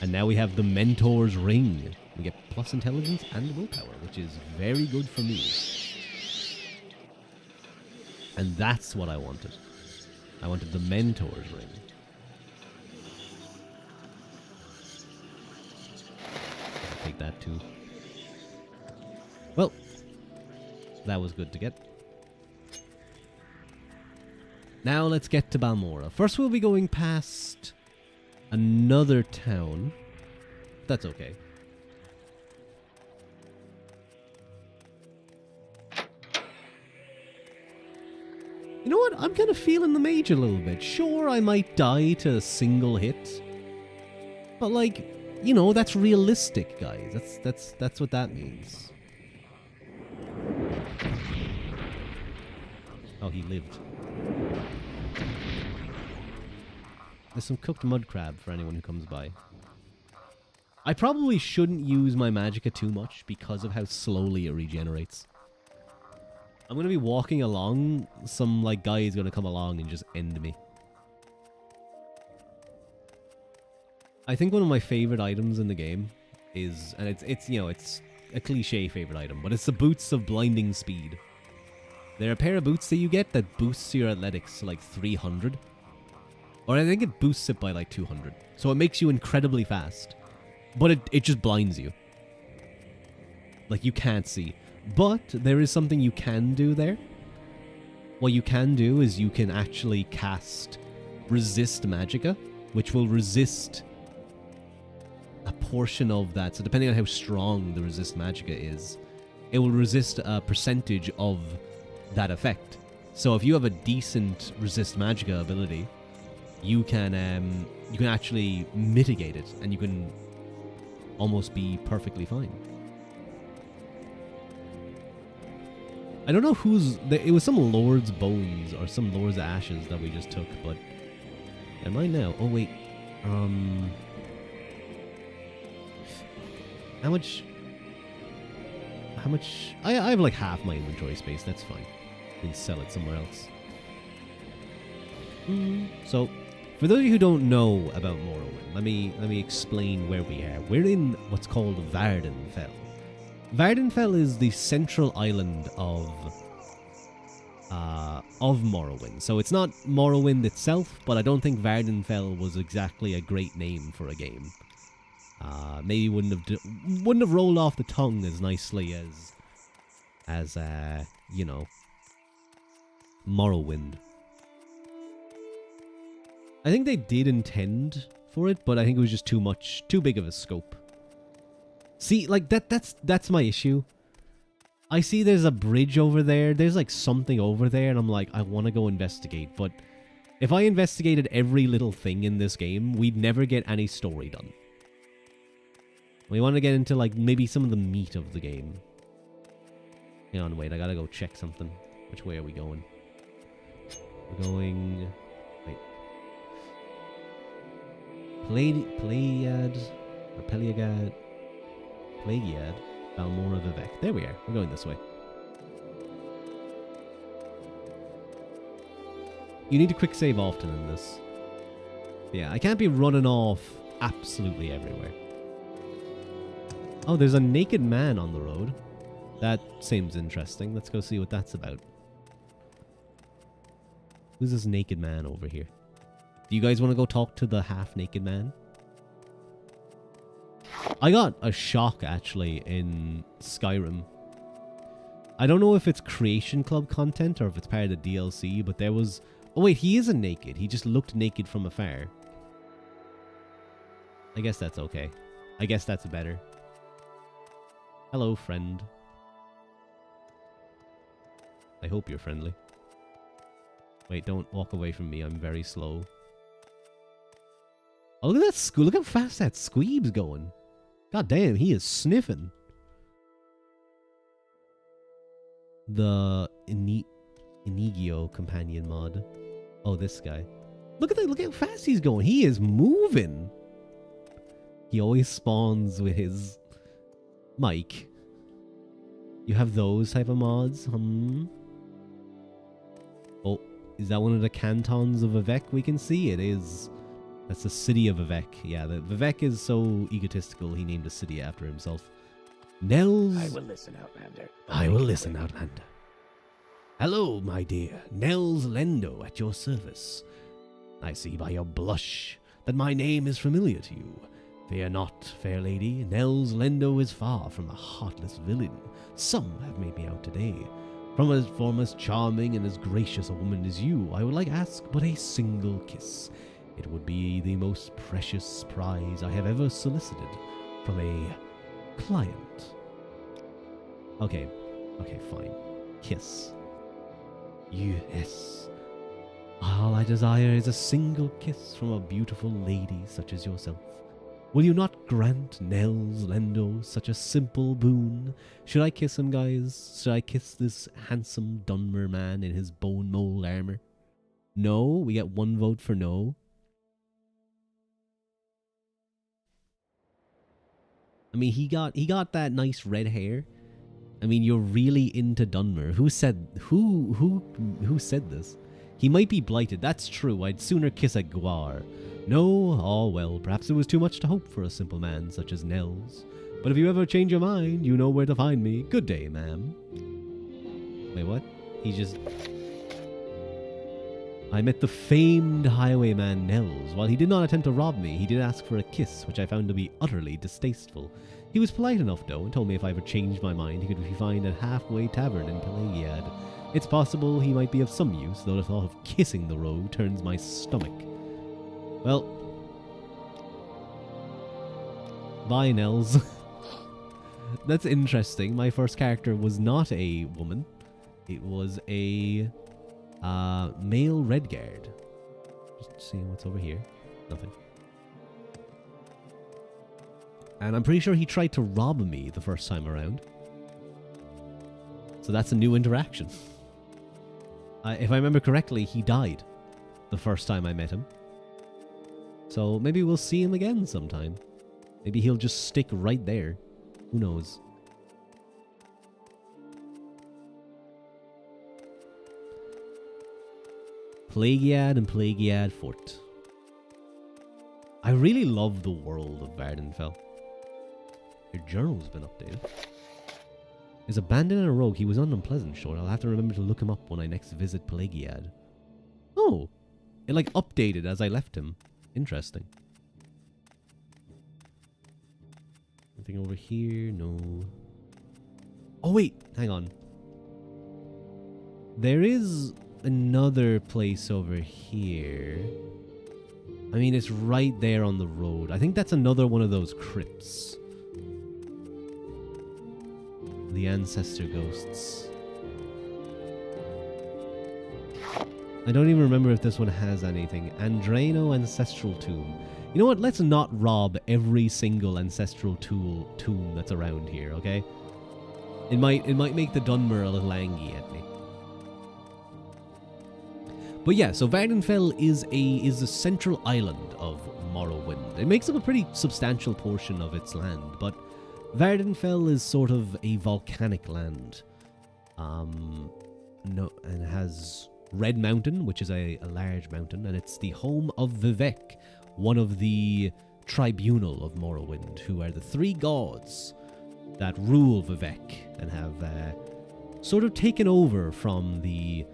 And now we have the Mentor's Ring. We get plus intelligence and willpower, which is very good for me. And that's what I wanted. I wanted the Mentor's Ring. I'll take that too. Well, that was good to get. Now let's get to Balmora. First we'll be going past another town. That's okay. You know what? I'm kind of feeling the mage a little bit. Sure, I might die to a single hit. But like, you know, that's realistic, guys. That's what that means. Oh, he lived. There's some cooked mud crab for anyone who comes by. I probably shouldn't use my magicka too much because of how slowly it regenerates. I'm gonna be walking along, some like guy is gonna come along and just end me. I think one of my favorite items in the game is, and it's you know, it's a cliche favorite item, but it's the boots of blinding speed. They're a pair of boots that you get that boosts your athletics to like 300. Or I think it boosts it by like 200. So it makes you incredibly fast. But it just blinds you. Like you can't see. But there is something you can do there. What you can do is you can actually cast Resist Magicka, which will resist a portion of that. So depending on how strong the Resist Magicka is, it will resist a percentage of that effect. So if you have a decent Resist Magicka ability, you can actually mitigate it, and you can almost be perfectly fine. I don't know whose... It was some Lord's Bones or some Lord's Ashes that we just took, but... Am I now? Oh, wait. How much... I have like half my inventory space, that's fine. I can sell it somewhere else. So, for those of you who don't know about Morrowind, let me explain where we are. We're in what's called Vardenfell. Vardenfell is the central island of Morrowind. So it's not Morrowind itself, but I don't think Vardenfell was exactly a great name for a game. Maybe wouldn't have rolled off the tongue as nicely as you know, Morrowind. I think they did intend for it, but I think it was just too big of a scope. See, like that's my issue. I see there's a bridge over there. There's like something over there, and I'm like, I want to go investigate. But if I investigated every little thing in this game, we'd never get any story done. We want to get into like maybe some of the meat of the game. Hang on, wait, I gotta go check something. Which way are we going? We're going... Wait. Pleiad... Or Peliagad... Pelagiad... Balmora Vivek. There we are. We're going this way. You need to quick save often in this. Yeah, I can't be running off absolutely everywhere. Oh, there's a naked man on the road. That seems interesting. Let's go see what that's about. Who's this naked man over here? Do you guys want to go talk to the half-naked man? I got a shock, actually, in Skyrim. I don't know if it's Creation Club content or if it's part of the DLC, but there was... Oh wait, he isn't naked. He just looked naked from afar. I guess that's okay. I guess that's better. Hello, friend. I hope you're friendly. Wait, don't walk away from me. I'm very slow. Oh, look at that! Look how fast that squeeb's going. God damn, he is sniffing. The Inigio companion mod. Oh, this guy. Look at that! Look how fast he's going. He is moving. He always spawns with his mic. You have those type of mods? Oh, is that one of the cantons of Vivek we can see? It is. That's the city of Vivek. Yeah, Vivek is so egotistical he named a city after himself. Nels... I will listen, Outlander. I will listen, Outlander. Hello, my dear. Nels Lendo at your service. I see by your blush that my name is familiar to you. Fear not, fair lady. Nels Lendo is far from a heartless villain. Some have made me out today. From as charming and as gracious a woman as you, I would like ask but a single kiss. It would be the most precious prize I have ever solicited from a client. Okay, fine. Kiss. Yes. All I desire is a single kiss from a beautiful lady such as yourself. Will you not grant Nels Lendo such a simple boon? Should I kiss him, guys? Should I kiss this handsome Dunmer man in his bone mold armor? No? We get one vote for no. I mean, he got that nice red hair. I mean, you're really into Dunmer. Who said this? He might be blighted. That's true. I'd sooner kiss a Gwar. No, oh well, perhaps it was too much to hope for a simple man such as Nels. But if you ever change your mind, you know where to find me. Good day, ma'am. Wait, what? He just... I met the famed highwayman Nels. While he did not attempt to rob me, he did ask for a kiss, which I found to be utterly distasteful. He was polite enough, though, and told me if I ever changed my mind, he could be found at Halfway Tavern in Pelagiad. It's possible he might be of some use, though the thought of kissing the rogue turns my stomach. Well, bye, Nels. That's interesting. My first character was not a woman. It was a male Redguard. Just seeing what's over here. Nothing. And I'm pretty sure he tried to rob me the first time around. So that's a new interaction. If I remember correctly, he died the first time I met him. So maybe we'll see him again sometime. Maybe he'll just stick right there. Who knows? Pelagiad and Pelagiad Fort. I really love the world of Vardenfell. Your journal's been updated. Is a bandit and a rogue. He was on Unpleasant Shore. I'll have to remember to look him up when I next visit Pelagiad. Oh! It like updated as I left him. Interesting. Anything over here? No. Oh wait! Hang on. There is another place over here. I mean, it's right there on the road. I think that's another one of those crypts. The ancestor ghosts. I don't even remember if this one has anything. Andrano Ancestral Tomb. You know what? Let's not rob every single ancestral tomb that's around here, okay? It might make the Dunmer a little angry at me. But yeah, so Vardenfell is the central island of Morrowind. It makes up a pretty substantial portion of its land, but Vardenfell is sort of a volcanic land. And it has Red Mountain, which is a large mountain, and it's the home of Vivek, one of the tribunal of Morrowind, who are the three gods that rule Vivek and have sort of taken over from the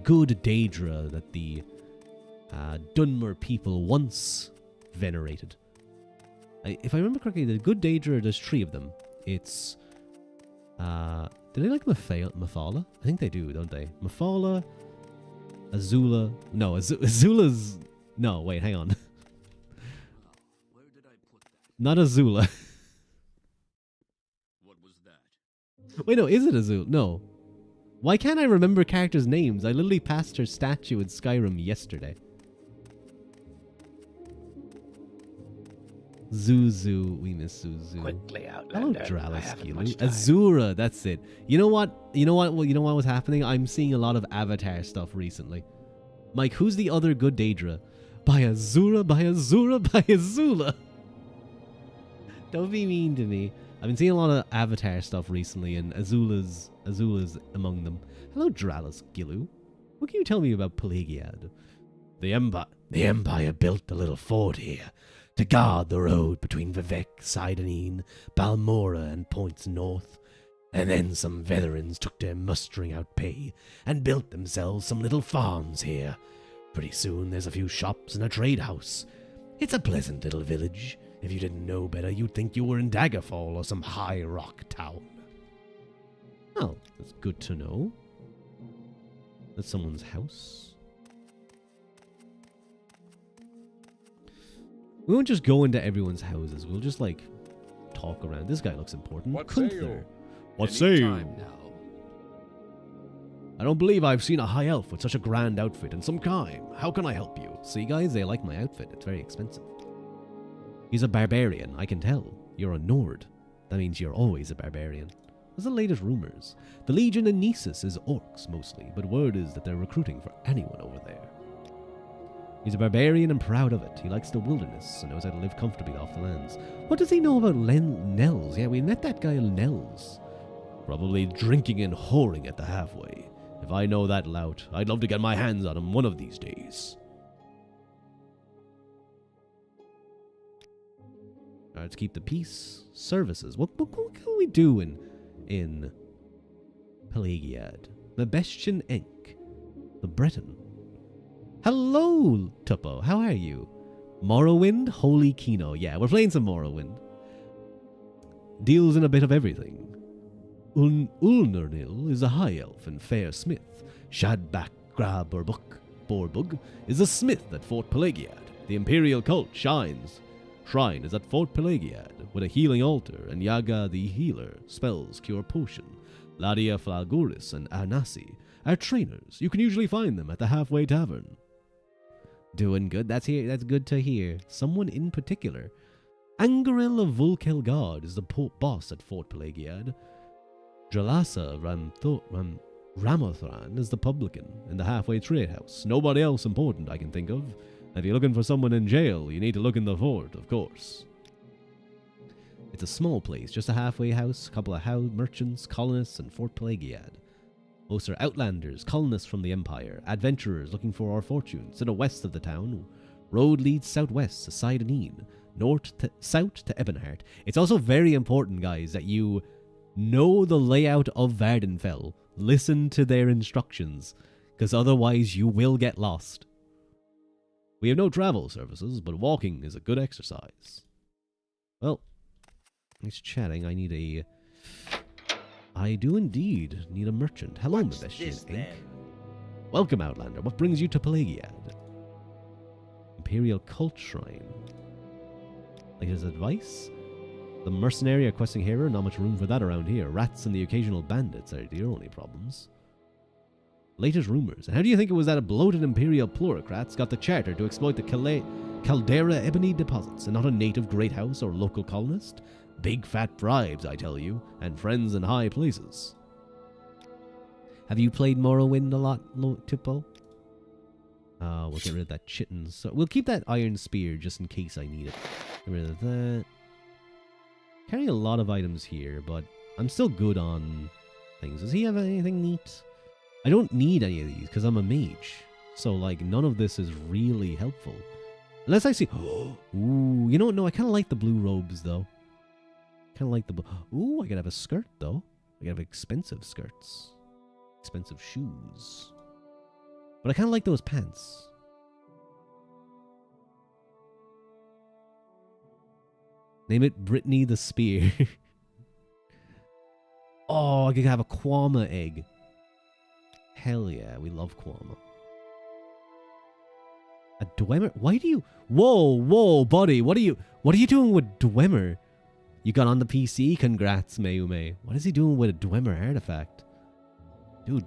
good Daedra that the Dunmer people once venerated. If I remember correctly, the good Daedra, there's three of them. It's do they like Mephala? I think they do, don't they? Mephala, Azula. No, Azula's. No, wait, hang on. Where did I put that? Not Azula. What was that? Wait, no, is it Azula? No. Why can't I remember characters' names? I literally passed her statue in Skyrim yesterday. Zuzu, we miss Zuzu. Quickly, Hello, Outlander. I haven't much Draliskilu. time. Azura, that's it. You know what was happening? I'm seeing a lot of Avatar stuff recently. Mike, who's the other good Daedra? By Azura, by Azura, by Azula. Don't be mean to me. I've been seeing a lot of Avatar stuff recently, and Azula's among them. Hello, Draliskilu. What can you tell me about Pelagiad? The Empire built a little fort here to guard the road between Vivek, Seyda, Neen, Balmora, and points north. And then some veterans took their mustering out pay and built themselves some little farms here. Pretty soon there's a few shops and a trade house. It's a pleasant little village. If you didn't know better, you'd think you were in Daggerfall or some high rock town. Oh, that's good to know. That's someone's house. We won't just go into everyone's houses. We'll just, like, talk around. This guy looks important. What say you? Kunther. What say you? Time now. I don't believe I've seen a high elf with such a grand outfit in some time. How can I help you? See, guys, they like my outfit. It's very expensive. He's a barbarian, I can tell. You're a Nord. That means you're always a barbarian. What's the latest rumors? The Legion in Nessus is orcs mostly, but word is that they're recruiting for anyone over there. He's a barbarian and proud of it. He likes the wilderness and knows how to live comfortably off the lands. What does he know about Nels? Yeah, we met that guy Nels. Probably drinking and whoring at the halfway. If I know that lout, I'd love to get my hands on him one of these days. Alright, let's keep the peace. Services. What can we do in Pelagiad? The Bestian Enk. The Breton. Hello, Tuppo. How are you? Morrowind? Holy Kino. Yeah, we're playing some Morrowind. Deals in a bit of everything. Ulnernil is a high elf and fair smith. Shadbak Borbug is a smith at Fort Pelagiad. The Imperial cult shrine is at Fort Pelagiad, with a healing altar, and Yaga the healer spells cure potion. Ladia Flaguris and Anasi are trainers. You can usually find them at the Halfway Tavern. Doing good. That's good to hear. Someone in particular. Angaril of Vulkelgard is the boss at Fort Pelagiad. Dralasa Ramothran is the publican in the Halfway Trade House. Nobody else important I can think of. If you're looking for someone in jail, you need to look in the fort, of course. It's a small place, just a halfway house, a couple of merchants, colonists, and Fort Pelagiad. Most are outlanders, colonists from the Empire, adventurers looking for our fortunes. To the west of the town, road leads southwest to Seyda Neen, south to Ebonheart. It's also very important, guys, that you know the layout of Vardenfell. Listen to their instructions, because otherwise you will get lost. We have no travel services, but walking is a good exercise. Well, nice chatting. I do indeed need a merchant. Hello, What's Mabestian this, Inc. then? Welcome, Outlander. What brings you to Pelagiad? Imperial Cult Shrine. Like his advice? The mercenary or questing hero? Not much room for that around here. Rats and the occasional bandits are the only problems. Latest rumors. And how do you think it was that a bloated Imperial plutocrats got the charter to exploit the Caldera ebony deposits and not a native great house or local colonist? Big fat bribes, I tell you, and friends in high places. Have you played Morrowind a lot, Tipo? We'll get rid of that chitin. So we'll keep that iron spear just in case I need it. Get rid of that. Carrying a lot of items here, but I'm still good on things. Does he have anything neat? I don't need any of these because I'm a mage. So, like, none of this is really helpful. Unless I see... Ooh, you know what? No, I kind of like the blue robes, though. Kind of like the blue... Ooh, I could have a skirt, though. I could have expensive skirts. Expensive shoes. But I kind of like those pants. Name it Brittany the Spear. Oh, I could have a Kwama egg. Hell yeah, we love Kwama. A Dwemer? Why do you... Whoa, buddy. What are you doing with Dwemer? You got on the PC? Congrats, Mayume. What is he doing with a Dwemer artifact? Dude,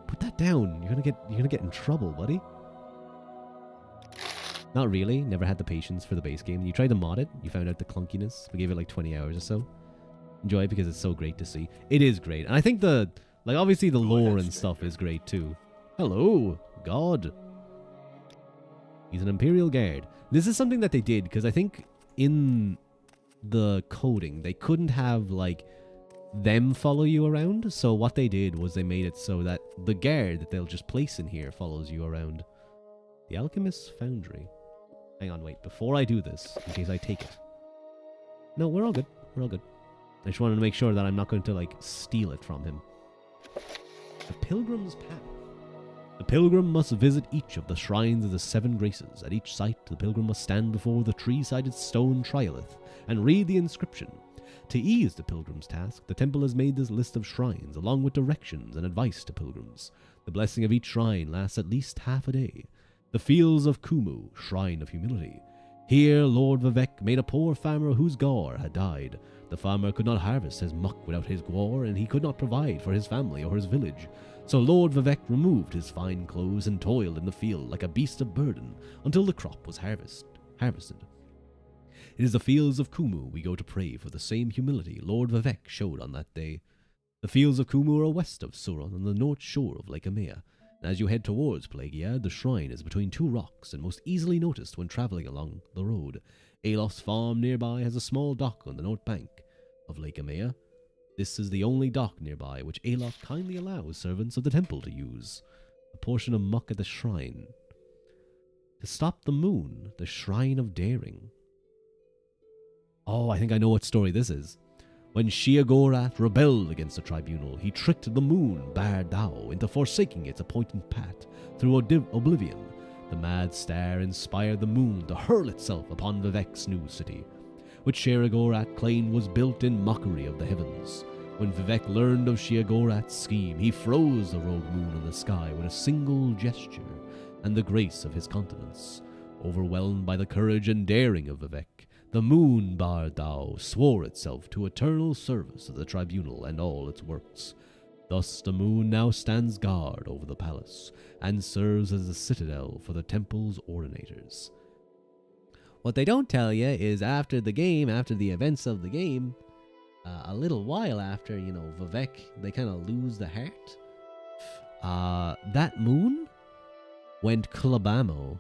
put that down. You're gonna get in trouble, buddy. Not really. Never had the patience for the base game. You tried to mod it. You found out the clunkiness. We gave it like 20 hours or so. Enjoy it because it's so great to see. It is great. And I think obviously the lore and stuff is great too. Hello, God. He's an Imperial Guard. This is something that they did because I think in the coding, they couldn't have like them follow you around. So what they did was they made it so that the guard that they'll just place in here follows you around. The Alchemist's Foundry. Hang on, wait. Before I do this, in case I take it. No, we're all good. We're all good. I just wanted to make sure that I'm not going to, like, steal it from him. The Pilgrim's Path. The pilgrim must visit each of the shrines of the 7 graces. At each site, the pilgrim must stand before the 3-sided stone triolith and read the inscription. To ease the pilgrim's task, the temple has made this list of shrines, along with directions and advice to pilgrims. The blessing of each shrine lasts at least half a day. The Fields of Kumu, Shrine of Humility. Here, Lord Vivek made a poor farmer whose gore had died. The farmer could not harvest his muck without his gore, and he could not provide for his family or his village. So Lord Vivek removed his fine clothes and toiled in the field like a beast of burden until the crop was harvested. It is the Fields of Kumu we go to pray for the same humility Lord Vivek showed on that day. The Fields of Kumu are west of Suron on the north shore of Lake Amea. As you head towards Pelagia, the shrine is between 2 rocks and most easily noticed when traveling along the road. Alof's farm nearby has a small dock on the north bank of Lake Amea. This is the only dock nearby which Alof kindly allows servants of the temple to use. A portion of muck at the shrine. To stop the moon, the shrine of daring. Oh, I think I know what story this is. When Sheogorath rebelled against the tribunal, he tricked the moon, Bar Dao, into forsaking its appointed path through oblivion. The mad star inspired the moon to hurl itself upon Vivek's new city, which Sheogorath claimed was built in mockery of the heavens. When Vivek learned of Sheogorath's scheme, he froze the rogue moon in the sky with a single gesture and the grace of his countenance. Overwhelmed by the courage and daring of Vivek, the moon Bar Dao swore itself to eternal service of the tribunal and all its works. Thus the moon now stands guard over the palace and serves as a citadel for the temple's ordinators. What they don't tell you is after the events of the game, a little while after, Vivek, they kind of lose the heart. That moon went Kulabamo.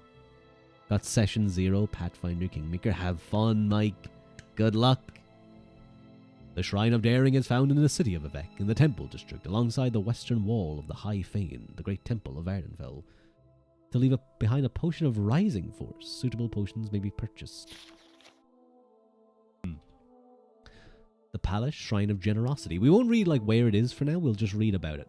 Got Session 0, Pathfinder Kingmaker. Have fun, Mike. Good luck. The Shrine of Daring is found in the city of Vivek, in the Temple District, alongside the western wall of the High Fane, the great temple of Ardenfell. To leave behind a potion of Rising Force, suitable potions may be purchased. The Palace Shrine of Generosity. We won't read where it is for now, we'll just read about it.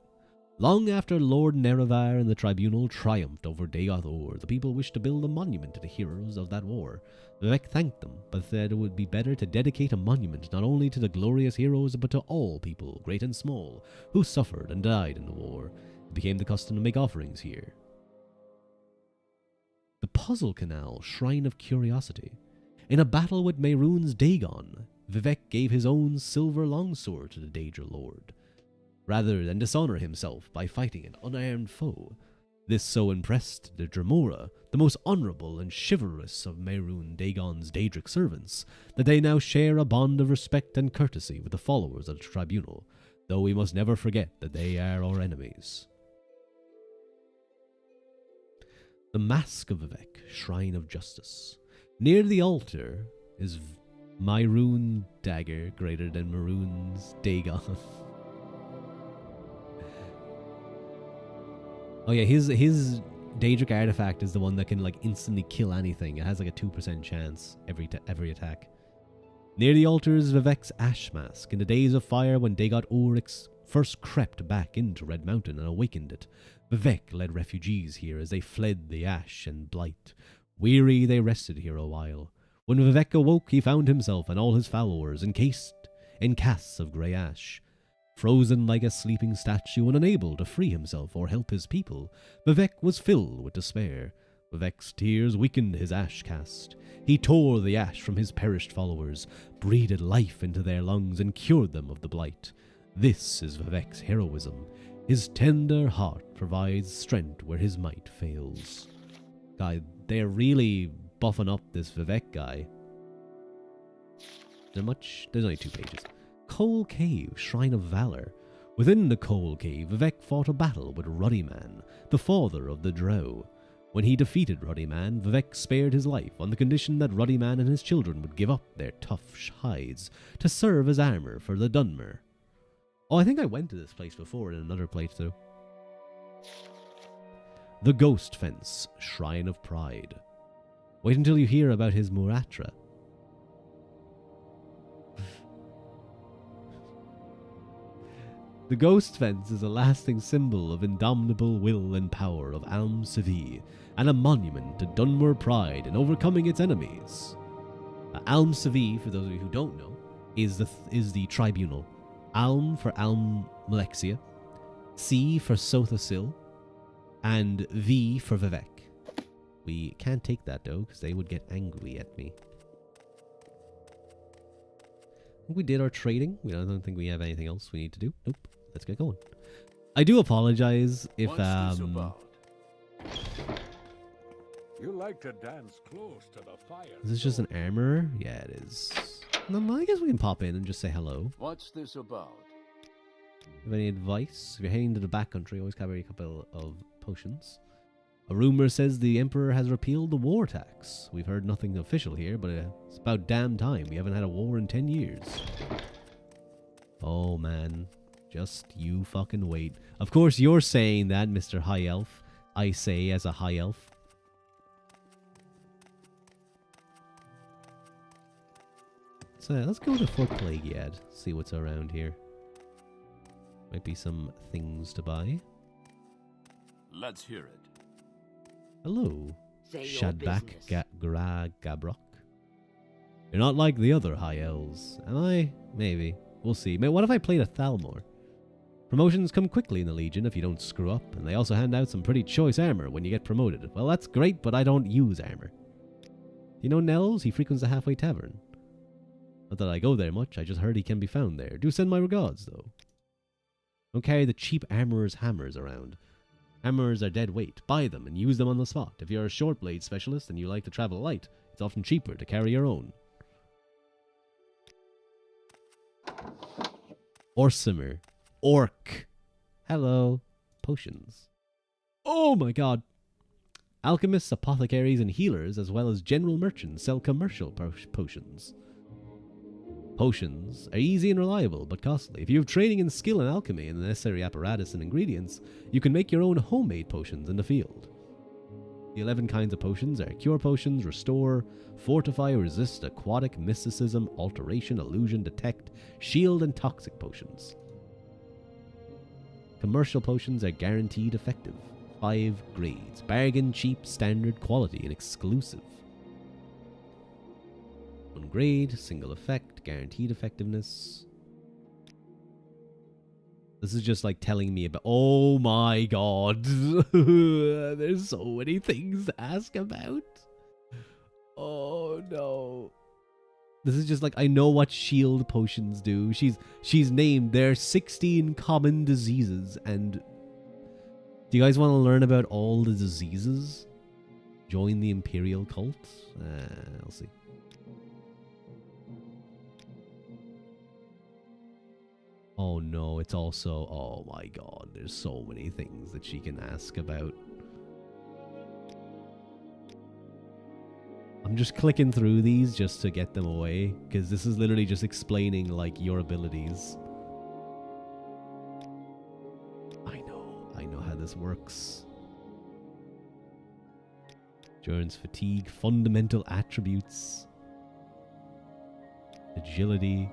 Long after Lord Nerevar and the tribunal triumphed over Dagoth-Or, the people wished to build a monument to the heroes of that war. Vivek thanked them, but said it would be better to dedicate a monument not only to the glorious heroes, but to all people, great and small, who suffered and died in the war. It became the custom to make offerings here. The Puzzle Canal Shrine of Curiosity. In a battle with Mehrunes Dagon, Vivek gave his own silver longsword to the Daedra Lord. Rather than dishonor himself by fighting an unarmed foe, This so impressed the Dremora, the most honourable and chivalrous of Mehrunes Dagon's Daedric servants, that they now share a bond of respect and courtesy with the followers of the tribunal, though we must never forget that they are our enemies. The Mask of Vivec, Shrine of Justice. Near the altar is Mehrunes dagger greater than Mehrunes Dagon. Oh yeah, his Daedric artifact is the one that can like instantly kill anything. It has like a 2% chance every attack. Near the altar is Vivec's Ash Mask. In the days of fire, when Dagot Ulrich first crept back into Red Mountain and awakened it, Vivec led refugees here as they fled the ash and blight. Weary, they rested here a while. When Vivec awoke, he found himself and all his followers encased in casks of grey ash. Frozen like a sleeping statue and unable to free himself or help his people, Vivec was filled with despair. Vivec's tears weakened his ash cast. He tore the ash from his perished followers, breathed life into their lungs, and cured them of the blight. This is Vivec's heroism. His tender heart provides strength where his might fails. God, they're really buffing up this Vivec guy. There's only 2 pages. Coal Cave, Shrine of Valor. Within the Coal Cave, Vivec fought a battle with Ruddyman, the father of the Drow. When he defeated Ruddyman, Vivec spared his life on the condition that Ruddyman and his children would give up their tough hides to serve as armor for the Dunmer. Oh, I think I went to this place before in another playthrough. The Ghost Fence, Shrine of Pride. Wait until you hear about his Muratra. The Ghost Fence is a lasting symbol of indomitable will and power of Alm Sevi, and a monument to Dunmer pride in overcoming its enemies. Alm Sevi, for those of you who don't know, is the tribunal. Alm for Alm Malexia, C for Sothasil, and V for Vivec. We can't take that though, because they would get angry at me. I think we did our trading. I don't think we have anything else we need to do. Nope. Let's get going. I do apologize if What's this about? You like to dance close to the fire. Is this just an armor? Yeah, it is. No, I guess we can pop in and just say hello. What's this about? Have any advice? If you're heading to the backcountry, always carry a couple of potions. A rumor says the Emperor has repealed the war tax. We've heard nothing official here, but it's about damn time. We haven't had a war in 10 years. Oh, man. Just you fucking wait. Of course, you're saying that, Mr. High Elf. I say as a High Elf. So let's go to Fort Plaguead. See what's around here. Might be some things to buy. Let's hear it. Hello, Say your Shadbak business. Gabrok. You're not like the other High Elves, am I? Maybe. We'll see. What if I played a Thalmor? Promotions come quickly in the Legion if you don't screw up, and they also hand out some pretty choice armor when you get promoted. Well, that's great, but I don't use armor. You know Nels? He frequents the Halfway Tavern. Not that I go there much, I just heard he can be found there. Do send my regards, though. Don't carry the cheap armorer's hammers around. Hammers are dead weight. Buy them and use them on the spot. If you're a short blade specialist and you like to travel light, it's often cheaper to carry your own. Orsimer. Orc. Hello. Potions. Oh my god. Alchemists, apothecaries, and healers, as well as general merchants, sell commercial potions. Potions are easy and reliable, but costly. If you have training and skill in alchemy and the necessary apparatus and ingredients, you can make your own homemade potions in the field. The 11 kinds of potions are Cure Potions, Restore, Fortify, Resist, Aquatic, Mysticism, Alteration, Illusion, Detect, Shield, and Toxic Potions. Commercial potions are guaranteed effective. 5 grades. Bargain, cheap, standard, quality, and exclusive. 1 grade, single effect, guaranteed effectiveness. This is just like telling me about... Oh my god. There's so many things to ask about. Oh no. This is just like, I know what shield potions do. She's named, there are 16 common diseases and Do you guys want to learn about all the diseases? Join the Imperial cult? I'll see. Oh no, it's also... Oh my god, there's so many things that she can ask about. I'm just clicking through these just to get them away, because this is literally just explaining, like, your abilities. I know how this works. Endurance, fatigue, fundamental attributes, agility.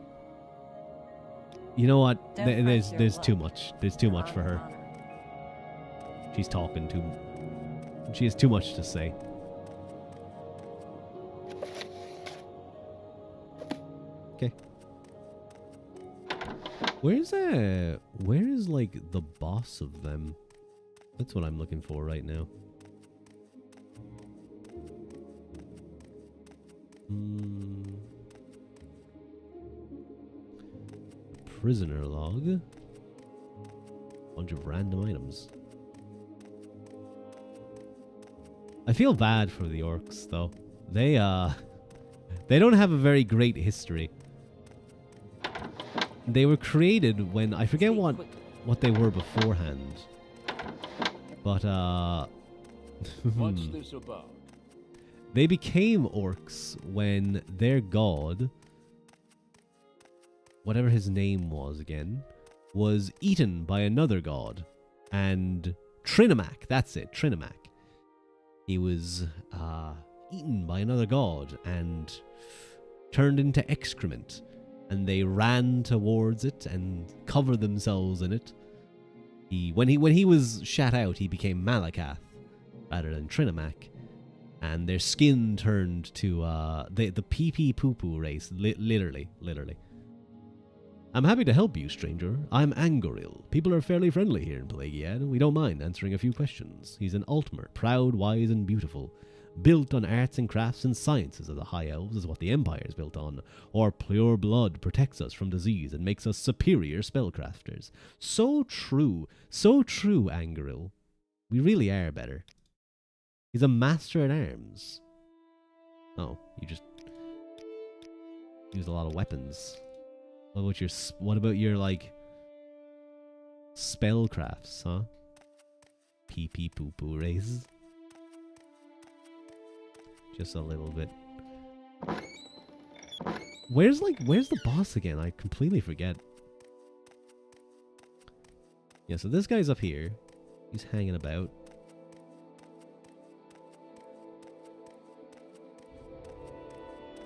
You know what? There's too much. There's too much for her. She's talking too. She has too much to say. Okay. Where is like the boss of them? That's what I'm looking for right now. Prisoner log. Bunch of random items. I feel bad for the orcs though. They don't have a very great history. They were created when I forget what they were beforehand. But What's this about? they became orcs when their god, whatever his name was again, was eaten by another god. And Trinimac, that's it, Trinimac. He was eaten by another god and turned into excrement. And they ran towards it and covered themselves in it. When he was shat out, he became Malakath rather than Trinimac. And their skin turned to the pee-pee poo-poo race, literally. I'm happy to help you, stranger. I'm Angoril. People are fairly friendly here in Pelagiad, and we don't mind answering a few questions. He's an Altmer, proud, wise, and beautiful. Built on arts and crafts and sciences of the High Elves is what the Empire is built on. Our pure blood protects us from disease and makes us superior spellcrafters. So true, Angoril. We really are better. He's a master at arms. Oh, you just use a lot of weapons. What about your like spellcrafts, huh? Pee pee poo poo races. Just a little bit. Where's the boss again? I completely forget. Yeah, so this guy's up here. He's hanging about.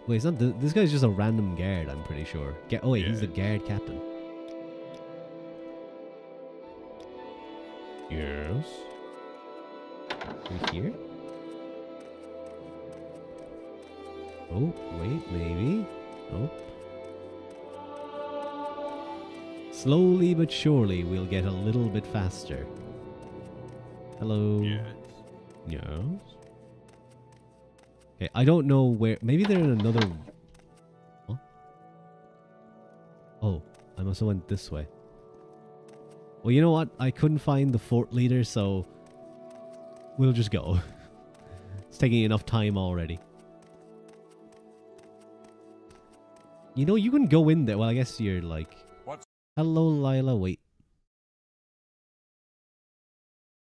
Wait, it's not this guy's just a random guard, I'm pretty sure. Oh wait, he's the guard captain. Yes. We here? Oh, wait, maybe. Nope. Slowly but surely, we'll get a little bit faster. Hello. Yes. Yes. Okay, I don't know where. Maybe they're in another. What? Oh, I must have went this way. Well, you know what? I couldn't find the fort leader, so we'll just go. It's taking enough time already. You know, you can go in there. Well, I guess you're like... What's... Hello, Lila. Wait.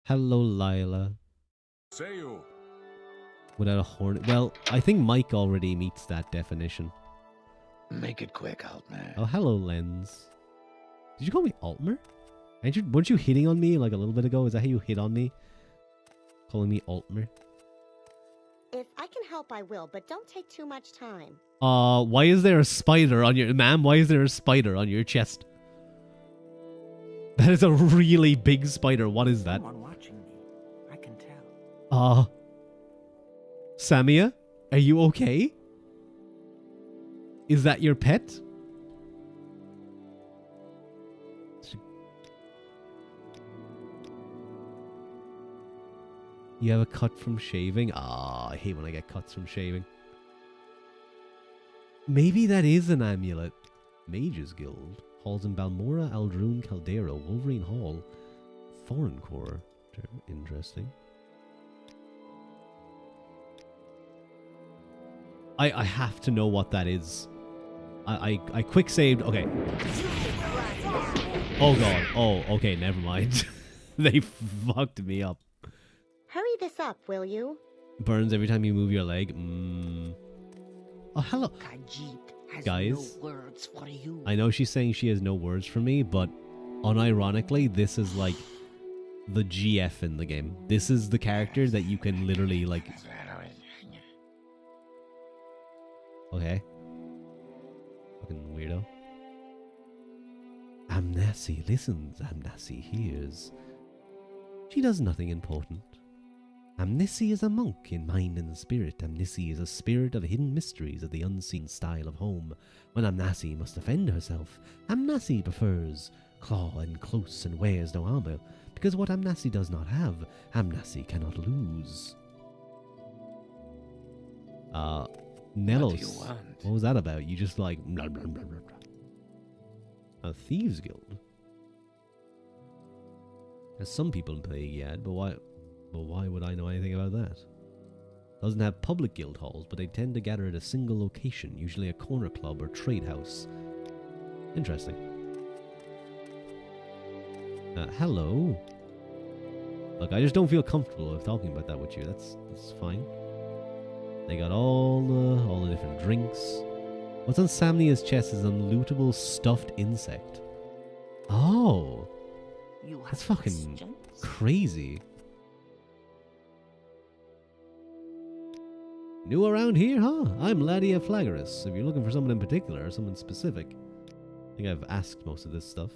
Hello, Lila. Say you. Without a horn. Well, I think Mike already meets that definition. Make it quick, Altman. Oh, hello, Lens. Did you call me Altmer? Weren't you hitting on me like a little bit ago? Is that how you hit on me? Calling me Altmer? If I can help, I will, but don't take too much time. Why is there a spider on your... Ma'am, why is there a spider on your chest? That is a really big spider. What is that? Someone watching me. I can tell. Samia? Are you okay? Is that your pet? You have a cut from shaving? Ah, I hate when I get cuts from shaving. Maybe that is an amulet. Mages Guild. Halls in Balmora, Aldrune, Caldera, Wolverine Hall, Foreign Core, character. Interesting. I have to know what that is. I quick saved. Okay. Oh god. Oh, okay, never mind. They fucked me up. Hurry this up, will you? Burns every time you move your leg. Oh, hello. Khajiit has Guys, no words for you. I know she's saying she has no words for me, but unironically, this is like the GF in the game. This is the character that you can literally like... Okay. Fucking weirdo. Amnasi listens, Amnasi hears. She does nothing important. Amnisi is a monk in mind and spirit. Amnisi is a spirit of hidden mysteries of the unseen style of home. When Amnasi must defend herself, Amnasi prefers claw and close and wears no armor, because what Amnasi does not have, Amnasi cannot lose. Nelos, What do you want? what was that about? You just like... Blah, blah, blah, blah, blah. A thieves guild? There's some people in Plague Yad, but why would I know anything about that? Doesn't have public guild halls, but they tend to gather at a single location, usually a corner club or trade house. Interesting. Hello. Look, I just don't feel comfortable with talking about that with you. That's fine. They got all the different drinks. What's on Samnia's chest is an unlootable stuffed insect. Oh, You have that's fucking questions? crazy. New around here, huh? I'm Ladia Flagorus. If you're looking for someone in particular or someone specific, I think I've asked most of this stuff.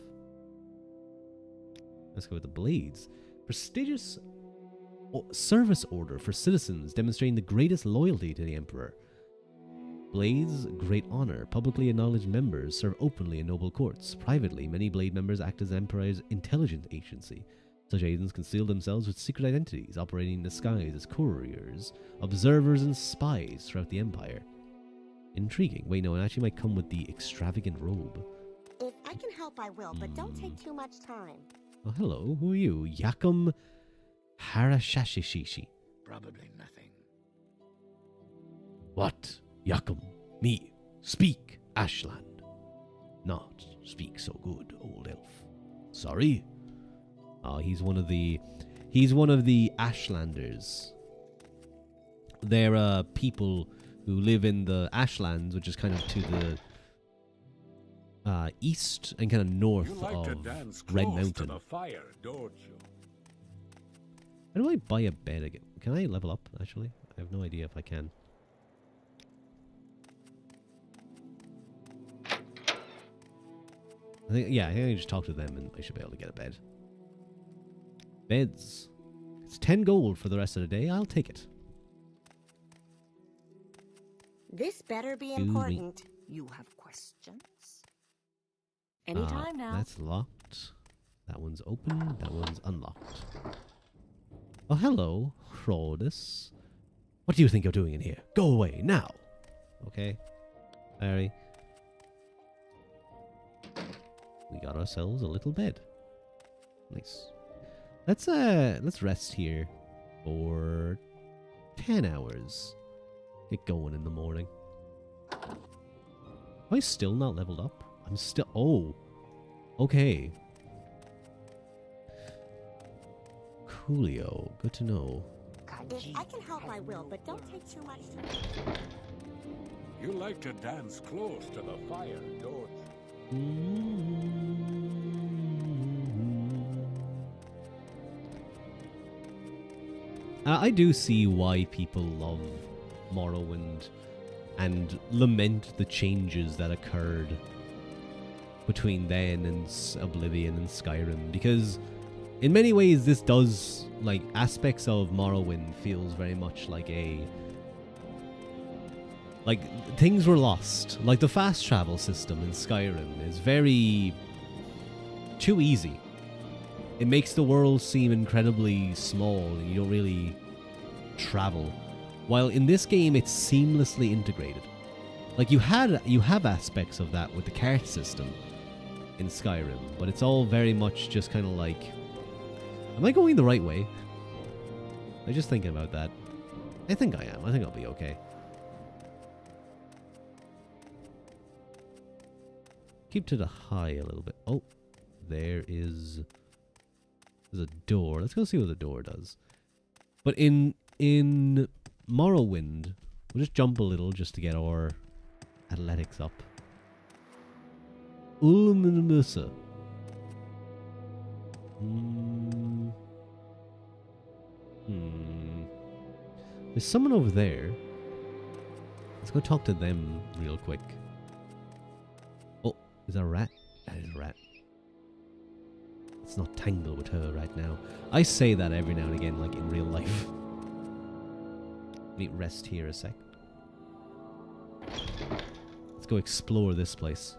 Let's go with the blades. Prestigious service order for citizens demonstrating the greatest loyalty to the Emperor. Blades, great honor. Publicly acknowledged members serve openly in noble courts. Privately, many Blade members act as Emperor's intelligence agency. Such agents conceal themselves with secret identities, operating in disguise as couriers, observers, and spies throughout the Empire. Intriguing. Wait, no, it actually might come with the extravagant robe. If I can help, I will, but don't take too much time. Oh, hello. Who are you? Yakum Harashashishishi. Probably nothing. What? Yakum, me, speak, Ashland. Not speak so good, old elf. Sorry? Oh, he's one of the Ashlanders. They're people who live in the Ashlands, which is kind of to the east and kind of north You like to of dance Red close to Mountain. the fire, don't you? How do I buy a bed again? Can I level up, actually? I have no idea if I can. I think I can just talk to them and I should be able to get a bed. Beds. It's 10 gold for the rest of the day. I'll take it. This better be Excuse me. important. You have questions? Anytime now. That's locked. That one's open. That one's unlocked. Oh, hello, Hrodus. What do you think you're doing in here? Go away, now! Okay. Larry. We got ourselves a little bed. Nice. Let's rest here for 10 hours. Get going in the morning. Am I still not leveled up? I'm still... Oh. Okay. Coolio. Good to know. If I can help, I will, but don't take too much time. You like to dance close to the fire, don't you? I do see why people love Morrowind and lament the changes that occurred between then and Oblivion and Skyrim, because in many ways this does, like, aspects of Morrowind feels very much like things were lost. Like the fast travel system in Skyrim is very too easy. It makes the world seem incredibly small and you don't really travel. While in this game it's seamlessly integrated. Like you have aspects of that with the cart system in Skyrim, but it's all very much just kind of like Am I going the right way? I'm just thinking about that. I think I am. I think I'll be okay. Keep to the high a little bit. Oh, there's a door. Let's go see what the door does. But in Morrowind, we'll just jump a little just to get our athletics up. Ulmumusa. There's someone over there. Let's go talk to them real quick. Oh, is that a rat? That is a rat. Let's not tangle with her right now. I say that every now and again, like in real life. Let me rest here a sec. Let's go explore this place.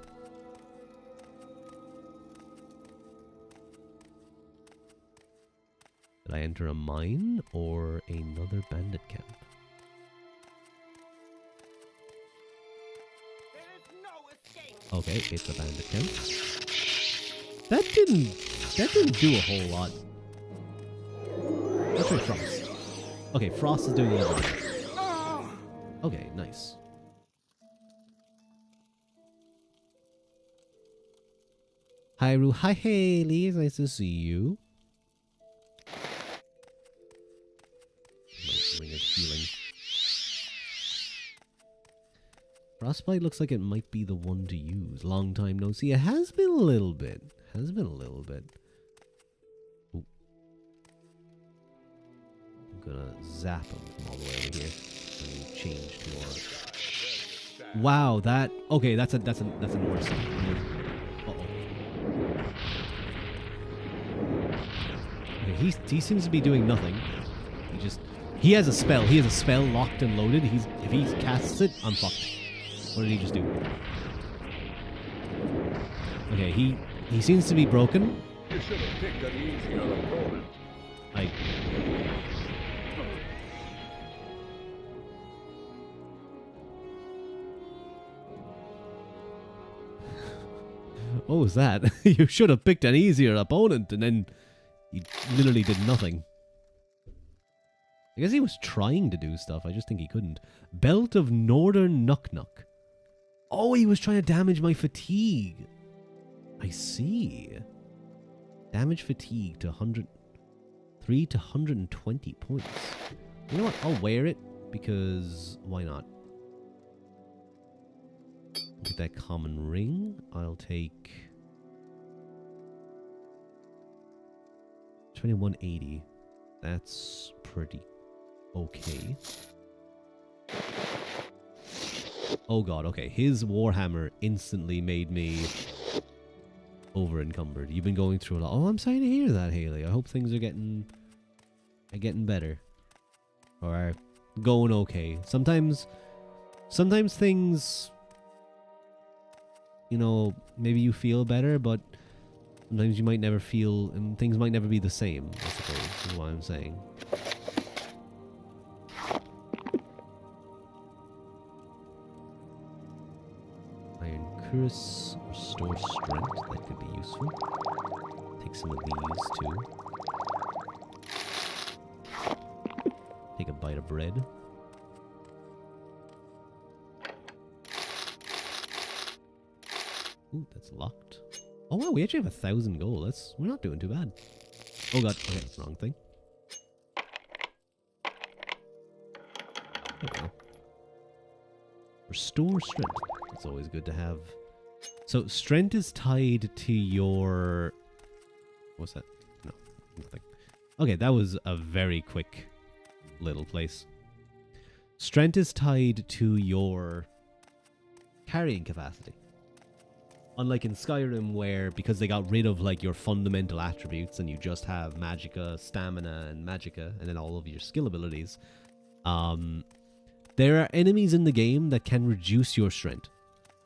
Did I enter a mine or another bandit camp? Okay, it's a bandit camp. That didn't do a whole lot. Let's try Frost. Okay, Frost is doing a little bit. Okay, nice. Hi, Ru. Hi, Haley. It's nice to see you. Nice ring of healing. Frostbite looks like it might be the one to use. Long time no see. It has been a little bit. Has been a little bit. Ooh. I'm gonna zap him from all the way over here. And change to our... Wow, that... Okay, that's an worse one. Uh-oh. Okay, he seems to be doing nothing. He has a spell. He has a spell locked and loaded. If he casts it, I'm fucked. What did he just do? Okay, he seems to be broken. You should have picked an easier opponent. What was that? You should have picked an easier opponent, and then he literally did nothing. I guess he was trying to do stuff. I just think he couldn't. Belt of Northern Nuck. Oh, he was trying to damage my fatigue. I see. Damage fatigue to 103 to 120 points. You know what? I'll wear it because why not? Get that common ring. I'll take 2180. That's pretty okay. Oh god, okay. His Warhammer instantly made me over encumbered. You've been going through a lot. Oh, I'm sorry to hear that, Haley. I hope things are getting better. Or going okay. Sometimes things, you know, maybe you feel better, but sometimes you might never feel, and things might never be the same, I suppose, is what I'm saying. Iron Cuirass, restore strength, that could be useful. Take some of these too. Take a bite of bread. Ooh, that's locked. Oh wow, we actually have 1,000 gold. We're not doing too bad. Oh god, okay, wrong thing. There we go. Restore strength. It's always good to have. So strength is tied to your... What's that? No, nothing. Okay, that was a very quick little place. Strength is tied to your carrying capacity. Unlike in Skyrim, where because they got rid of like your fundamental attributes and you just have Magicka, Stamina, and Magicka, and then all of your skill abilities, there are enemies in the game that can reduce your strength,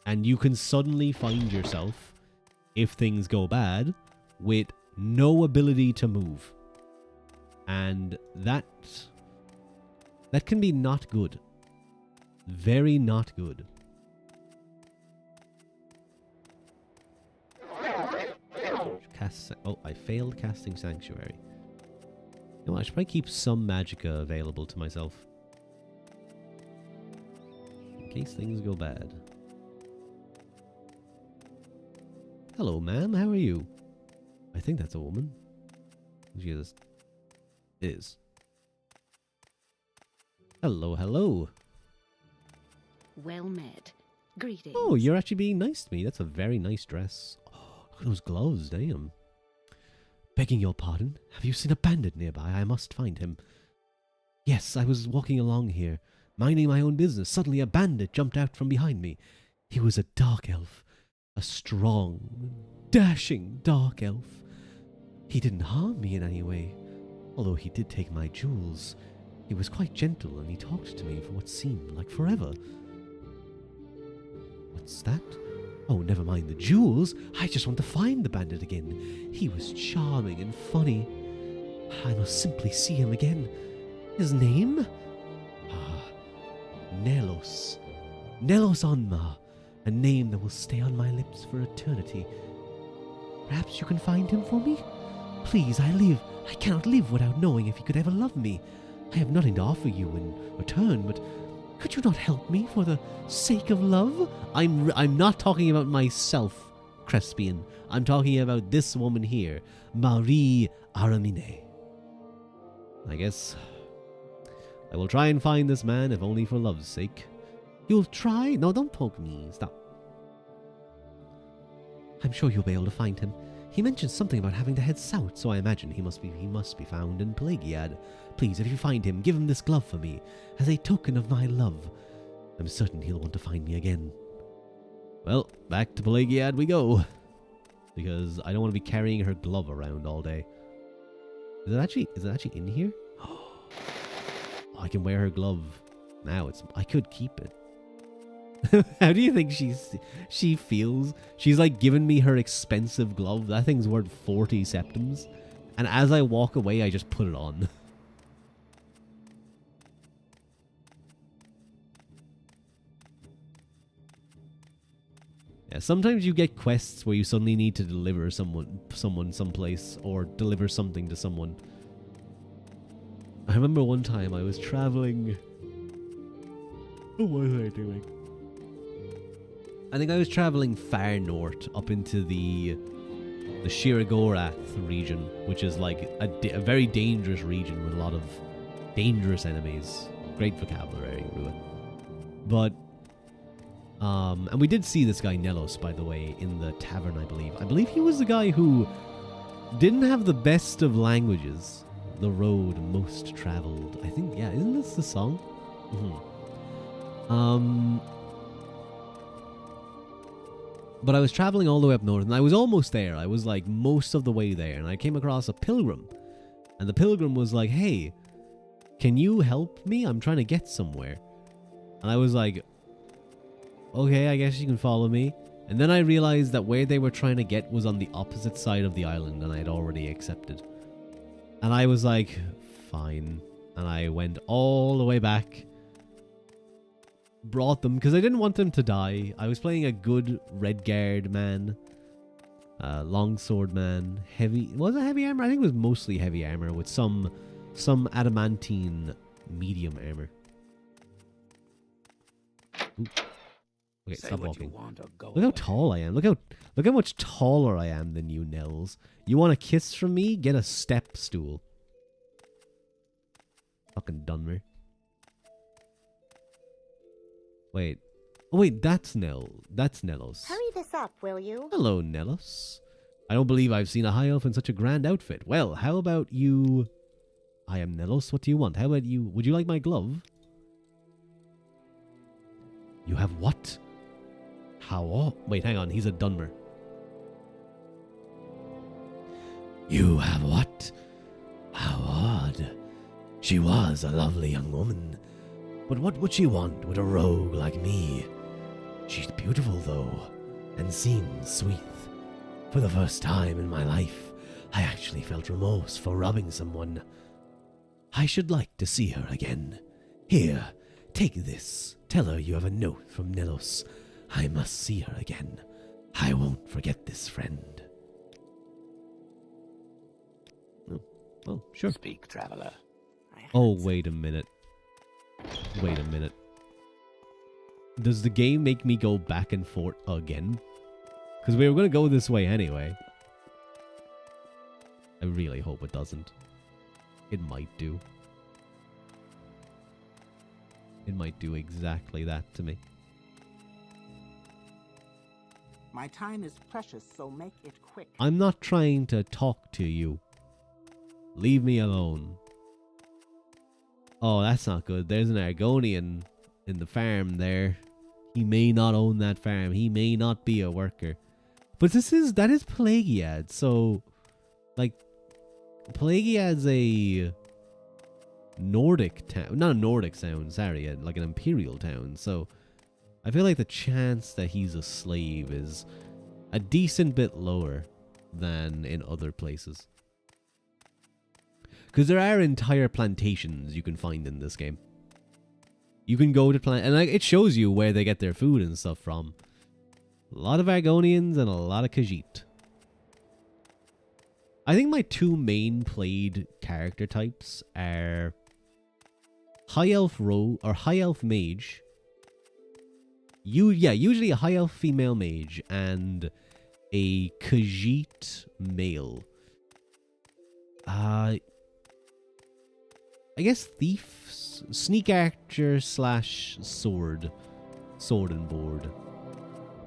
and you can suddenly find yourself, if things go bad, with no ability to move, and that can be not good, very not good. Oh, I failed casting Sanctuary. You know, I should probably keep some magicka available to myself. In case things go bad. Hello, ma'am. How are you? I think that's a woman. She is. It is. Hello, hello. Well met. Greetings. Oh, you're actually being nice to me. That's a very nice dress. Oh, look at those gloves, damn. Begging your pardon, have you seen a bandit nearby? I must find him. Yes, I was walking along here, minding my own business. Suddenly a bandit jumped out from behind me. He was a dark elf. A strong, dashing dark elf. He didn't harm me in any way, although he did take my jewels. He was quite gentle and he talked to me for what seemed like forever. What's that? Oh, never mind the jewels. I just want to find the bandit again. He was charming and funny. I must simply see him again. His name? Ah, Nelos. Nelos Onma. A name that will stay on my lips for eternity. Perhaps you can find him for me? Please, I cannot live without knowing if he could ever love me. I have nothing to offer you in return, but could you not help me for the sake of love? I'm not talking about myself, Crespian. I'm talking about this woman here, Marie Aramine. I guess I will try and find this man, if only for love's sake. You'll try? No, don't poke me. Stop. I'm sure you'll be able to find him. He mentioned something about having to head south, so I imagine he must be found in Pelagiad. Please, if you find him, give him this glove for me, as a token of my love. I'm certain he'll want to find me again. Well, back to Pelagiad we go. Because I don't want to be carrying her glove around all day. Is it actually in here? Oh, I can wear her glove. Now I could keep it. How do you think she feels? She's like giving me her expensive glove. That thing's worth 40 septims. And as I walk away, I just put it on. Yeah, sometimes you get quests where you suddenly need to deliver someone someplace or deliver something to someone. I remember one time I was traveling. What was I doing? I think I was traveling far north up into the Shiragorath region, which is like a very dangerous region with a lot of dangerous enemies. Great vocabulary, Ruin. But and we did see this guy Nelos, by the way, in the tavern, I believe. I believe he was the guy who didn't have the best of languages. The road most traveled. I think, yeah, isn't this the song? But I was traveling all the way up north, and I was almost there. I was like most of the way there, and I came across a pilgrim. And the pilgrim was like, hey, can you help me? I'm trying to get somewhere. And I was like, okay, I guess you can follow me. And then I realized that where they were trying to get was on the opposite side of the island, and I had already accepted. And I was like, fine. And I went all the way back. Brought them, because I didn't want them to die. I was playing a good Redguard man. Longsword man. Heavy... Was it heavy armor? I think it was mostly heavy armor with some adamantine medium armor. Ooh. Okay, stop walking. Look how tall I am. Look how much taller I am than you, Nels. You want a kiss from me? Get a step stool. Fucking Dunmer. Wait. Oh wait, that's Nelos. Hurry this up, will you? Hello, Nelos. I don't believe I've seen a high elf in such a grand outfit. Well, how about you... I am Nelos. What do you want? How about you... Would you like my glove? You have what? How... Oh, wait, hang on. He's a Dunmer. You have what? How odd. She was a lovely young woman. But what would she want with a rogue like me? She's beautiful, though, and seems sweet. For the first time in my life, I actually felt remorse for robbing someone. I should like to see her again. Here, take this. Tell her you have a note from Nelos. I must see her again. I won't forget this, friend. Oh, Oh, sure. Speak, traveler. Oh, wait a minute. Wait a minute. Does the game make me go back and forth again? Because we were going to go this way anyway. I really hope it doesn't. It might do. It might do exactly that to me. My time is precious, so make it quick. I'm not trying to talk to you. Leave me alone. Oh, that's not good. There's an Argonian in the farm there. He may not own that farm. He may not be a worker. But that is Pelagiad. So, like, Pelagiad's a Nordic town. Not a Nordic town, sorry. Like an imperial town. So, I feel like the chance that he's a slave is a decent bit lower than in other places. Because there are entire plantations you can find in this game. You can go to and like, it shows you where they get their food and stuff from. A lot of Argonians and a lot of Khajiit. I think my two main played character types are High Elf Rogue or High Elf Mage. Usually a High Elf female mage and a Khajiit male. I guess thief, sneak archer / sword and board.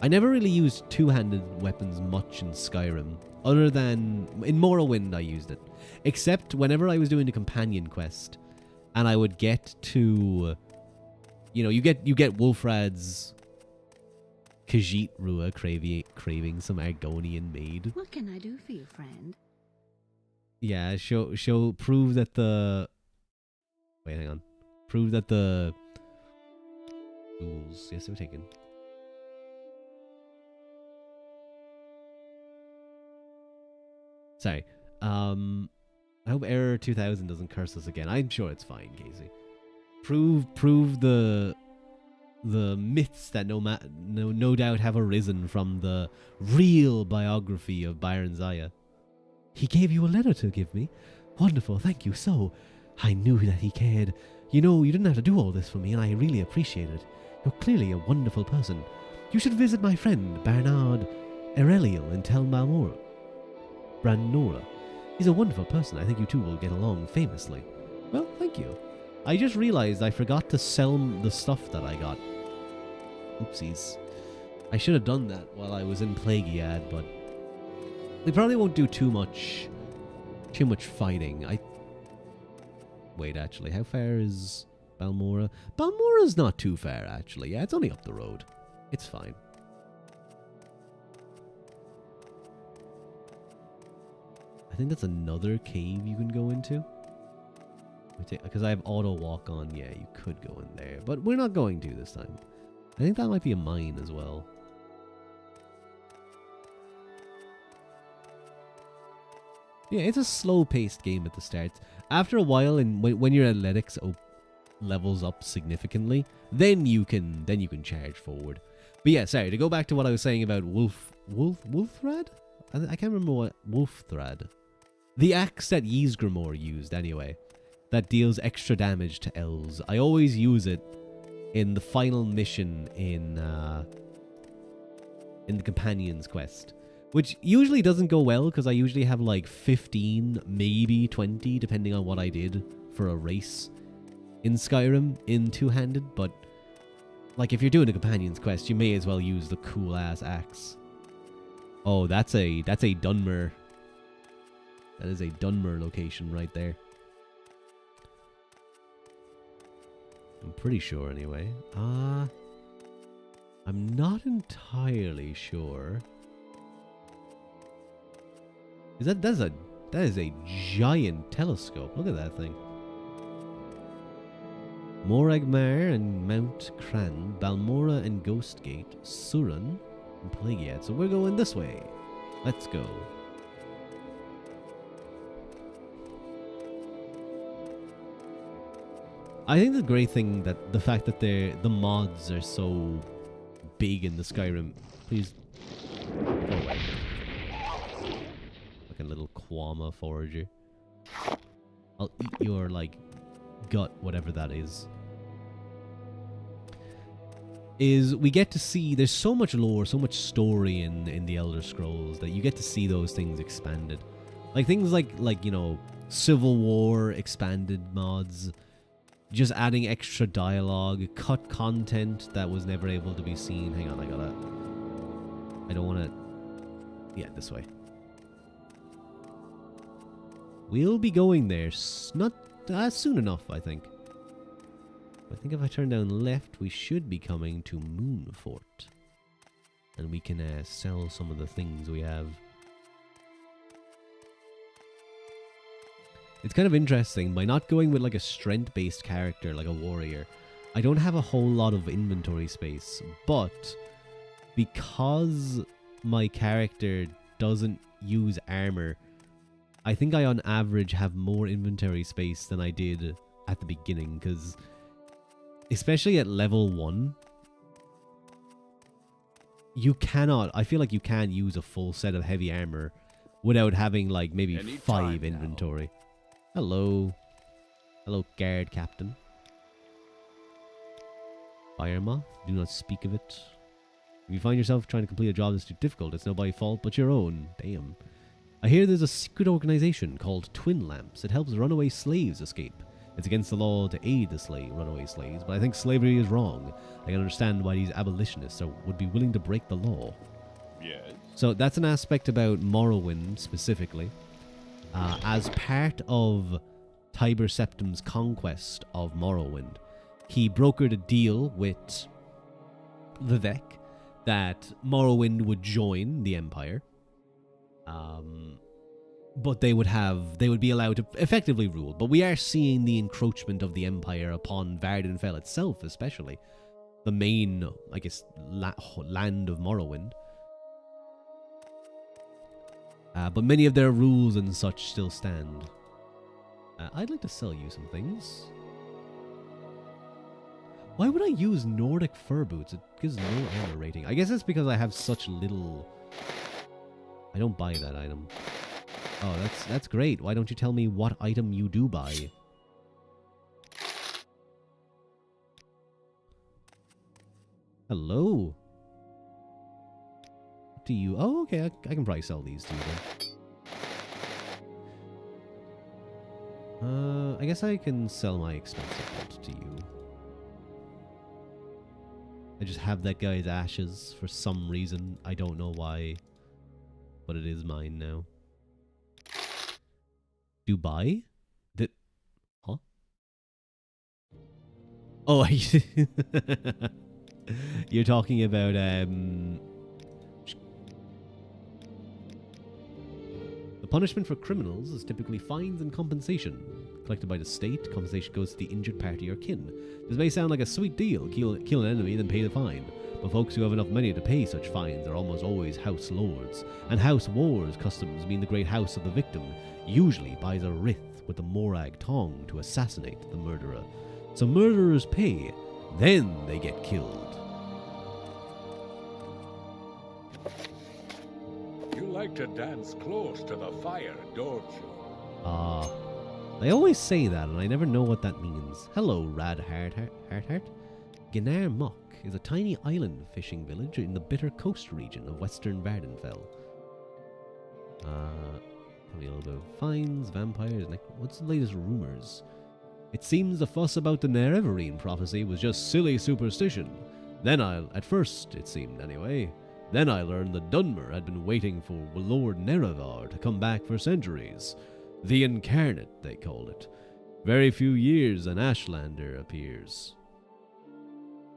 I never really used two-handed weapons much in Skyrim, other than in Morrowind I used it. Except whenever I was doing the companion quest, and I would get to, you know, you get Wolfrad's Khajiit Rua craving some Argonian maid. What can I do for you, friend? Yeah, prove that the. Wait, hang on. Prove that the tools. Yes, they were taken. Sorry. I hope Error 2000 doesn't curse us again. I'm sure it's fine, Casey. Prove the myths that no doubt have arisen from the real biography of Byron Zaya. He gave you a letter to give me? Wonderful, thank you so. I knew that he cared. You know, you didn't have to do all this for me, and I really appreciate it. You're clearly a wonderful person. You should visit my friend, Bernard Ereliel in Tel Malmora. Brandnora. He's a wonderful person. I think you two will get along famously. Well, thank you. I just realized I forgot to sell the stuff that I got. Oopsies. I should have done that while I was in Pelagiad, but we probably won't do too much fighting. Wait, actually, how far is Balmora? Balmora's not too far, actually. Yeah, it's only up the road. It's fine. I think that's another cave you can go into. Because I have auto walk on. Yeah, you could go in there. But we're not going to this time. I think that might be a mine as well. Yeah, it's a slow-paced game at the start. After a while, and when your athletics levels up significantly, then you can charge forward. But yeah, sorry, to go back to what I was saying about Wolfrad? I can't remember what Wolfthrad. The axe that Ysgramor used, anyway, that deals extra damage to elves. I always use it in the final mission in the Companion's Quest. Which usually doesn't go well, because I usually have like 15, maybe 20, depending on what I did for a race in Skyrim in two-handed. But like if you're doing a Companion's Quest, you may as well use the cool-ass axe. Oh, that's a Dunmer. That is a Dunmer location right there. I'm pretty sure anyway. I'm not entirely sure. That is a giant telescope. Look at that thing. Moragmar and Mount Cran, Balmora and Ghostgate, Suran and Pelagiad. So we're going this way. Let's go. I think the great thing that the fact that the mods are so big in the Skyrim. Please go away. A little Quama forager. I'll eat your, like, gut, whatever that is. Is we get to see, there's so much lore, so much story in the Elder Scrolls that you get to see those things expanded. Like things like you know, Civil War expanded mods, just adding extra dialogue, cut content that was never able to be seen. Hang on, I don't want to, yeah, this way. We'll be going there, not soon enough, I think. I think if I turn down left, we should be coming to Moonfort. And we can sell some of the things we have. It's kind of interesting, by not going with like a strength-based character, like a warrior, I don't have a whole lot of inventory space. But because my character doesn't use armor, I think I on average have more inventory space than I did at the beginning, because especially at level 1, you cannot, I feel like you can't use a full set of heavy armor without having like maybe 5 inventory. Hello. Hello, guard captain. Fire moth, do not speak of it. If you find yourself trying to complete a job that's too difficult, it's nobody's fault but your own. Damn. I hear there's a secret organization called Twin Lamps. It helps runaway slaves escape. It's against the law to aid the runaway slaves, but I think slavery is wrong. I can understand why these abolitionists would be willing to break the law. Yes. So that's an aspect about Morrowind specifically. As part of Tiber Septim's conquest of Morrowind, he brokered a deal with Vivek that Morrowind would join the Empire. But they would be allowed to effectively rule. But we are seeing the encroachment of the Empire upon Vardenfell itself, especially. The main, I guess, land of Morrowind. But many of their rules and such still stand. I'd like to sell you some things. Why would I use Nordic fur boots? It gives no armor rating. I guess it's because I have such little... I don't buy that item. Oh, that's great. Why don't you tell me what item you do buy? Hello. What do you... Oh, okay. I can probably sell these to you then. I guess I can sell my expensive belt to you. I just have that guy's ashes for some reason. I don't know why. But it is mine now. Dubai? Huh? Oh, you're talking about the punishment for criminals is typically fines and compensation. Collected by the state, compensation goes to the injured party or kin. This may sound like a sweet deal, kill an enemy, then pay the fine. But folks who have enough money to pay such fines are almost always house lords. And house wars customs mean the great house of the victim usually buys a writh with the Morag tongue to assassinate the murderer. So murderers pay, then they get killed. You like to dance close to the fire, don't you? They always say that, and I never know what that means. Hello, Rad Heart. Gnar Mock is a tiny island fishing village in the Bitter Coast region of western Vardenfell. Tell me a little bit of fines, vampires, what's the latest rumors? It seems the fuss about the Nerevarine prophecy was just silly superstition. At first it seemed anyway. Then I learned that Dunmer had been waiting for Lord Nerevar to come back for centuries. The Incarnate, they called it. Very few years an Ashlander appears.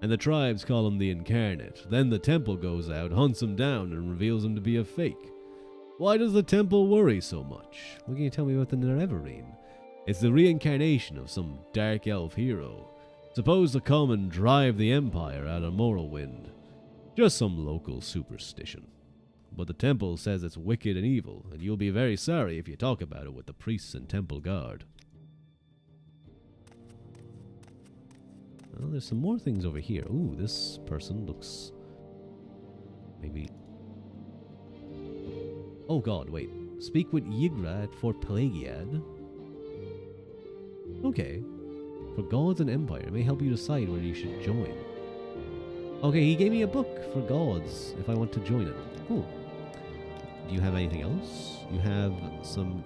And the tribes call him the Incarnate. Then the temple goes out, hunts him down, and reveals him to be a fake. Why does the temple worry so much? What can you tell me about the Nerevarine? It's the reincarnation of some dark elf hero, supposed to come and drive the Empire out of Morrowind. Just some local superstition. But the temple says it's wicked and evil, and you'll be very sorry if you talk about it with the priests and temple guard. Well, there's some more things over here. Ooh, this person looks... maybe... Oh god, wait. Speak with Ygra at Fort Pelagiad. Okay. For gods and empire, it may help you decide whether you should join. Okay, he gave me a book for gods if I want to join it. Cool. Do you have anything else? You have some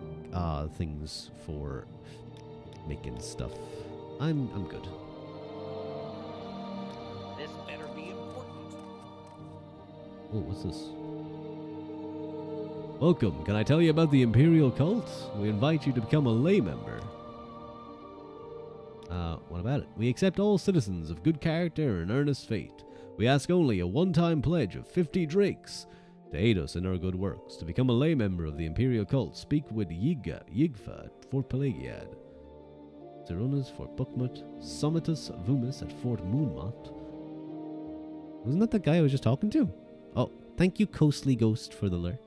things for making stuff. I'm good. This better be important. Oh, what's this? Welcome. Can I tell you about the Imperial Cult? We invite you to become a lay member. What about it? We accept all citizens of good character and earnest faith. We ask only a one-time pledge of 50 drakes to aid us in our good works. To become a lay member of the Imperial Cult, speak with Yigfa at Fort Pelagiad, Zeronas Fort Buckmut, Summitus Vumis at Fort Moonmont. Wasn't that the guy I was just talking to? Oh, thank you, Coastly Ghost, for the lurk.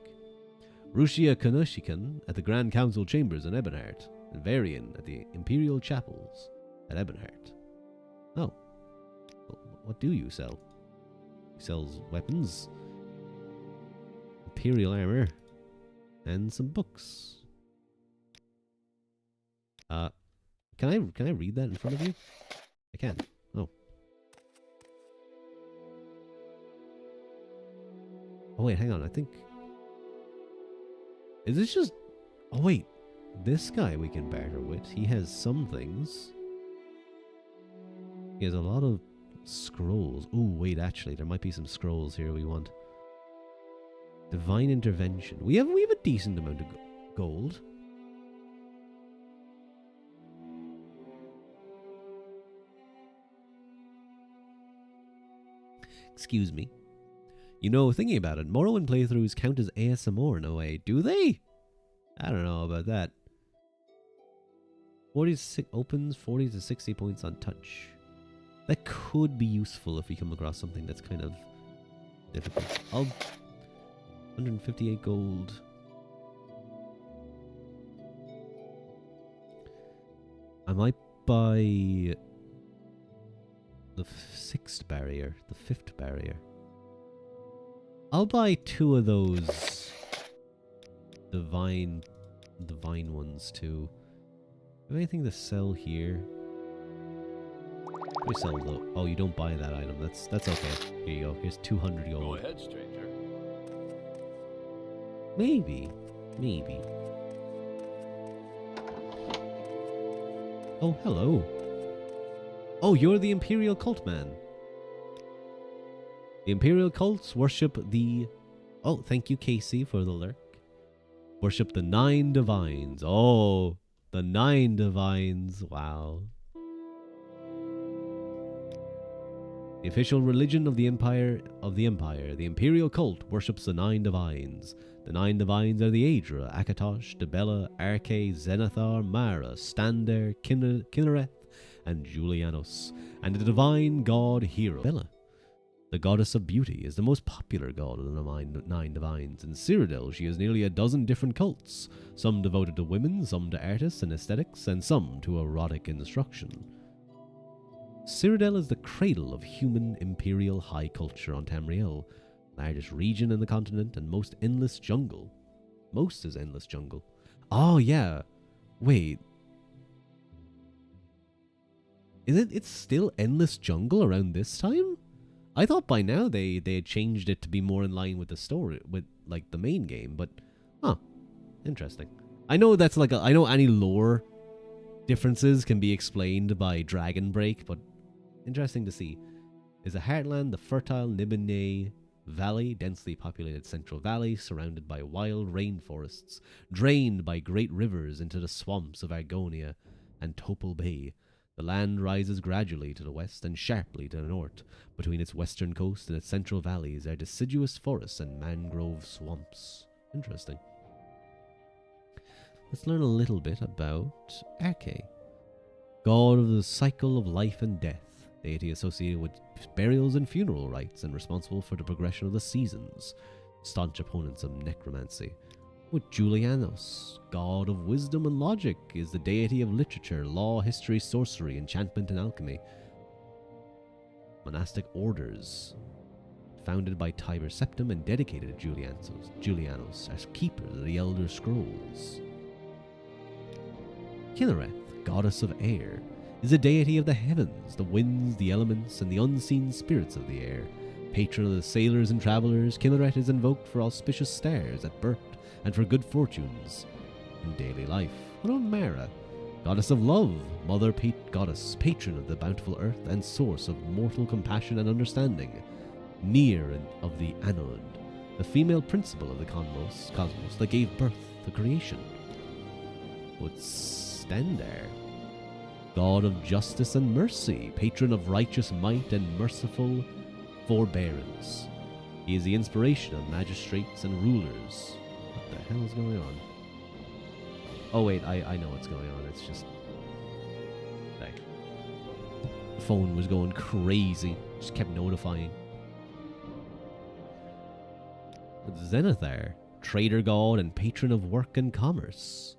Rushia Kanushikan at the Grand Council Chambers in Ebonheart, and Varian at the Imperial Chapels at Ebonheart. Oh. What do you sell? He sells weapons, Imperial armor, and some books. Can I read that in front of you? I can. Oh. Oh wait, hang on, I think... Is this just... Oh wait, this guy we can barter with. He has some things. He has a lot of scrolls. Ooh, wait, actually, there might be some scrolls here we want. Divine Intervention. We have a decent amount of gold. Excuse me. You know, thinking about it, Morrowind playthroughs count as ASMR in a way, do they? I don't know about that. 46 opens 40 to 60 points on touch. That could be useful if we come across something that's kind of difficult. 158 gold. I might buy the 6th barrier, the 5th barrier. I'll buy 2 of those divine ones too. Have anything to sell here? We sell though. Oh, you don't buy that item. That's okay. Here you go. Here's 200 gold. Go ahead, stranger. Maybe. Oh, hello. Oh, you're the Imperial Cult man. The Imperial Cults worship the... Oh, thank you, Casey, for the lurk. Worship the 9 divines. Oh, the 9 divines. Wow. The official religion of the Empire, the Imperial Cult worships the 9 divines. The 9 divines are the Aedra, Akatosh, Debella, Arche, Zenithar, Mara, Stander, Kinnereth, and Julianos, and the divine god Hero. Bella, the goddess of beauty, is the most popular god of the 9 divines. In Cyrodiil, she has nearly a dozen different cults, some devoted to women, some to artists and aesthetics, and some to erotic instruction. Cyrodiil is the cradle of human imperial high culture on Tamriel, largest region in the continent and most endless jungle. Most is endless jungle. Oh yeah, wait. It's still endless jungle around this time? I thought by now they had changed it to be more in line with the story, with like the main game, but huh, interesting. I know that's like I know any lore differences can be explained by Dragon Break, but interesting to see. Is a heartland the fertile Nibene Valley, densely populated central valley surrounded by wild rainforests, drained by great rivers into the swamps of Argonia and Topol Bay. The land rises gradually to the west and sharply to the north. Between its western coast and its central valleys are deciduous forests and mangrove swamps. Interesting. Let's learn a little bit about Arche, god of the cycle of life and death, deity associated with burials and funeral rites and responsible for the progression of the seasons, staunch opponents of necromancy. With Julianos, god of wisdom and logic, is the deity of literature, law, history, sorcery, enchantment, and alchemy. Monastic orders, founded by Tiber Septim and dedicated to Julianos as keepers of the Elder Scrolls. Kinnereth, goddess of air, is a deity of the heavens, the winds, the elements, and the unseen spirits of the air. Patron of the sailors and travelers, Kinneret is invoked for auspicious stars at birth and for good fortunes in daily life. What about Mara? Goddess of love, mother goddess, patron of the bountiful earth, and source of mortal compassion and understanding. Near of the Anod, the female principle of the cosmos that gave birth to creation. What's Stander? God of justice and mercy, patron of righteous might and merciful forbearance. He is the inspiration of magistrates and rulers. What the hell is going on? Oh wait, I know what's going on. It's just... like, the phone was going crazy. Just kept notifying. Zenithar, trader god and patron of work and commerce.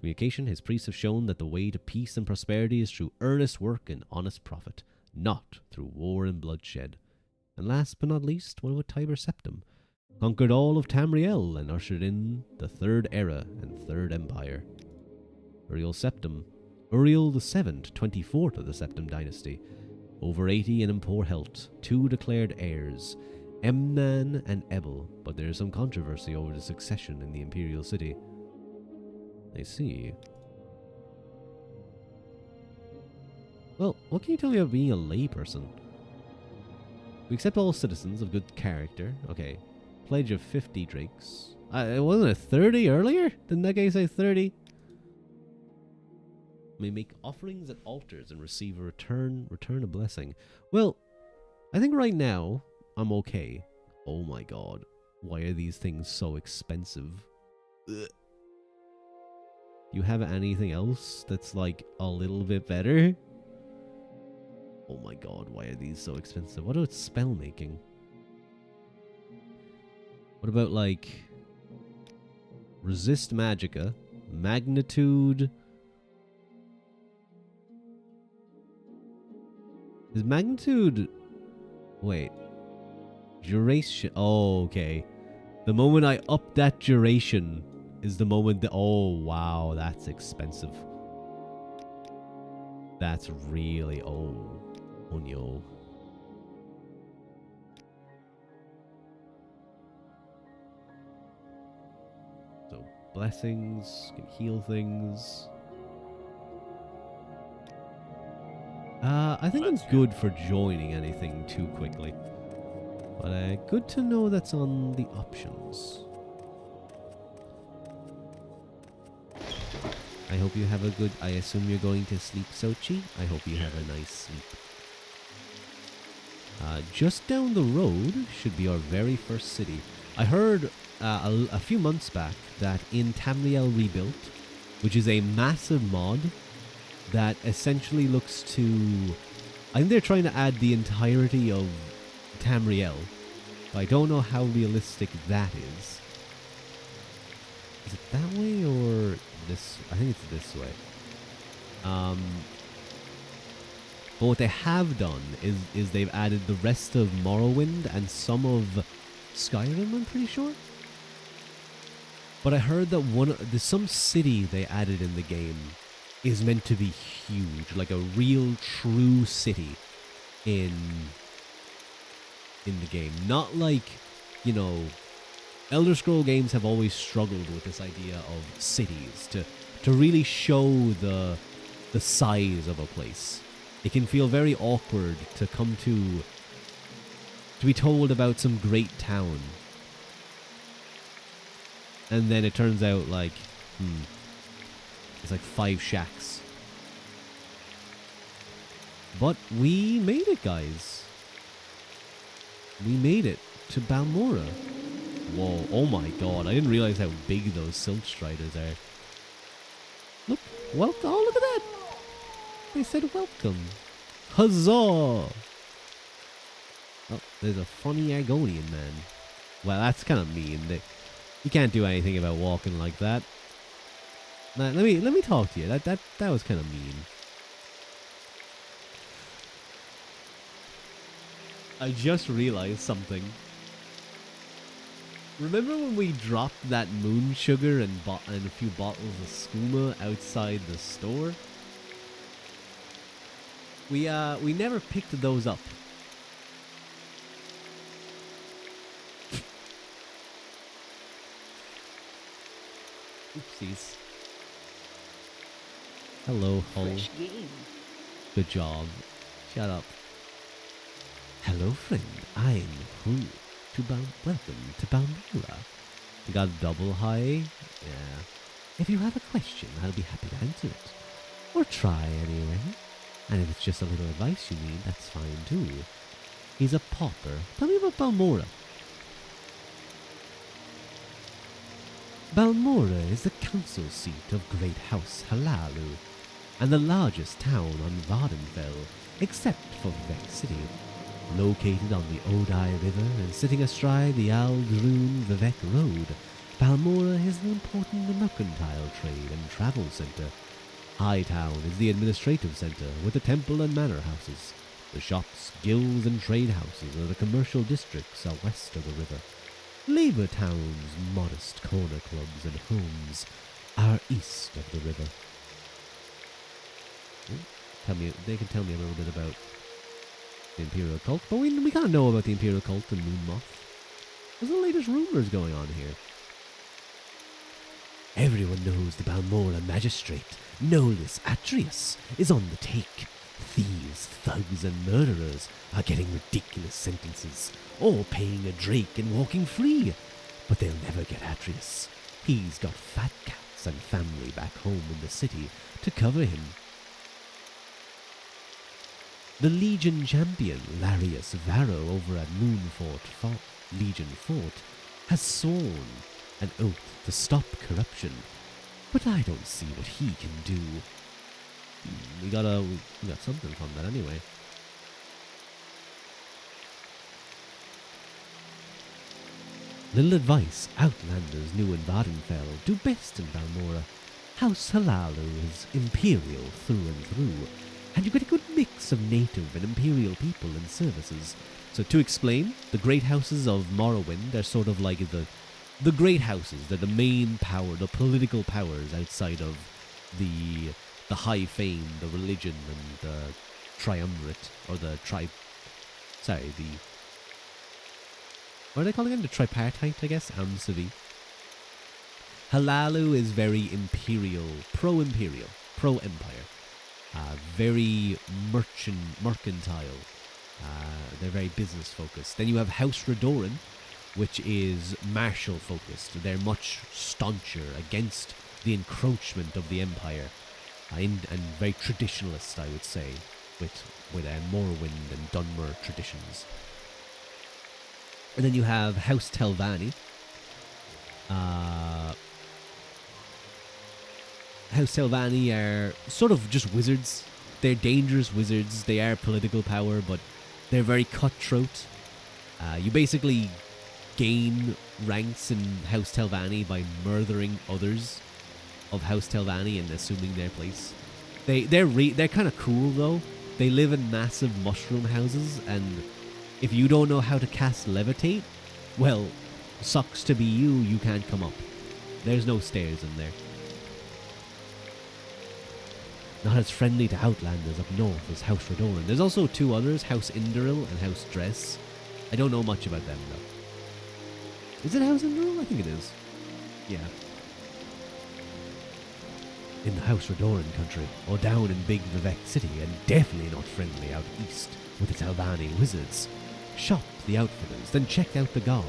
Communication, his priests have shown that the way to peace and prosperity is through earnest work and honest profit, not through war and bloodshed. And last but not least, what about Tiber Septim? Conquered all of Tamriel and ushered in the Third Era and Third Empire. Uriel Septim, Uriel the Seventh, 24th of the Septim dynasty, over 80 and in poor health, 2 declared heirs, Emnan and Ebel, but there is some controversy over the succession in the imperial city. I see. Well, what can you tell me about being a layperson? We accept all citizens of good character. Okay. Pledge of 50 drakes. Wasn't it 30 earlier? Didn't that guy say 30? May make offerings at altars and receive a return a blessing. Well, I think right now I'm okay. Oh my god. Why are these things so expensive? Ugh. You have anything else that's like a little bit better? Oh my god, why are these so expensive? What about spell making? What about like resist magicka, magnitude? Is magnitude... wait. Duration... oh, okay. The moment I up that duration is the moment that... oh, wow, that's expensive. That's really... oh no. So, blessings, can heal things. I think I'm good for joining anything too quickly. But good to know that's on the options. I hope you have a good... I assume you're going to sleep, Sochi. I hope you have a nice sleep. Just down the road should be our very first city. I heard a few months back that in Tamriel Rebuilt, which is a massive mod that essentially looks to... I think they're trying to add the entirety of Tamriel. But I don't know how realistic that is. Is it that way or this? I think it's this way. But what they have done is they've added the rest of Morrowind and some of Skyrim, I'm pretty sure. But I heard that there's some city they added in the game is meant to be huge, like a real true city in the game. Not like, you know, Elder Scroll games have always struggled with this idea of cities to really show the size of a place. It can feel very awkward to come to be told about some great town. And then it turns out like, it's like 5 shacks. But we made it, guys. We made it to Balmora. Whoa, oh my god, I didn't realize how big those Silt Striders are. Look, welcome, oh look at that! They said welcome. Huzzah! Oh, there's a funny Argonian man. Well, that's kind of mean. You can't do anything about walking like that. Let me talk to you. That was kind of mean. I just realized something. Remember when we dropped that moon sugar and a few bottles of skooma outside the store? We never picked those up. Oopsies. Hello, Hull. Fresh game. Good job. Shut up. Hello, friend. I'm Hull. Welcome to Balmora. You got a double high? Yeah. If you have a question, I'll be happy to answer it. Or try, anyway. And if it's just a little advice you need, that's fine, too. He's a pauper. Tell me about Balmora. Balmora is the council seat of Great House Halalu, and the largest town on Vardenfell, except for Vivek City. Located on the Odai River and sitting astride the Aldrun Vivek Road, Balmora is an important mercantile trade and travel centre. Hightown is the administrative centre with the temple and manor houses. The shops, guilds and trade houses are the commercial districts out west of the river. Labour Town's modest corner clubs and homes are east of the river. They can tell me a little bit about the Imperial Cult, but we kind of know about the Imperial Cult and Moonmoth. What's the latest rumors going on here? Everyone knows the Balmora magistrate, Nolus Atreus, is on the take. Thieves, thugs, and murderers are getting ridiculous sentences, or paying a drake and walking free. But they'll never get Atreus. He's got fat cats and family back home in the city to cover him. The Legion champion, Larius Varro, over at Legion Fort, has sworn an oath to stop corruption, but I don't see what he can do. We got something from that anyway. Little advice Outlanders new in Vardenfell do best in Balmora. House Halalu is imperial through and through, and you get a good mix of native and imperial people and services. So to explain, the great houses of Morrowind are sort of like the great houses. They're the main power, the political powers outside of the high fame, the religion, and the triumvirate, or what are they calling it? The tripartite, I guess? Amsavi. Halalu is very imperial, pro-empire. Very mercantile. They're very business focused. Then you have House Redoran, which is martial focused. They're much stauncher against the encroachment of the empire, and very traditionalist, I would say, with Morrowind and Dunmer traditions. And then you have House Telvanni. House Telvanni are sort of just wizards. They're dangerous wizards. They are political power, but they're very cutthroat. You basically gain ranks in House Telvanni by murdering others of House Telvanni and assuming their place. They're kind of cool though. They live in massive mushroom houses, and if you don't know how to cast Levitate, well, sucks to be you. You can't come up. There's no stairs in there. Not as friendly to Outlanders up north as House Redoran. There's also two others, House Induril and House Dress. I don't know much about them though. Is it House Induril? I think it is. Yeah. In the House Redoran country, or down in Big Vivek City, and definitely not friendly out east with its Albani wizards. Shop the outfitters, then check out the guilds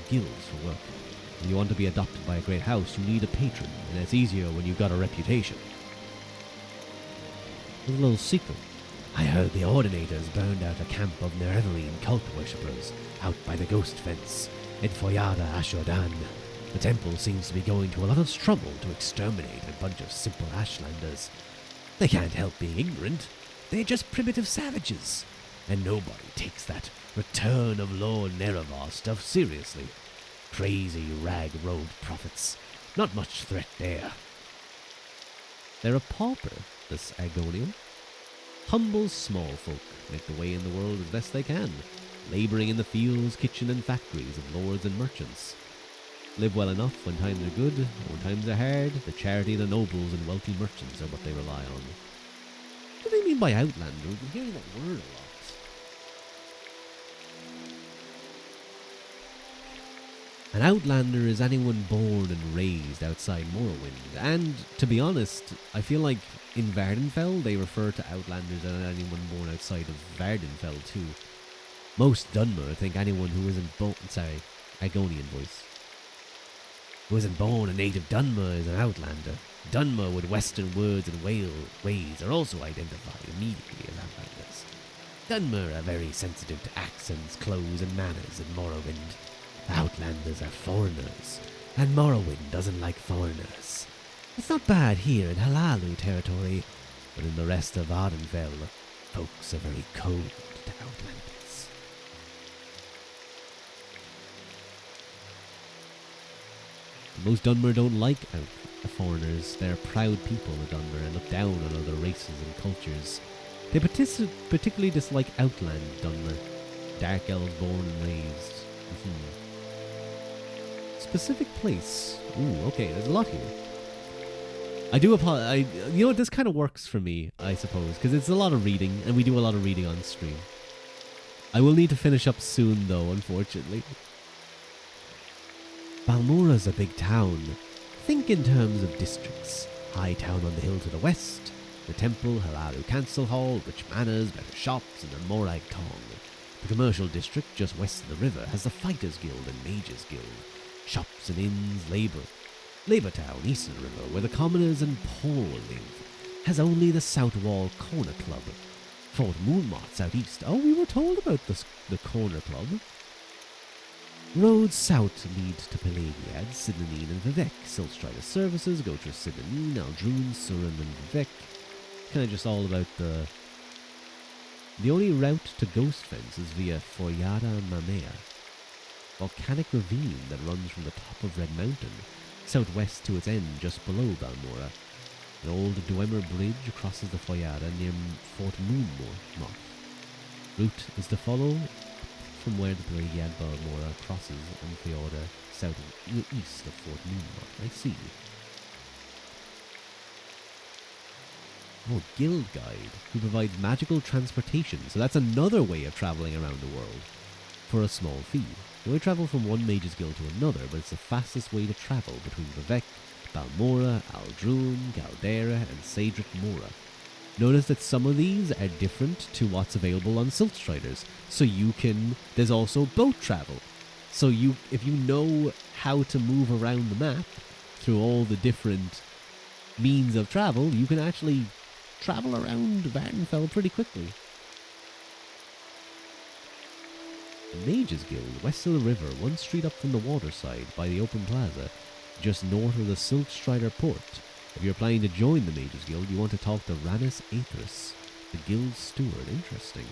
for work. When you want to be adopted by a great house, you need a patron, and it's easier when you've got a reputation. There's a little secret. I heard the Ordinators burned out a camp of Nerevarine cult worshippers out by the ghost fence in Foyada Ashodan. The temple seems to be going to a lot of trouble to exterminate a bunch of simple Ashlanders. They can't help being ignorant. They're just primitive savages. And nobody takes that Return of Lord Nerevar stuff seriously. Crazy rag-robed prophets. Not much threat there. They're a pauper, this Agonium. Humble small folk make the way in the world as best they can, labouring in the fields, kitchen and factories of lords and merchants. Live well enough when times are good, and when times are hard, the charity of the nobles and wealthy merchants are what they rely on. What do they mean by Outlander? We've been hearing that word a lot. An Outlander is anyone born and raised outside Morrowind, and to be honest, I feel like in Vardenfell they refer to Outlanders as anyone born outside of Vardenfell too. Most Dunmer think anyone who isn't born, Agonian voice, who isn't born a native Dunmer is an Outlander. Dunmer with Western words and ways are also identified immediately as Outlanders. Dunmer are very sensitive to accents, clothes and manners in Morrowind. Outlanders are foreigners, and Morrowind doesn't like foreigners. It's not bad here in Halalu territory, but in the rest of Ardenfell, folks are very cold to Outlanders. Most Dunmer don't like foreigners. They're proud people, the Dunmer, and look down on other races and cultures. They particularly dislike Outland Dunmer, dark elves born and raised. Specific place. Ooh, okay, there's a lot here. I do apologize. You know what, this kind of works for me, I suppose, because it's a lot of reading, and we do a lot of reading on stream. I will need to finish up soon, though, unfortunately. Balmora's a big town. Think in terms of districts. High town on the hill to the west, the temple, Halaru Council Hall, rich manors, better shops, and the Morag Tong. The commercial district just west of the river has the Fighters Guild and Mages Guild. Shops and inns, Labour Town, east of the river, where the commoners and poor live, has only the South Wall Corner Club. Fort Moonmont, southeast. Oh, we were told about the Corner Club. Roads south lead to Pelagiad, Sidney and Vivek. Siltstrider services go to Sidney, Aldrun, Surin and Vivek. Kind of just all about the only route to Ghostfence is via Foyada Mamea, volcanic ravine that runs from the top of Red Mountain, southwest to its end just below Balmora. An old Dwemer bridge crosses the Foyada near Fort Moonmont. Route is to follow from where the Pelagiad Balmora crosses and Foyada southeast of Fort Moonmont. I see. Oh, Guild Guide, who provides magical transportation. So that's another way of travelling around the world for a small fee. You only travel from one Mage's Guild to another, but it's the fastest way to travel between Vivek, Balmora, Aldrun, Galdera, and Cedric Mora. Notice that some of these are different to what's available on Siltstriders. So there's also boat travel. So if you know how to move around the map through all the different means of travel, you can actually travel around Vardenfell pretty quickly. The Mages Guild, west of the river, one street up from the waterside by the open plaza, just north of the Siltstrider port. If you're planning to join the Mages Guild, you want to talk to Rannis Aethris, the guild's steward. Interesting.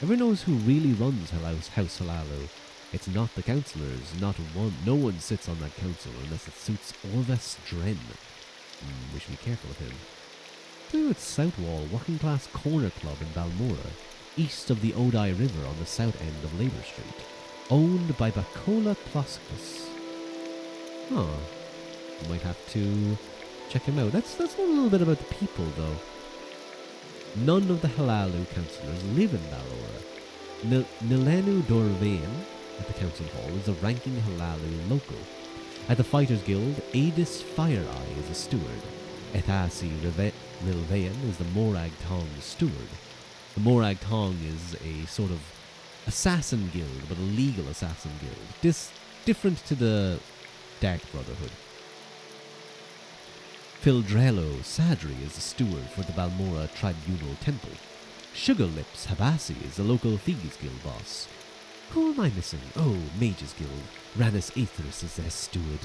Everyone knows who really runs House Halalu. It's not the councillors, no one sits on that council unless it suits Orves Dren. We should be careful of him. Through its south wall, working class corner club in Balmora, east of the Odai River on the south end of Labour Street, owned by Bacola Ploskos. Huh. You might have to check him out. That's not a little bit about the people, though. None of the Halalu councillors live in Balmora. Nilenu Dorvean at the council hall is a ranking Halalu local. At the Fighters Guild, Adis Fireeye is a steward. Ethasi Rilvean is the Morag Tong steward. The Morag Tong is a sort of assassin guild, but a legal assassin guild. Different to the Dark Brotherhood. Fildrello Sadri is the steward for the Balmora Tribunal Temple. Sugar Lips Habasi is the local Thieves Guild boss. Who am I missing? Oh, Mages Guild. Rannis Aethris is their steward.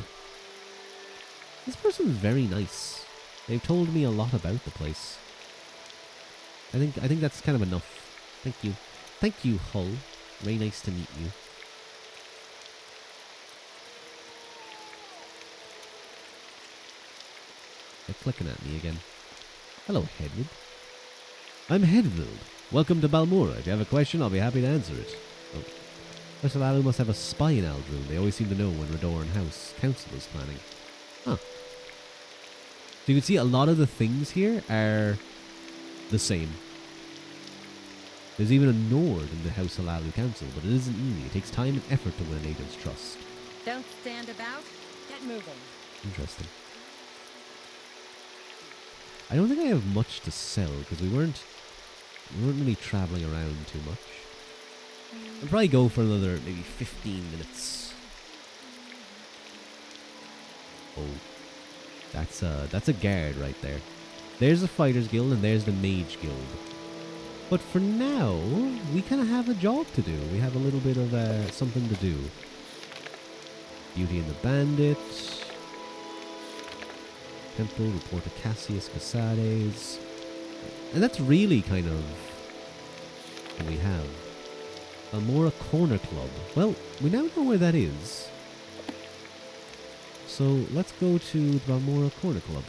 This person is very nice. They've told me a lot about the place. I think that's kind of enough. Thank you. Thank you, Hull. Very nice to meet you. They're clicking at me again. Hello, Hedwig. I'm Hedwild. Welcome to Balmora. If you have a question, I'll be happy to answer it. Oh. Salalu must have a spy in Aldrune. They always seem to know when Redoran House Council is planning. Huh. So you can see a lot of the things here are the same. There's even a Nord in the House Halalu Council, but it isn't easy. It takes time and effort to win a native's trust. Don't stand about. Get moving. Interesting. I don't think I have much to sell because we weren't really traveling around too much. I'll probably go for another maybe 15 minutes. Oh, that's a guard right there. There's the Fighters Guild and there's the Mage Guild. But for now, we kind of have a job to do. We have a little bit of something to do. Beauty and the Bandit. Temple, report to Cassius Casades. And that's really kind of what we have. Balmora Corner Club. Well, we now know where that is. So let's go to the Balmora Corner Club.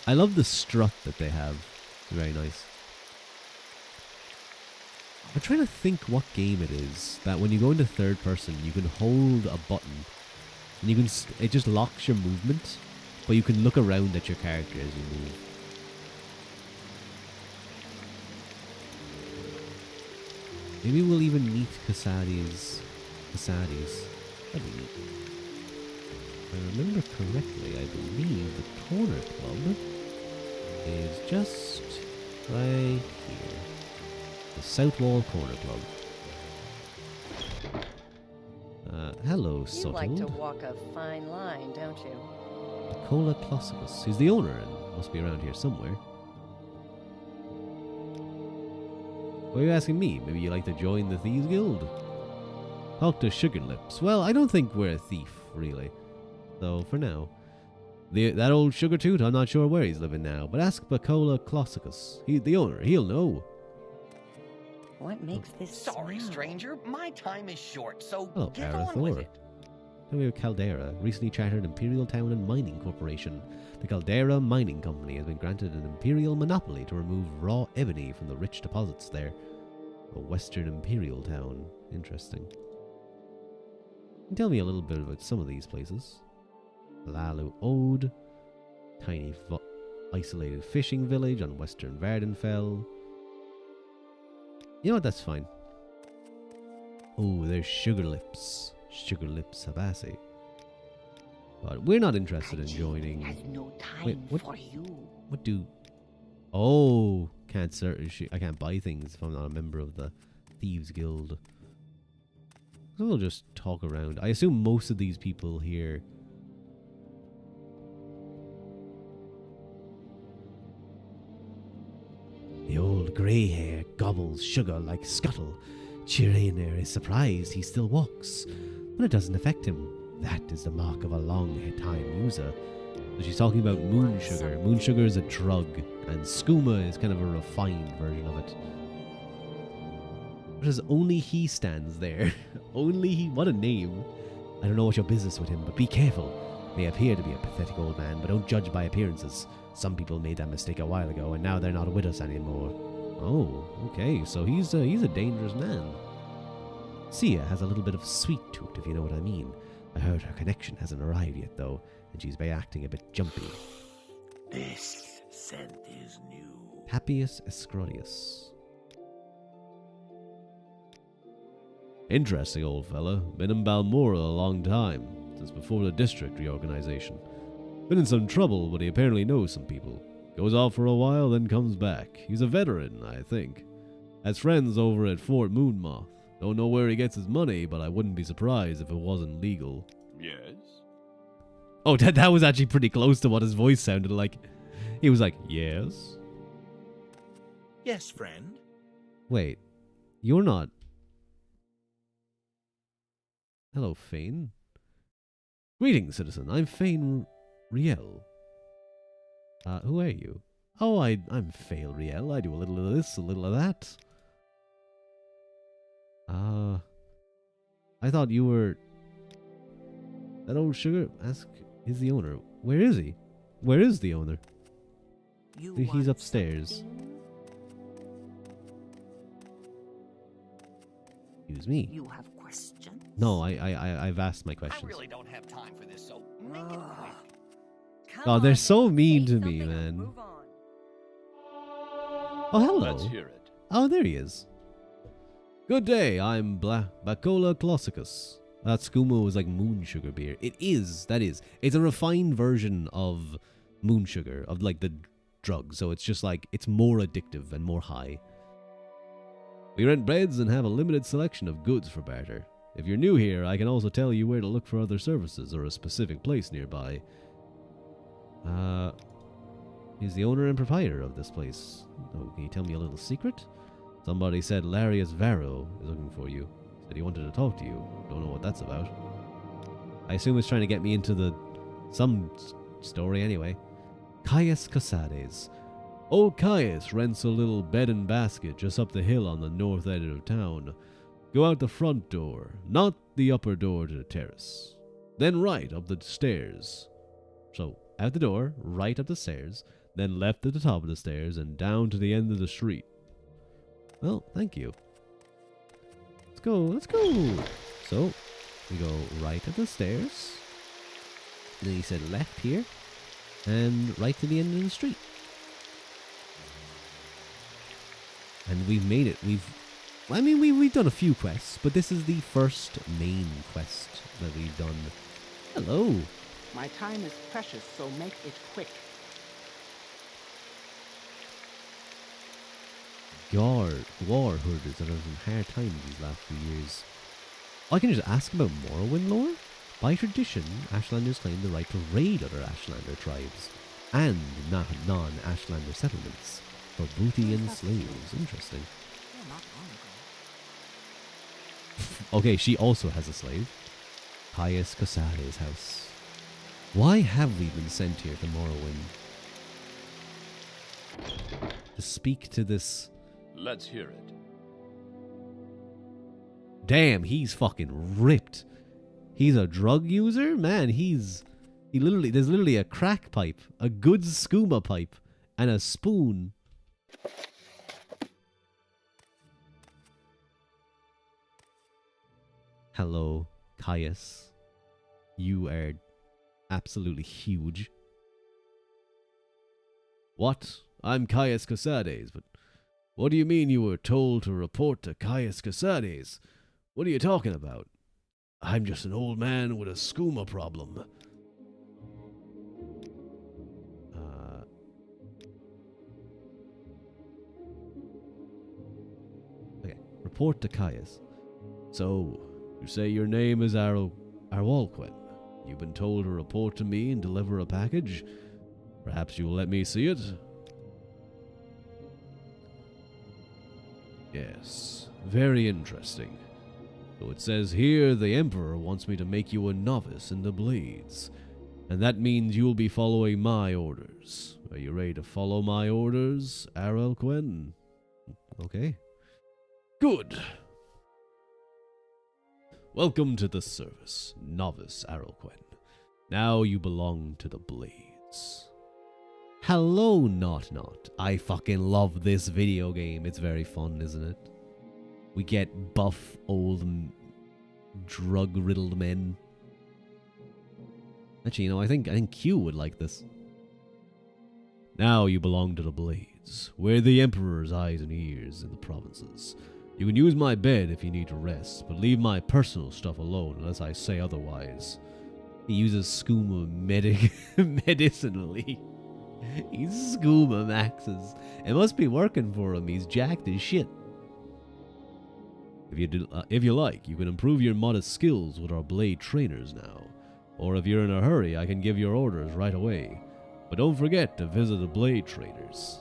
I love the strut that they have. It's very nice. I'm trying to think what game it is that when you go into third person, you can hold a button and you can it just locks your movement, but you can look around at your character as you move. Maybe we'll even meet Casades. That'd be neat. If I remember correctly, I believe the Corner Club is just right here. The South Wall Corner Club. Hello, You Subtle. like to walk a fine line, don't you? Nicola Classicus. He's the owner and must be around here somewhere. What are you asking me? Maybe you like to join the Thieves Guild? Talk to Sugar Lips. Well, I don't think we're a thief, really. So, for now. That old Sugar Toot, I'm not sure where he's living now, but ask Nicola Classicus. He's the owner. He'll know. What makes this Sorry, smell? stranger. My time is short, so Hello, get on with it. Then we have Caldera, recently chartered Imperial Town and Mining Corporation. The Caldera Mining Company has been granted an imperial monopoly to remove raw ebony from the rich deposits there. A Western Imperial Town. Interesting. Tell me a little bit about some of these places. Lalu Ode, tiny isolated fishing village on Western Vardenfell. You know what, that's fine. Oh, there's Sugar Lips. Sugar Lips Habasi. But we're not interested in joining. Has no time Wait, what? for you. What do? Oh, I can't buy things if I'm not a member of the Thieves Guild. So we'll just talk around. I assume most of these people here. The old grey hair gobbles sugar like Scuttle. Chirainer is surprised he still walks, but it doesn't affect him. That is the mark of a long-time user. So she's talking about moon sugar. Moon sugar is a drug, and skooma is kind of a refined version of it. Because only he stands there. Only he. What a name. I don't know what your business with him, but be careful. May appear to be a pathetic old man, but don't judge by appearances. Some people made that mistake a while ago, and now they're not with us anymore. Oh, okay, so he's a dangerous man. Sia has a little bit of sweet tooth, if you know what I mean. I heard her connection hasn't arrived yet, though, and she's been acting a bit jumpy. This scent is new. Papias Escrodius. Interesting old fella. Been in Balmora a long time, since before the district reorganization. Been in some trouble, but he apparently knows some people. Goes off for a while, then comes back. He's a veteran, I think. Has friends over at Fort Moonmoth. Don't know where he gets his money, but I wouldn't be surprised if it wasn't legal. Yes? Oh, that was actually pretty close to what his voice sounded like. He was like, yes? Yes, friend. Wait, you're not... Hello, Fane. Greetings, citizen. I'm Fane Riel. Who are you? Oh, I'm Fail Riel. I do a little of this, a little of that. I thought you were... That old sugar? Ask is the owner. Where is he? Where is the owner? He's upstairs. Excuse me. You have questions? No, I've asked my questions. I really don't have time for this, so make it quick. Oh, they're so mean to me, man. Move on. Oh, hello. Let's hear it. Oh, there he is. Good day, I'm Bacola Classicus. That skooma was like moon sugar beer. It is, that is. It's a refined version of moon sugar, of like the drug. So it's just like, it's more addictive and more high. We rent beds and have a limited selection of goods for barter. If you're new here, I can also tell you where to look for other services or a specific place nearby. He's the owner and proprietor of this place. Oh, can you tell me a little secret? Somebody said Larius Varro is looking for you. Said he wanted to talk to you. Don't know what that's about. I assume he's trying to get me into some story anyway. Caius Casades. Old Caius rents a little bed and basket just up the hill on the north end of town. Go out the front door, not the upper door to the terrace. Then right up the stairs. So, out the door, right up the stairs, then left at the top of the stairs and down to the end of the street. Well, thank you. Let's go. So, we go right up the stairs. And then he said left here, and right to the end of the street. And we've made it. We've done a few quests, but this is the first main quest that we've done. Hello. My time is precious, so make it quick. War herders that have some hard times these last few years. I can just ask about Morrowind lore. By tradition, Ashlanders claim the right to raid other Ashlander tribes and non-Ashlander settlements for booty and slaves. Interesting. Oh, not long ago. Okay, she also has a slave. Caius Casades' house. Why have we been sent here to Morrowind? To speak to this... Let's hear it. Damn, he's fucking ripped. He's a drug user? Man, there's literally a crack pipe, a good skooma pipe, and a spoon. Hello, Caius. You are absolutely huge. What? I'm Caius Casades, but what do you mean you were told to report to Caius Casades? What are you talking about? I'm just an old man with a skooma problem. Okay, report to Caius. So, you say your name is Arwalquin. You've been told to report to me and deliver a package? Perhaps you will let me see it? Yes, very interesting. So it says here the Emperor wants me to make you a novice in the blades. And that means you'll be following my orders. Are you ready to follow my orders, Arelquen? Okay. Good. Welcome to the service, Novice Arelquen. Now you belong to the Blades. Hello, Not. I fucking love this video game. It's very fun, isn't it? We get buff, old, drug-riddled men. Actually, I think Q would like this. Now you belong to the Blades. We're the Emperor's eyes and ears in the provinces. You can use my bed if you need to rest, but leave my personal stuff alone unless I say otherwise. He uses skooma medicinally. He's skooma maxes. It must be working for him. He's jacked as shit. If you like, you can improve your modest skills with our blade trainers now. Or if you're in a hurry, I can give your orders right away. But don't forget to visit the blade trainers.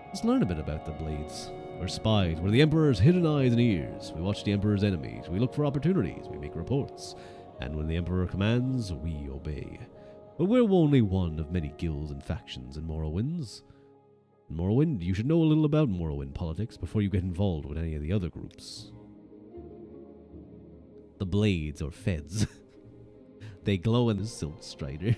Let's learn a bit about the Blades. We're spies. We're the Emperor's hidden eyes and ears. We watch the Emperor's enemies. We look for opportunities. We make reports. And when the Emperor commands, we obey. But we're only one of many guilds and factions in Morrowind. You should know a little about Morrowind politics before you get involved with any of the other groups. The Blades, or Feds. They glow in the Silk Strider.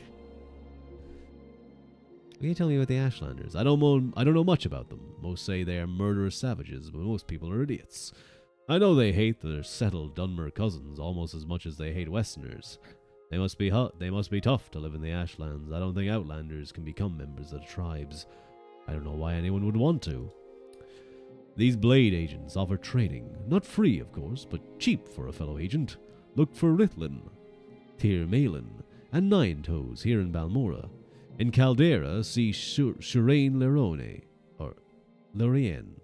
Can you tell me about the Ashlanders? I don't know much about them. Most say they are murderous savages, but most people are idiots. I know they hate their settled Dunmer cousins almost as much as they hate Westerners. They must be tough to live in the Ashlands. I don't think Outlanders can become members of the tribes. I don't know why anyone would want to. These blade agents offer trading, not free of course, but cheap for a fellow agent. Look for Ritlin, Tir Malin, and Nine Toes here in Balmora. In Caldera, see Shirain Lerone, or Lorien.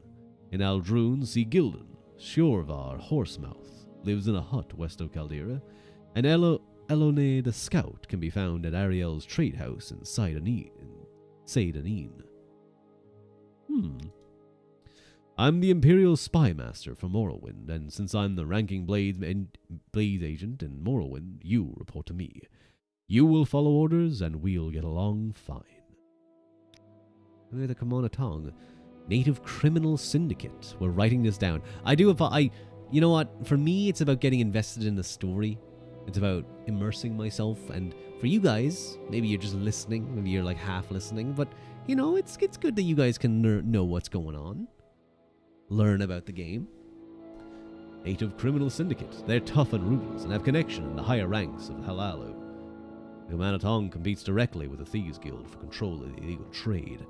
In Aldrune, see Gildan. Shorvar Horsemouth lives in a hut west of Caldera. And Elone the Scout can be found at Ariel's trade house in Seyda Neen. I'm the Imperial Spy Master for Morrowind, and since I'm the ranking blade agent in Morrowind, you report to me. You will follow orders, and we'll get along fine. Look at the Kimona Tong. Native Criminal Syndicate. We're writing this down. You know what? For me, it's about getting invested in the story. It's about immersing myself, and for you guys, maybe you're just listening, maybe you're like half listening, but you know, it's good that you guys can know what's going on. Learn about the game. Native Criminal Syndicate. They're tough and ruthless and have connection in the higher ranks of Halalu. The Manatong competes directly with the Thieves Guild for control of the illegal trade,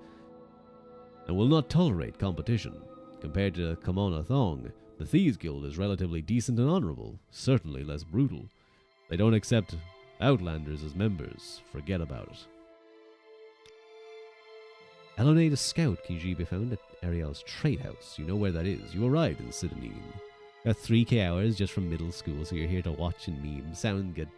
and will not tolerate competition. Compared to Kimona Thong, the Thieves Guild is relatively decent and honorable, certainly less brutal. They don't accept Outlanders as members. Forget about it. Elone the Scout can usually be found at Ariel's trade house. You know where that is. You arrived in Seyda Neen. Got 3k hours just from middle school, so you're here to watch and meme. Sound good.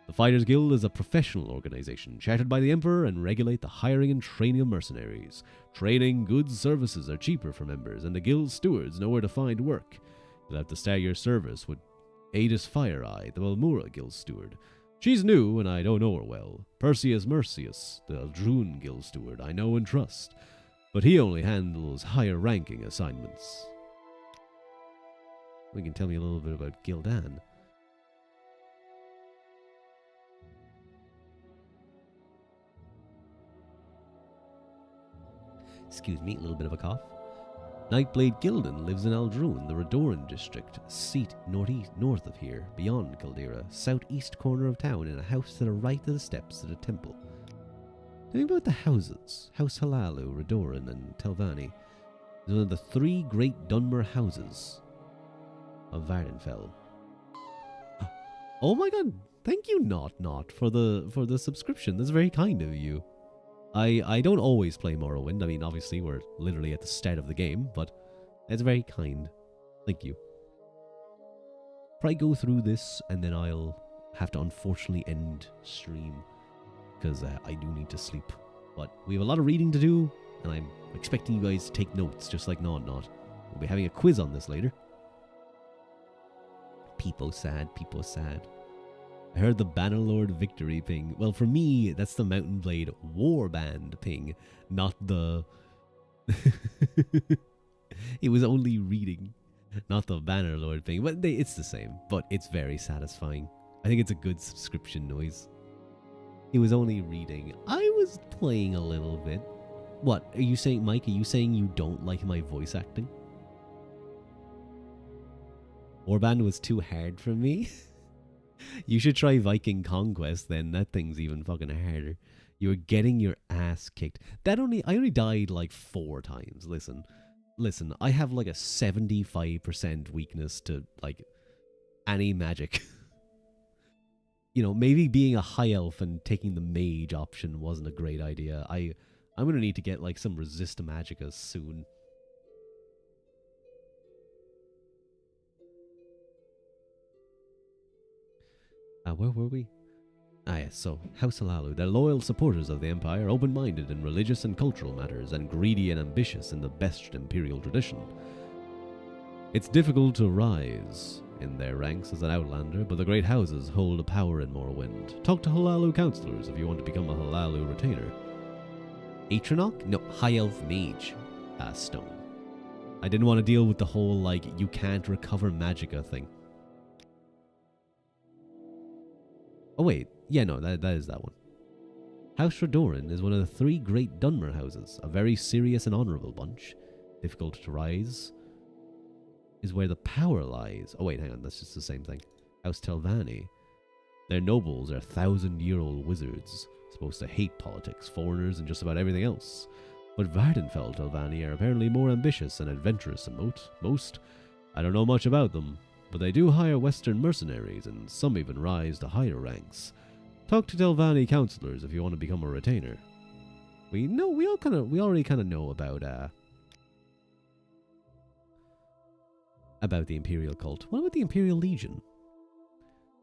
The Fighters Guild is a professional organization chartered by the Emperor and regulate the hiring and training of mercenaries. Training, goods, services are cheaper for members, and the guild stewards know where to find work. You'll have to start your service with Adis Fireeye, the Balmora Guild steward. She's new, and I don't know her well. Perseus Mercius, the Aldrune Guild steward, I know and trust, but he only handles higher-ranking assignments. You can tell me a little bit about Gildan. Excuse me, a little bit of a cough. Nightblade Gildan lives in Aldrune, the Redoran district, seat north of here, beyond Caldera, southeast corner of town, in a house to the right of the steps to the temple. Tell me about the houses. House Halalu, Redoran, and Telvanni is one of the 3 great Dunmer houses of Vardenfell. Oh my god, thank you, Not, for the subscription. That's very kind of you. I don't always play Morrowind. I mean, obviously, we're literally at the start of the game, but it's very kind. Thank you. Probably go through this, and then I'll have to unfortunately end stream, because I do need to sleep. But we have a lot of reading to do, and I'm expecting you guys to take notes, just like Not. We'll be having a quiz on this later. People sad. I heard the Bannerlord Victory ping. Well, for me, that's the Mountain Blade Warband ping, not the... It was only reading, not the Bannerlord ping. But it's the same, but it's very satisfying. I think it's a good subscription noise. It was only reading. I was playing a little bit. What, are you saying, Mike, are you saying you don't like my voice acting? Warband was too hard for me? You should try Viking Conquest then. That thing's even fucking harder. You're getting your ass kicked. I only died like 4 times. Listen, I have like a 75% weakness to like any magic. You know, maybe being a high elf and taking the mage option wasn't a great idea. I'm gonna need to get like some resist magicka soon. Where were we? Yes, so House Halalu. They're loyal supporters of the Empire, open-minded in religious and cultural matters, and greedy and ambitious in the best imperial tradition. It's difficult to rise in their ranks as an outlander, but the great houses hold a power in Morrowind. Talk to Halalu counselors if you want to become a Halalu retainer. Atronach? No, High Elf Mage. Stone. I didn't want to deal with the whole, like, you can't recover magicka thing. Oh wait, yeah, no, that is that one. House Redoran is one of the 3 great Dunmer houses, a very serious and honourable bunch. Difficult to rise is where the power lies. Oh wait, hang on, that's just the same thing. House Telvanni. Their nobles are 1,000-year-old wizards, supposed to hate politics, foreigners, and just about everything else. But Vardenfell Telvanni are apparently more ambitious and adventurous than most. I don't know much about them, but they do hire Western mercenaries, and some even rise to higher ranks. Talk to Telvanni counselors if you want to become a retainer. We already kind of know about the Imperial cult. What about the Imperial Legion?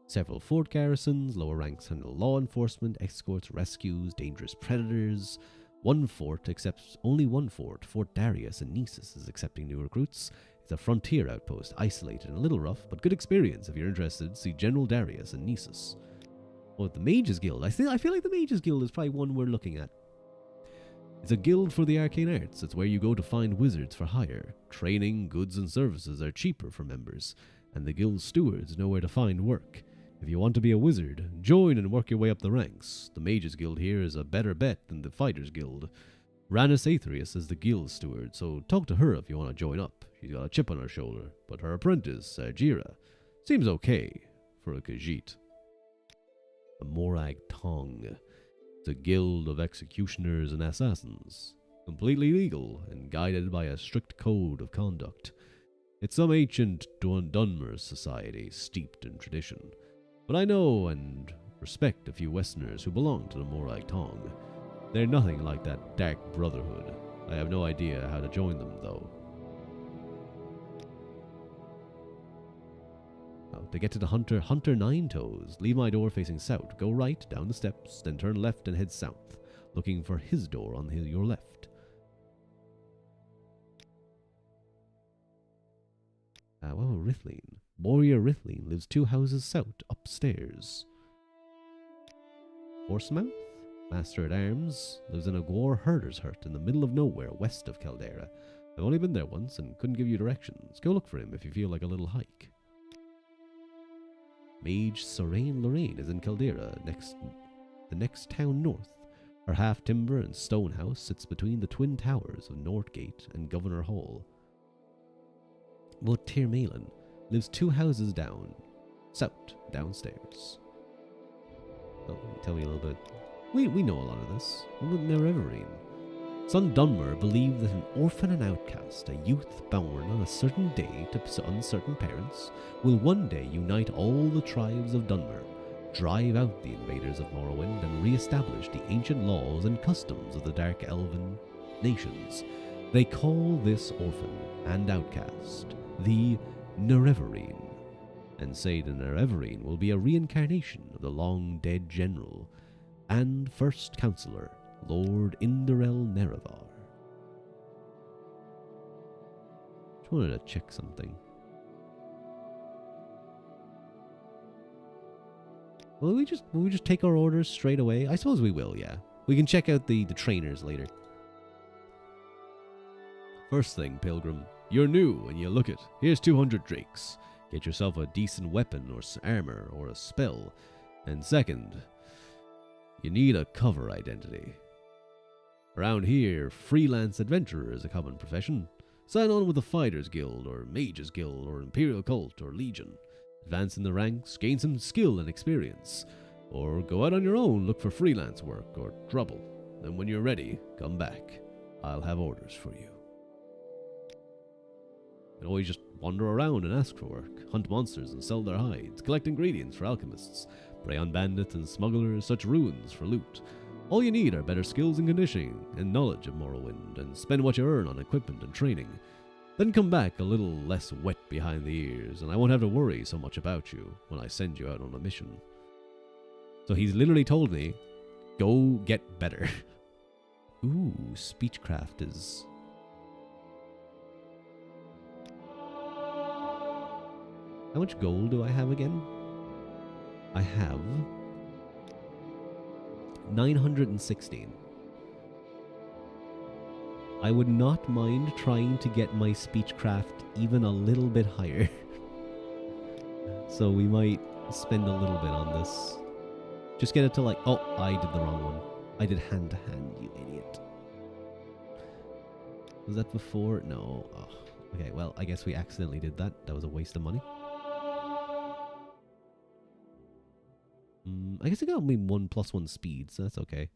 Several fort garrisons, lower ranks handle law enforcement, escorts, rescues, dangerous predators. Only one fort, Fort Darius in Nessus, is accepting new recruits. It's a frontier outpost, isolated and a little rough, but good experience if you're interested. See General Darius in Nessus. Well, the Mages Guild. I feel like the Mages Guild is probably one we're looking at. It's a guild for the arcane arts. It's where you go to find wizards for hire. Training, goods, and services are cheaper for members, and the guild stewards know where to find work. If you want to be a wizard, join and work your way up the ranks. The Mages Guild here is a better bet than the Fighters Guild. Ranus Aetherius is the guild steward, so talk to her if you want to join up. She's got a chip on her shoulder, but her apprentice, Jira, seems okay for a Khajiit. The Morag Tong. It's a guild of executioners and assassins, completely legal and guided by a strict code of conduct. It's some ancient Dunmer society steeped in tradition, but I know and respect a few Westerners who belong to the Morag Tong. They're nothing like that Dark Brotherhood. I have no idea how to join them, though. To get to the Hunter Nine Toes, leave my door facing south. Go right, down the steps, then turn left and head south, looking for his door on your left. Rithleen. Warrior Rithleen lives 2 houses south, upstairs. Horsemouth? Master at Arms lives in a Gwar herder's hut in the middle of nowhere, west of Caldera. I've only been there once and couldn't give you directions. Go look for him if you feel like a little hike. Mage Sorain Lorraine is in Caldera, the next town north. Her half-timber and stone house sits between the twin towers of Northgate and Governor Hall. Tir Malin lives 2 houses down, south, downstairs. Oh, tell me a little bit. We know a lot of this. Nerevarine. Son Dunmer believed that an orphan and outcast, a youth born on a certain day to uncertain parents, will one day unite all the tribes of Dunmer, drive out the invaders of Morrowind, and re-establish the ancient laws and customs of the Dark Elven nations. They call this orphan and outcast the Nerevarine, and say the Nerevarine will be a reincarnation of the long-dead general and first counselor, Lord Inderel Nerevar. Just wanted to check something. Will we just take our orders straight away? I suppose we will, yeah. We can check out the trainers later. First thing, Pilgrim, you're new and you look it. Here's 200 drakes. Get yourself a decent weapon or armor or a spell. And second, you need a cover identity. Around here, freelance adventurer is a common profession. Sign on with the Fighters Guild, or Mages Guild, or Imperial Cult, or Legion. Advance in the ranks, gain some skill and experience. Or go out on your own, look for freelance work, or trouble. Then when you're ready, come back. I'll have orders for you. You can always just wander around and ask for work, hunt monsters and sell their hides, collect ingredients for alchemists, prey on bandits and smugglers, search ruins for loot. All you need are better skills and conditioning and knowledge of Morrowind, and spend what you earn on equipment and training. Then come back a little less wet behind the ears, and I won't have to worry so much about you when I send you out on a mission. So he's literally told me, go get better. Ooh, speechcraft is... How much gold do I have again? I have 916. I would not mind trying to get my speechcraft even a little bit higher. So we might spend a little bit on this. Just get it to like... Oh, I did the wrong one. I did hand to hand, you idiot. Was that before? No. Oh. Okay, well, I guess we accidentally did that. That was a waste of money. I guess it got me 1+1 speed, so that's okay.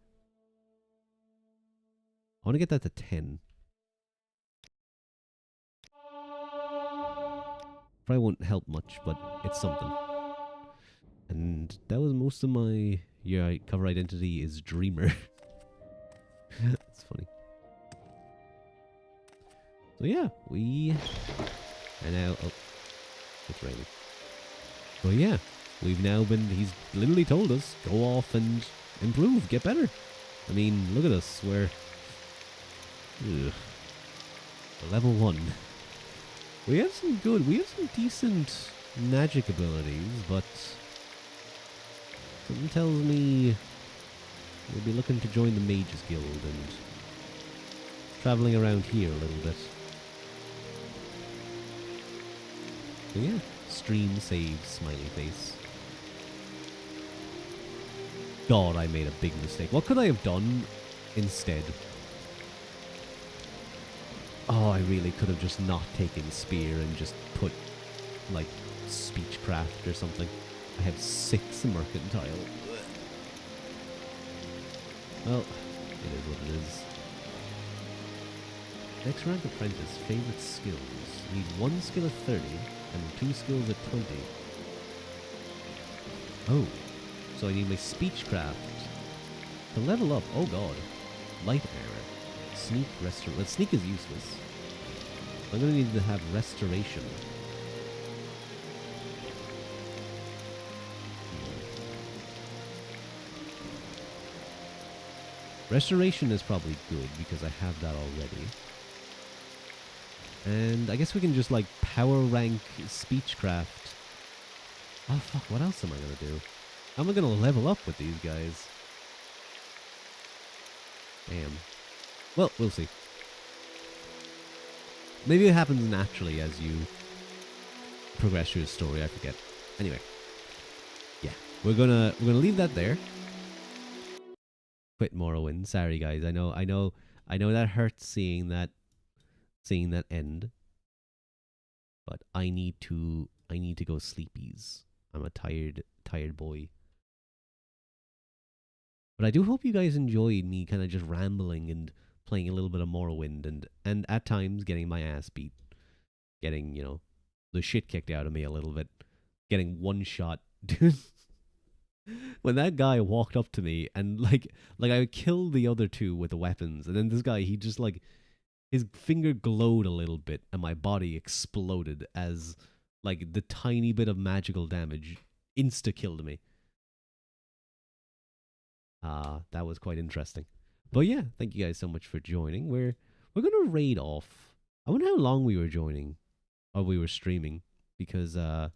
I want to get that to 10. Probably won't help much, but it's something. And that was most of my cover identity is Dreamer. That's funny. So yeah, we are now... Oh, it's raining. So yeah, we've now been... He's literally told us, go off and improve, get better. I mean, look at us, we're... Ugh. Level 1. We have some decent magic abilities, but something tells me we'll be looking to join the Mages Guild and traveling around here a little bit. So yeah, stream save, smiley face. God, I made a big mistake. What could I have done instead? Oh, I really could have just not taken Spear and just put, like, Speechcraft or something. I have 6 Mercantile. Well, it is what it is. Next rank apprentice, favorite skills. Need 1 skill at 30 and 2 skills at 20. Oh, so I need my Speechcraft to level up. Oh god. Light armor. Sneak, well, sneak is useless. I'm going to need to have restoration. Restoration is probably good because I have that already. And I guess we can just like power rank Speechcraft. Oh fuck, what else am I going to do? How am I going to level up with these guys? Damn. Well, we'll see. Maybe it happens naturally as you progress through the story, I forget. Anyway. Yeah. We're gonna leave that there. Quit Morrowind. Sorry guys. I know that hurts seeing that end. But I need to go sleepies. I'm a tired boy. But I do hope you guys enjoyed me kind of just rambling and playing a little bit of Morrowind and at times getting my ass beat. Getting, you know, the shit kicked out of me a little bit. Getting one shot. Dude. When that guy walked up to me and like I killed the other 2 with the weapons, and then this guy, he just like, his finger glowed a little bit and my body exploded as like the tiny bit of magical damage insta-killed me. That was quite interesting. But yeah, thank you guys so much for joining. We're gonna raid off. I wonder how long we were joining, or we were streaming, because of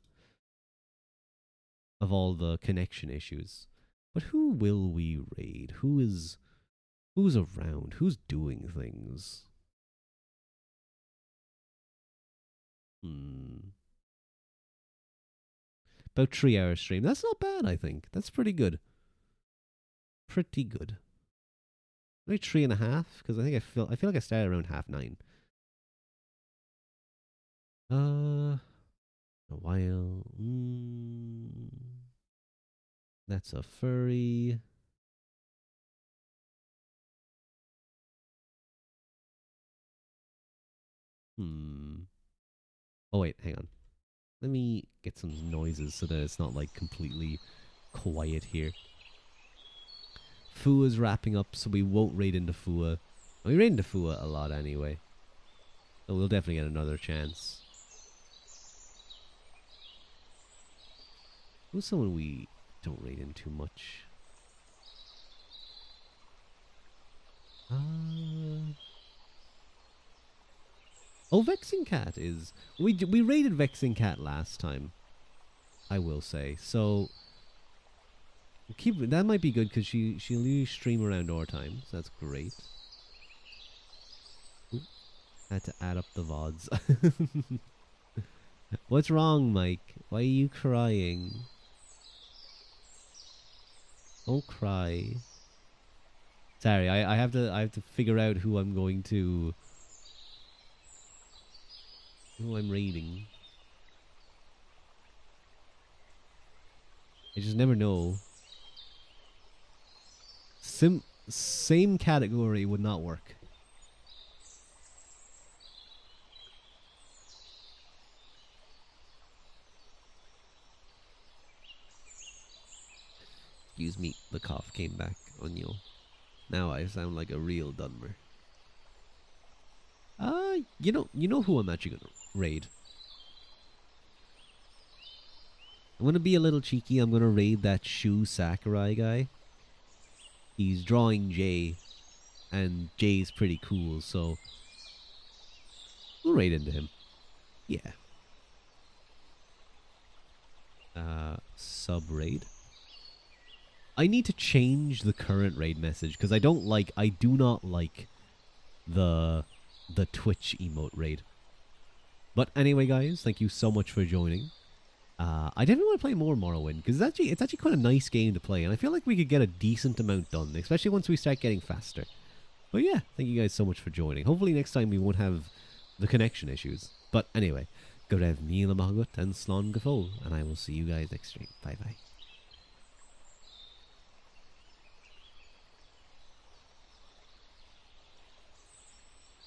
all the connection issues. But who will we raid? Who's around? Who's doing things? About 3-hour stream. That's not bad, I think. That's pretty good. Pretty good. Maybe 3.5, because I feel like I started around 9:30. A while. That's a furry. Oh wait, hang on. Let me get some noises so that it's not like completely quiet here. Fua's wrapping up, so we won't raid into Fua. We raid into Fua a lot anyway. So we'll definitely get another chance. Who's someone we don't raid into much? Oh, Vexing Cat is... We raided Vexing Cat last time, I will say. So... that might be good because she'll usually stream around our time, so that's great. Ooh, had to add up the VODs. What's wrong, Mike? Why are you crying? Don't cry. Sorry, I have to figure out who I'm going to, who I'm raiding. I just never know. Same category would not work. Excuse me, the cough came back on you. Now I sound like a real Dunmer. You know who I'm actually gonna raid. I'm gonna be a little cheeky. I'm gonna raid that Shu Sakurai guy. He's drawing Jay, and Jay's pretty cool, so we'll raid into him. Yeah. Sub raid. I need to change the current raid message because I do not like the Twitch emote raid. But anyway, guys, thank you so much for joining. I definitely want to play more Morrowind because it's actually quite a nice game to play, and I feel like we could get a decent amount done, especially once we start getting faster. But yeah, thank you guys so much for joining. Hopefully next time we won't have the connection issues. But anyway, go rev Neil Mahagut and Slán Gafol, and I will see you guys next stream. Bye bye.